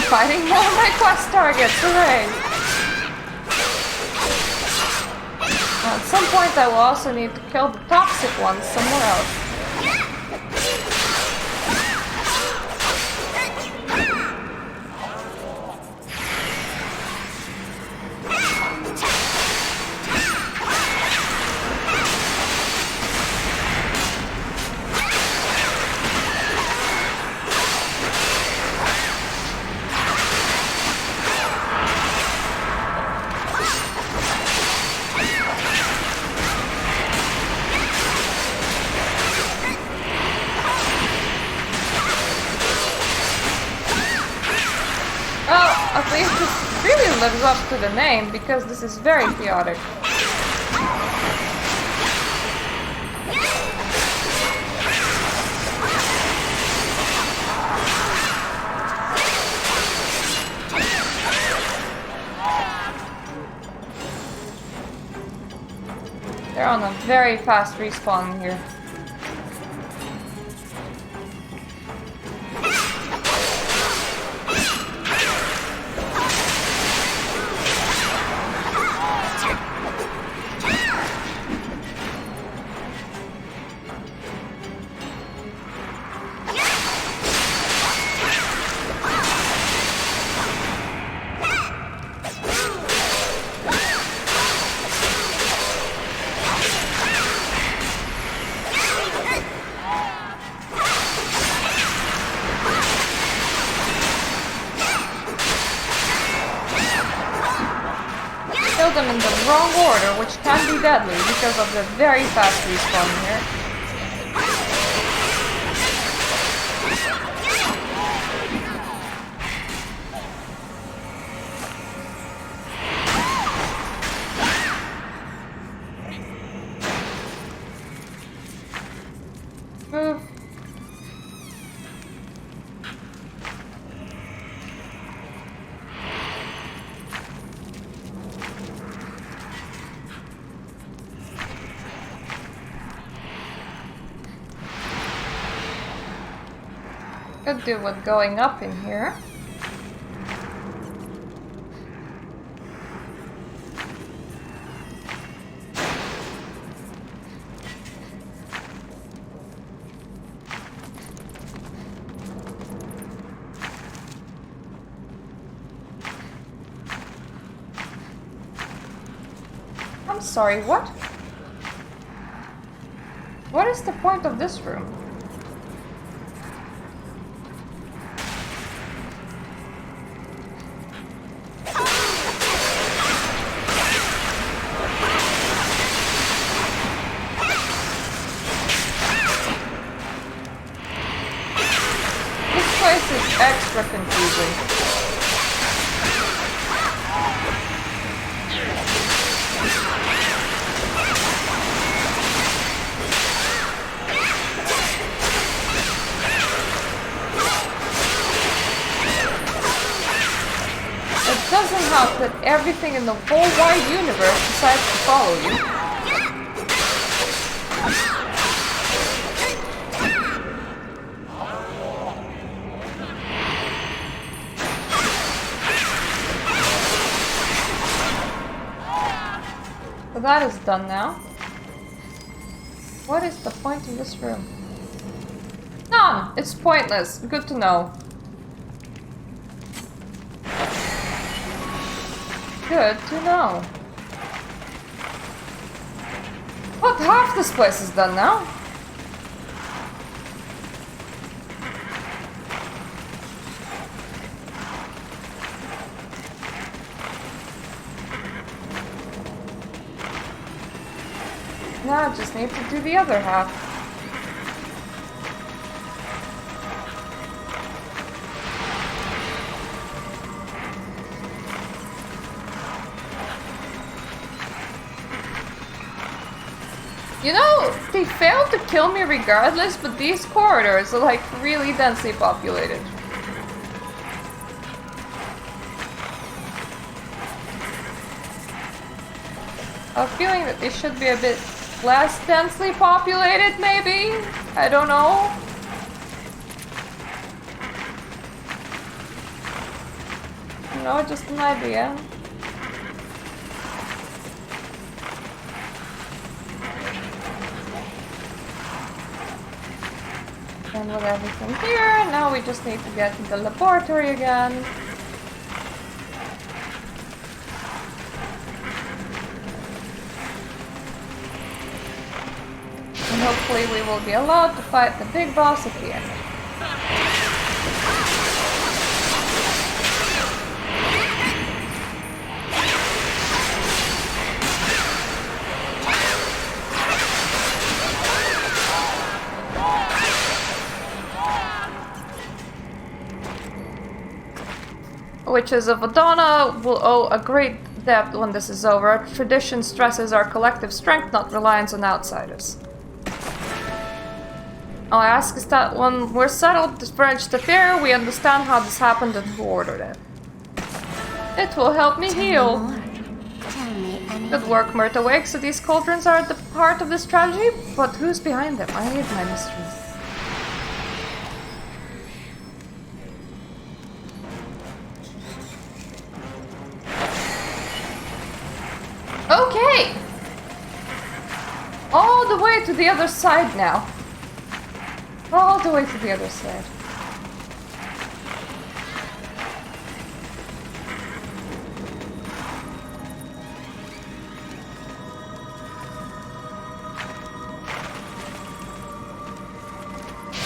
Fighting more of my quest targets, hooray! At some point I will also need to kill the toxic ones somewhere else. Lives up to the name because this is very chaotic. They're on a very fast respawn here. Them in the wrong order, which can be deadly because of the very fast respawn here. Move. Could do with going up in here. I'm sorry, what? What is the point of this room? Extra confusing. enough that everything in the whole wide universe decides to follow you. So that is done now. What is the point of this room? None! It's pointless. Good to know. Good to know. What? Half this place is done now? Now I just need to do the other half. You know, they failed to kill me regardless, but these corridors are like really densely populated. I have a feeling that they should be a bit less densely populated, maybe? I don't know. No, just an idea. And with everything here, now we just need to get to the laboratory again. And hopefully we will be allowed to fight the big boss at the end. Witches of Adana will owe a great debt when this is over. Tradition stresses our collective strength, not reliance on outsiders. All I ask is that when we're settled this branch to Tera, we understand how this happened and who ordered it. It will help me heal. Good work, Myrta Wake. So these cauldrons are at the heart of this tragedy, but who's behind them? I need my mysteries. Okay! All the way to the other side now. All the way to the other side.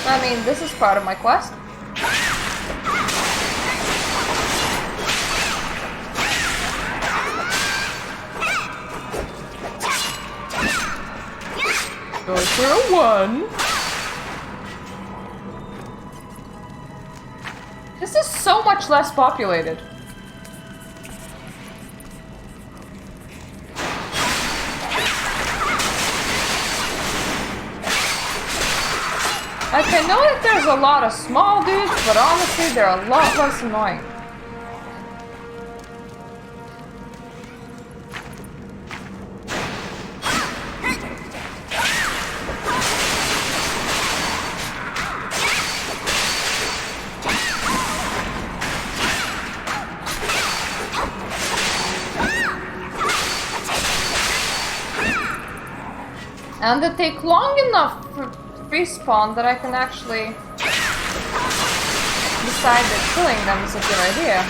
I mean, this is part of my quest. Go for a 1. This is so much less populated. Like, I know that there's a lot of small dudes, but honestly, they're a lot less annoying. And they take long enough for respawn that I can actually decide that killing them is a good idea.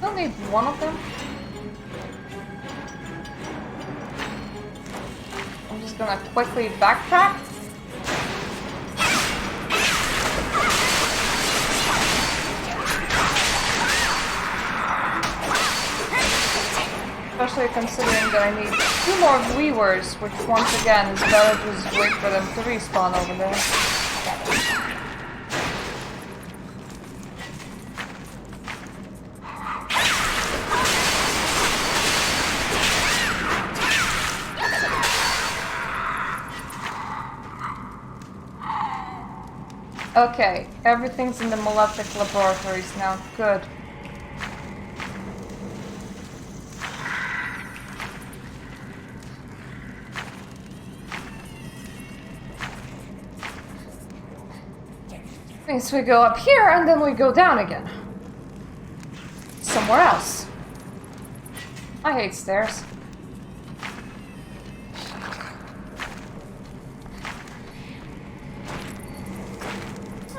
I'll need one of them. I'm just gonna quickly backtrack. Especially considering that I need 2 more weavers, which once again is better to just wait for them to respawn over there. Okay, everything's in the Malefic laboratories now. Good. Means we go up here and then we go down again. Somewhere else. I hate stairs.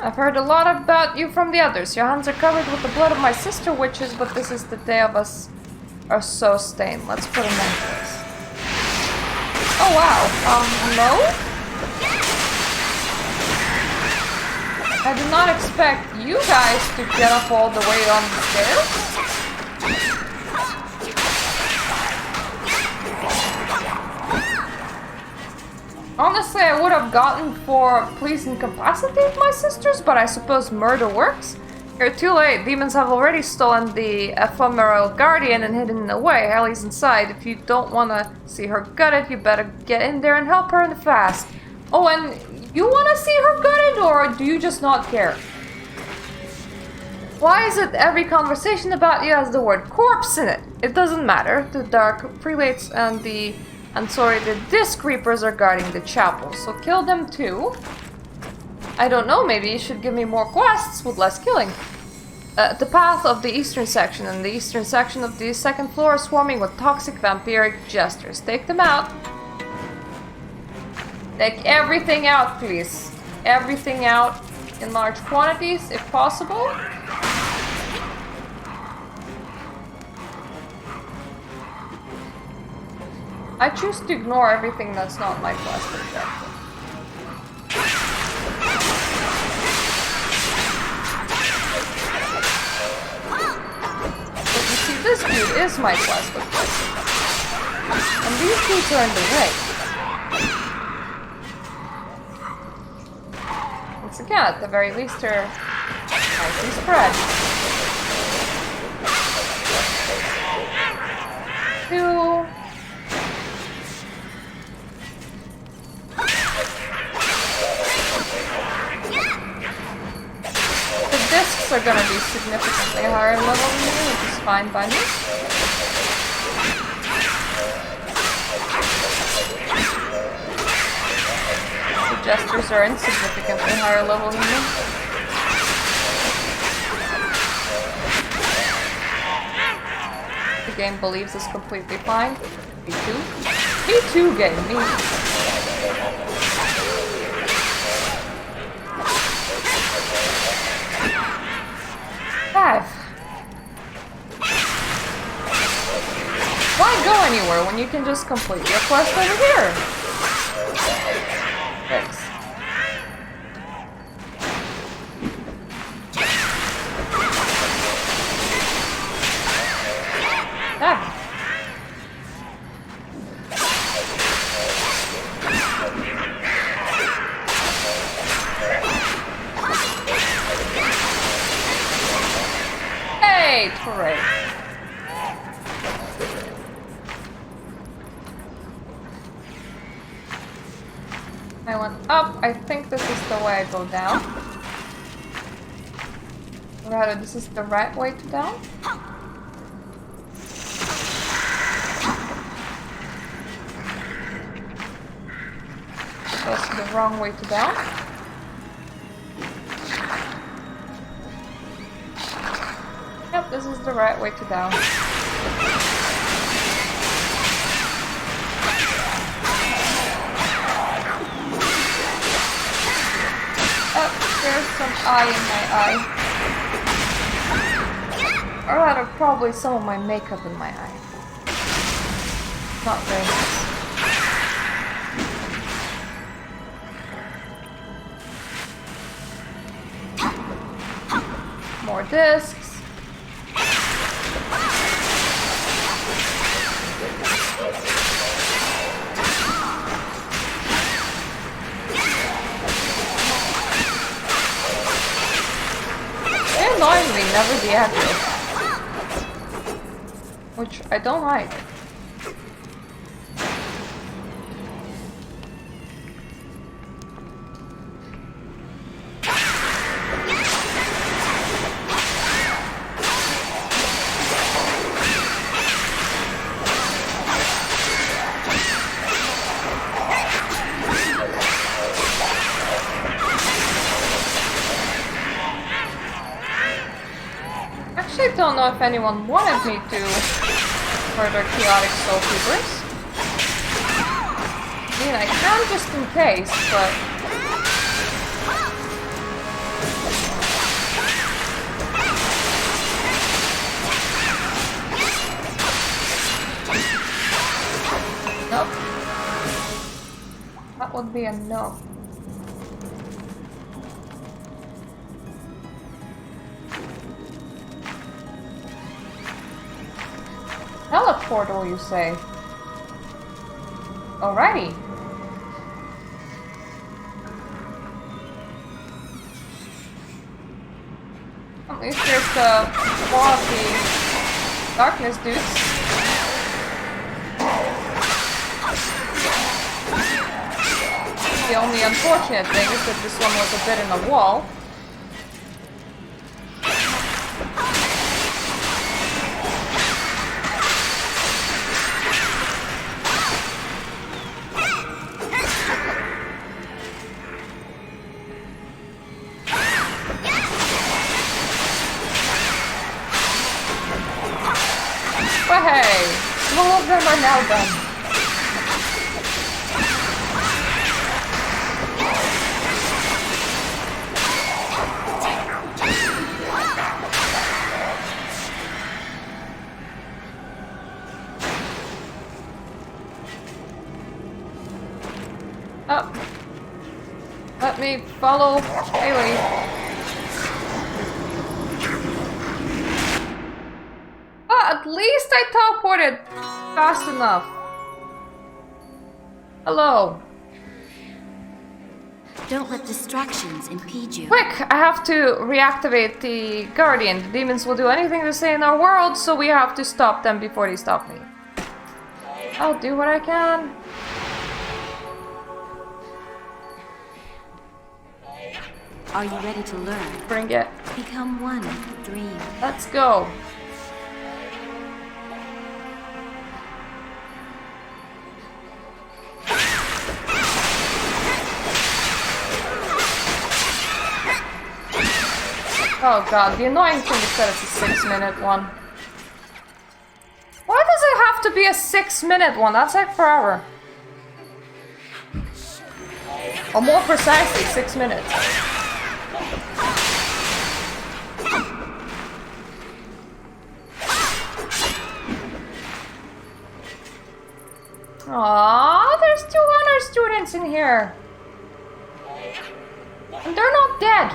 I've heard a lot about you from the others. Your hands are covered with the blood of my sister witches, but this is the day of us are so stained. Let's put an end to this. Oh wow. Hello? I did not expect you guys to get up all the way on the stairs. Honestly, I would have gotten for please incapacitate my sisters, but I suppose murder works. You're too late. Demons have already stolen the ephemeral guardian and hidden it away. Ellie's inside. If you don't want to see her gutted, you better get in there and help her in fast. Oh, and you want to see her gutted, or do you just not care? Why is it every conversation about you has the word corpse in it? It doesn't matter. The dark prelates and the disc reapers are guarding the chapel, so kill them too. I don't know, maybe you should give me more quests with less killing. The path of the eastern section and the eastern section of the second floor are swarming with toxic vampiric jesters. Take them out. Take everything out, please. Everything out in large quantities, if possible. I choose to ignore everything that's not my quest objective. But you see, this dude is my quest objective. And these dudes are in the way. Once again, at the very least, they're nicely spread. 2... discs are gonna be significantly higher level than me, which is fine by me. The jesters are insignificantly higher level than me. The game believes it's completely fine. Me too. Me too, game. Me. Why go anywhere when you can just complete your quest over here? Thanks. Ah. Hey, hooray. I went up. I think this is the way I go down. Rather, this is the right way to down. That's the wrong way to down. Yep, this is the right way to down. There's some eye in my eye. Or rather, probably some of my makeup in my eye. Not very nice. More discs. Annoyingly, never deactivate. Which I don't like. know if anyone wanted me to further chaotic soul keepers. I mean, I can just in case, but... Nope. That would be a no. Teleportal, you say? Alrighty. At least there's the quality darkness dudes. The only unfortunate thing is that this one was a bit in a wall. But hey, all of them are now done. Oh. Let me follow Haley. Oh, at least I teleported fast enough. Hello. Don't let distractions impede you. Quick! I have to reactivate the Guardian. The demons will do anything to stay in our world, so we have to stop them before they stop me. I'll do what I can. Are you ready to learn? Bring it. Become one with the dream. Let's go. Oh god, the annoying thing is that it's a 6-minute one. Why does it have to be a 6-minute one? That's like forever. Or more precisely, 6 minutes. Aww, there's 2 honor students in here. And they're not dead.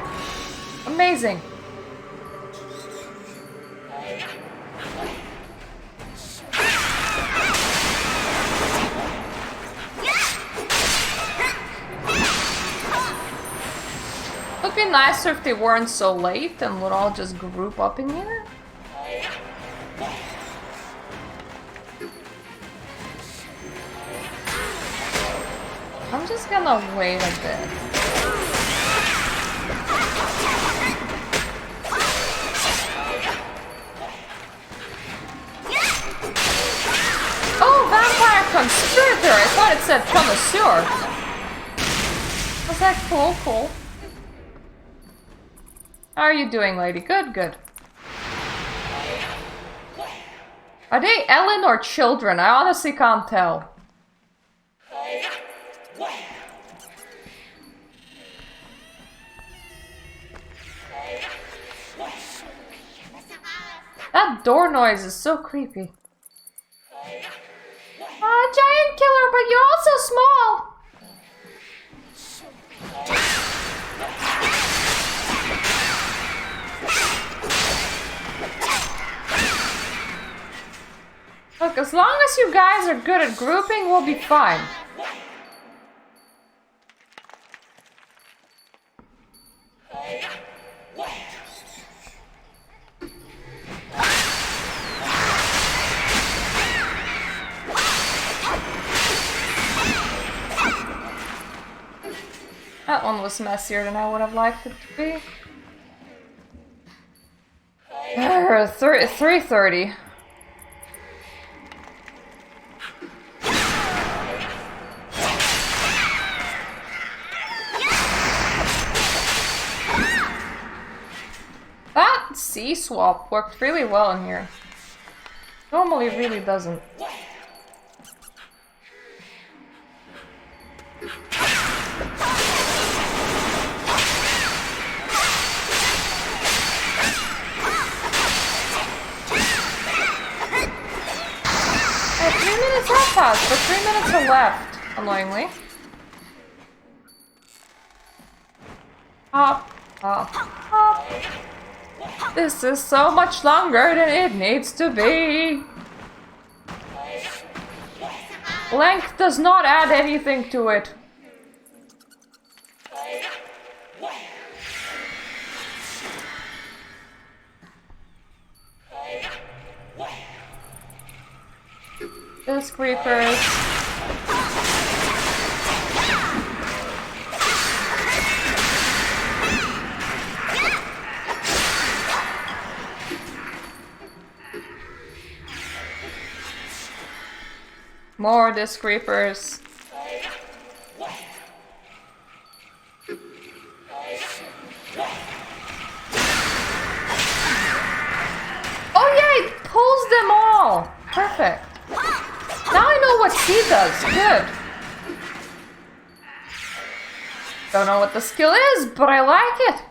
Amazing. It would be nicer if they weren't so late and would all just group up in here. I'm just gonna wait a bit. Oh, vampire conspirator! I thought it said connoisseur. Was that cool? Cool. How are you doing, lady? Good, good. Are they Ellen or children? I honestly can't tell. That door noise is so creepy. Giant killer, but you're also small. Look, as long as you guys are good at grouping, we'll be fine. That one was messier than I would have liked it to be. 3:30. That C swap worked really well in here. Normally really doesn't. Hey, 3 minutes have passed, but 3 minutes are left, annoyingly. Hop, hop, hop. This is so much longer than it needs to be. Length does not add anything to it. There's creepers. More disc creepers. Oh yeah, it pulls them all! Perfect. Now I know what C does. Good. Don't know what the skill is, but I like it.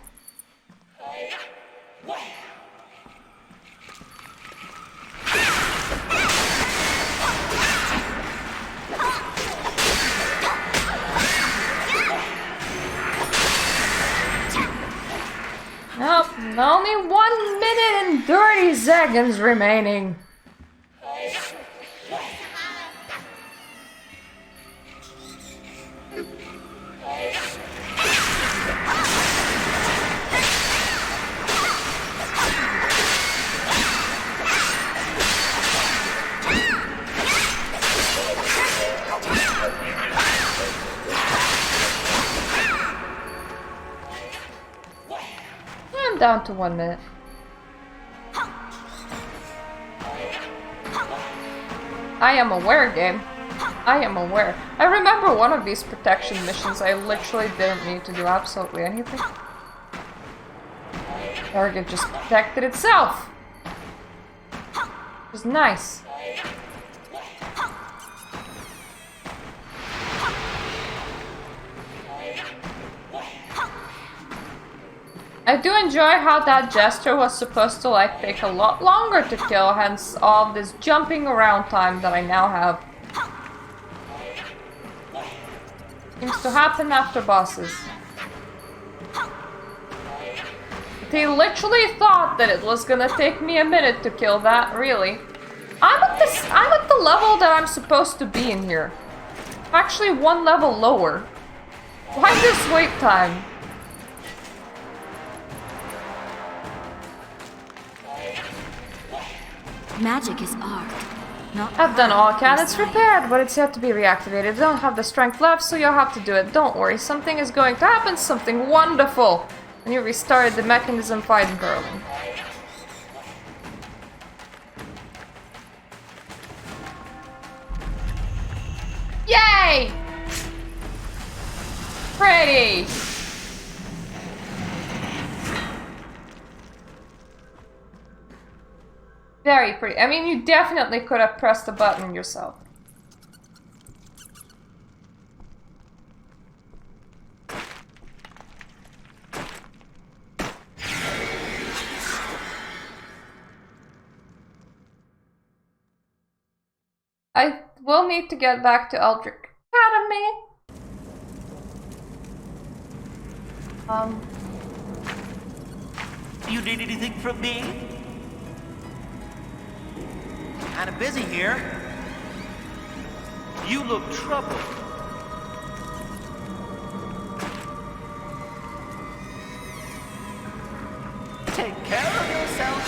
Nope, only 1 minute and 30 seconds remaining. I'm down to 1 minute. I am aware, game. I am aware. I remember one of these protection missions I literally didn't need to do absolutely anything. Target just protected itself. Which is nice. I do enjoy how that gesture was supposed to like take a lot longer to kill, hence all this jumping around time that I now have. Seems to happen after bosses. They literally thought that it was gonna take me a minute to kill that, really. I'm at the level that I'm supposed to be in here. I'm actually 1 level lower. Why this wait time? Magic is art, not I've done all I can. It's repaired, but it's yet to be reactivated. I don't have the strength left, so you'll have to do it. Don't worry, something is going to happen, something wonderful. And you restarted the mechanism fine and thoroughly. Yay! Pretty! Very pretty. I mean, you definitely could have pressed the button yourself. I will need to get back to Eldritch Academy. You need anything from me? Kinda busy here. You look troubled. Take care of yourself.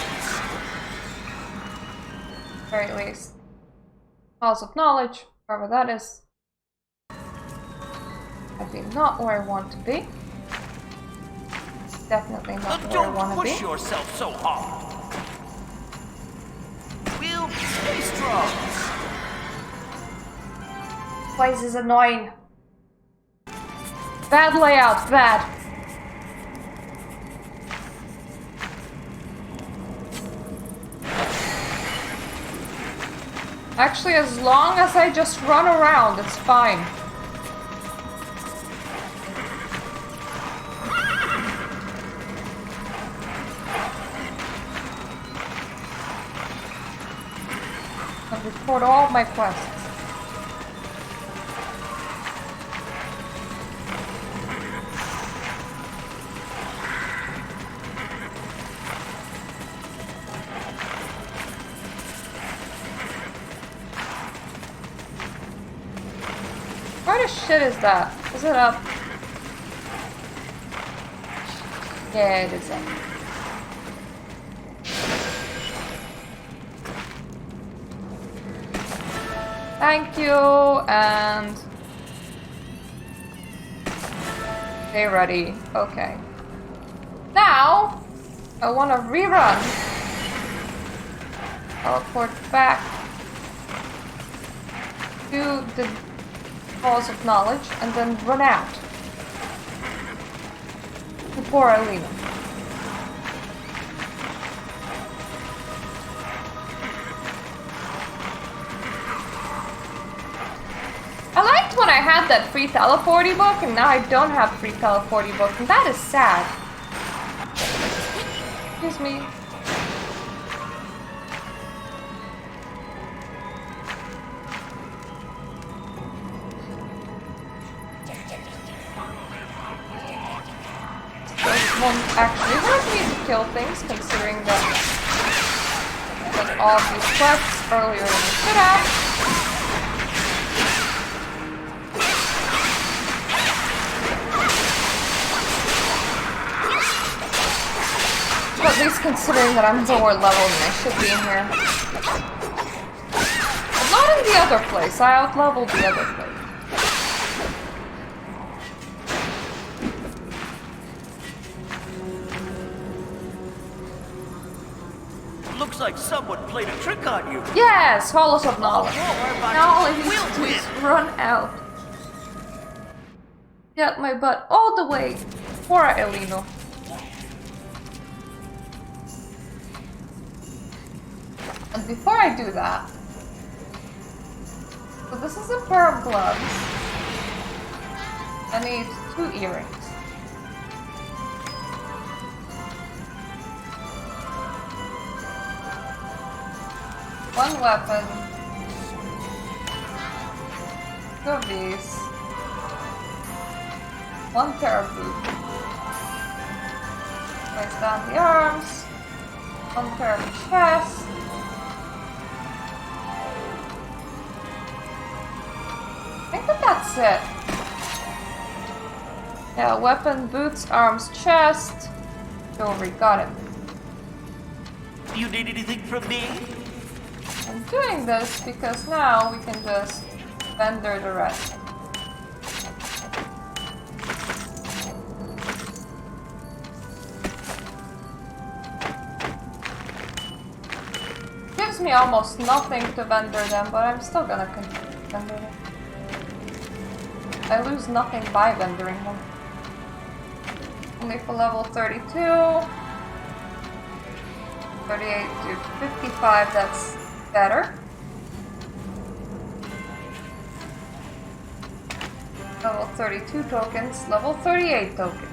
Very least. Halls of Knowledge, wherever that is. I'd be not where I want to be. Definitely not where I want to be. Don't push yourself so hard. We'll stay strong. Place is annoying. Bad layout, bad. Actually, as long as I just run around, it's fine. I'll report all my quests. Where the shit is that? Is it up? Yeah, it is up. Thank you, and... stay ready. Okay. Now, I want to rerun. Teleport back to the Halls of Knowledge, and then run out to Pora Elinu. I liked when I had that free teleporty book, and now I don't have free teleporty book, and that is sad. Excuse me. Won't actually hurt me to kill things, considering that I did all of these quests earlier than I should have. But at least considering that I'm lower level than I should be in here. But not in the other place, I out-leveled the other place. Looks like someone played a trick on you. Yes, Halls of Knowledge. Now all I need We'll to do win. is run out. Get my butt all the way for Elinu. And before I do that, so this is a pair of gloves. I need 2 earrings. One weapon. 2 of these. 1 Tera boot. Place down the arms. 1 pair of chest. I think that's it. Yeah, weapon, boots, arms, chest. Jewelry, got it. You need anything from me? I'm doing this because now we can just vendor the rest. Gives me almost nothing to vendor them, but I'm still gonna continue vendor them. I lose nothing by vendoring them. Only for level 32. 38 to 55, that's better. Level 32 tokens, level 38 tokens.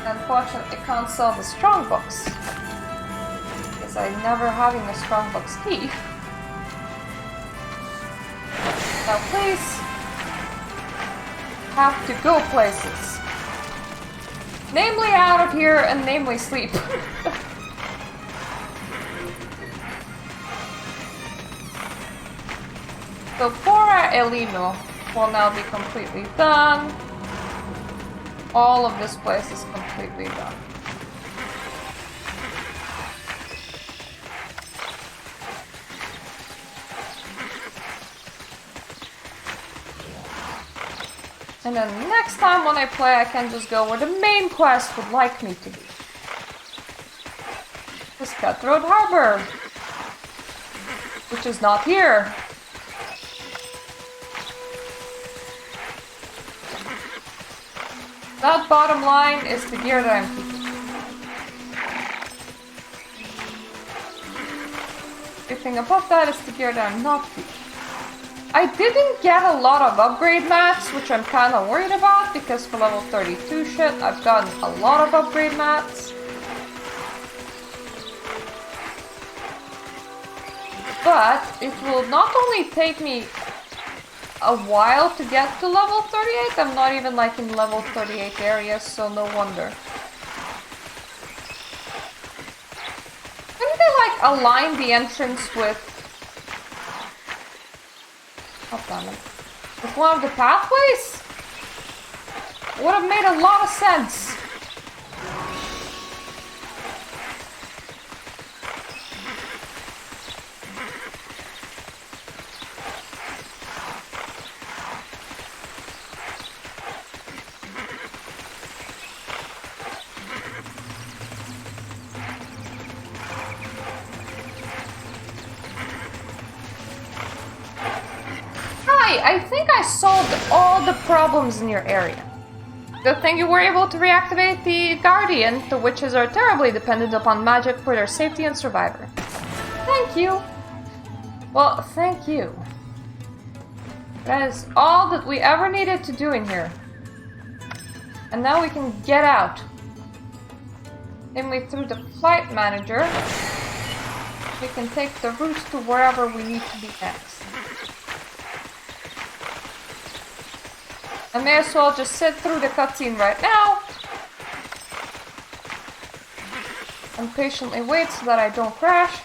Unfortunately, I can't sell the Strongbox because I'm never having a Strongbox key. Now please have to go places. Namely out of here and namely sleep. So Pora Elinu will now be completely done. All of this place is completely done. And then next time when I play, I can just go where the main quest would like me to be. This Cutthroat Harbor, which is not here. That bottom line is the gear that I'm keeping. Everything above that is the gear that I'm not keeping. I didn't get a lot of upgrade mats, which I'm kind of worried about, because for level 32 shit, I've gotten a lot of upgrade mats. But it will not only take me a while to get to level 38, I'm not even like in level 38 areas, so no wonder. Maybe they like align the entrance with... Oh, damn it. With one of the pathways? Would have made a lot of sense. I think I solved all the problems in your area. Good thing you were able to reactivate the Guardian. The witches are terribly dependent upon magic for their safety and survival. Thank you. Well, thank you. That is all that we ever needed to do in here. And now we can get out. Namely through the flight manager. We can take the route to wherever we need to be next. I may as well just sit through the cutscene right now and patiently wait so that I don't crash.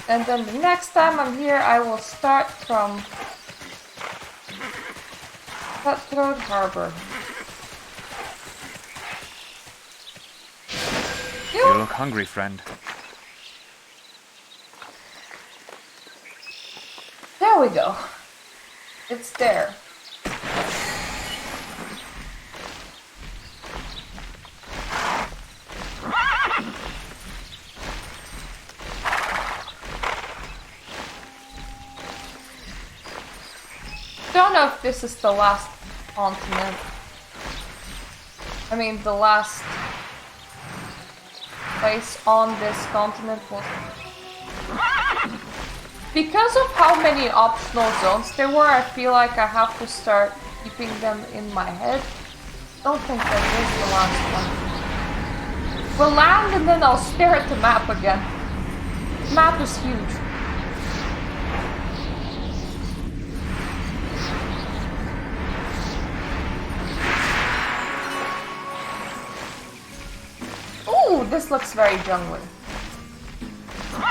And then the next time I'm here, I will start from Cutthroat Harbor. You look hungry, friend. There we go. It's there. Don't know if this is the last continent. I mean, the last place on this continent was... Because of how many optional zones there were, I feel like I have to start keeping them in my head. Don't think that is the last one. We'll land and then I'll stare at the map again. The map is huge. Ooh, this looks very jungly.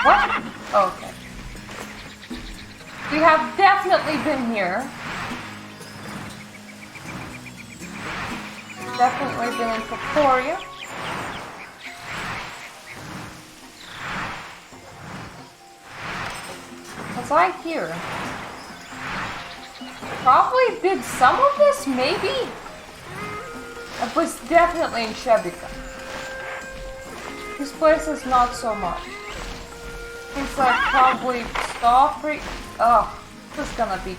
What? Okay. We have definitely been here. Definitely been in Pora. Was I here? Probably did some of this, maybe? I was definitely in Shebika. This place is not so much. Seems like probably Starfree. Oh, this is gonna be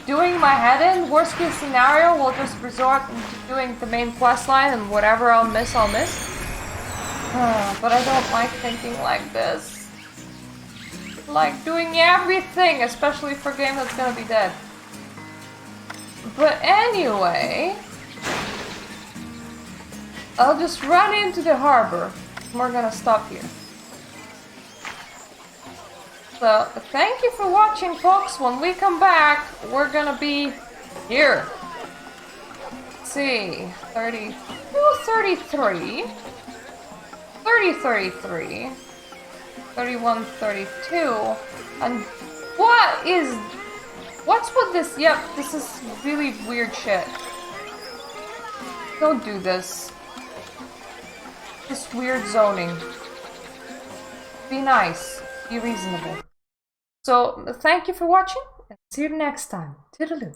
doing my head in. Worst case scenario, we'll just resort to doing the main quest line, and whatever I'll miss, I'll miss. But I don't like thinking like this. Like doing everything, especially for a game that's gonna be dead. But anyway, I'll just run into the harbor. We're gonna stop here. So, thank you for watching, folks. When we come back, we're gonna be here. Let's see, 32, 33, 30, 33, 31, 32, and what's with this? Yep, this is really weird shit. Don't do this. This weird zoning. Be nice. Be reasonable. So, thank you for watching, and see you next time. Toodaloo.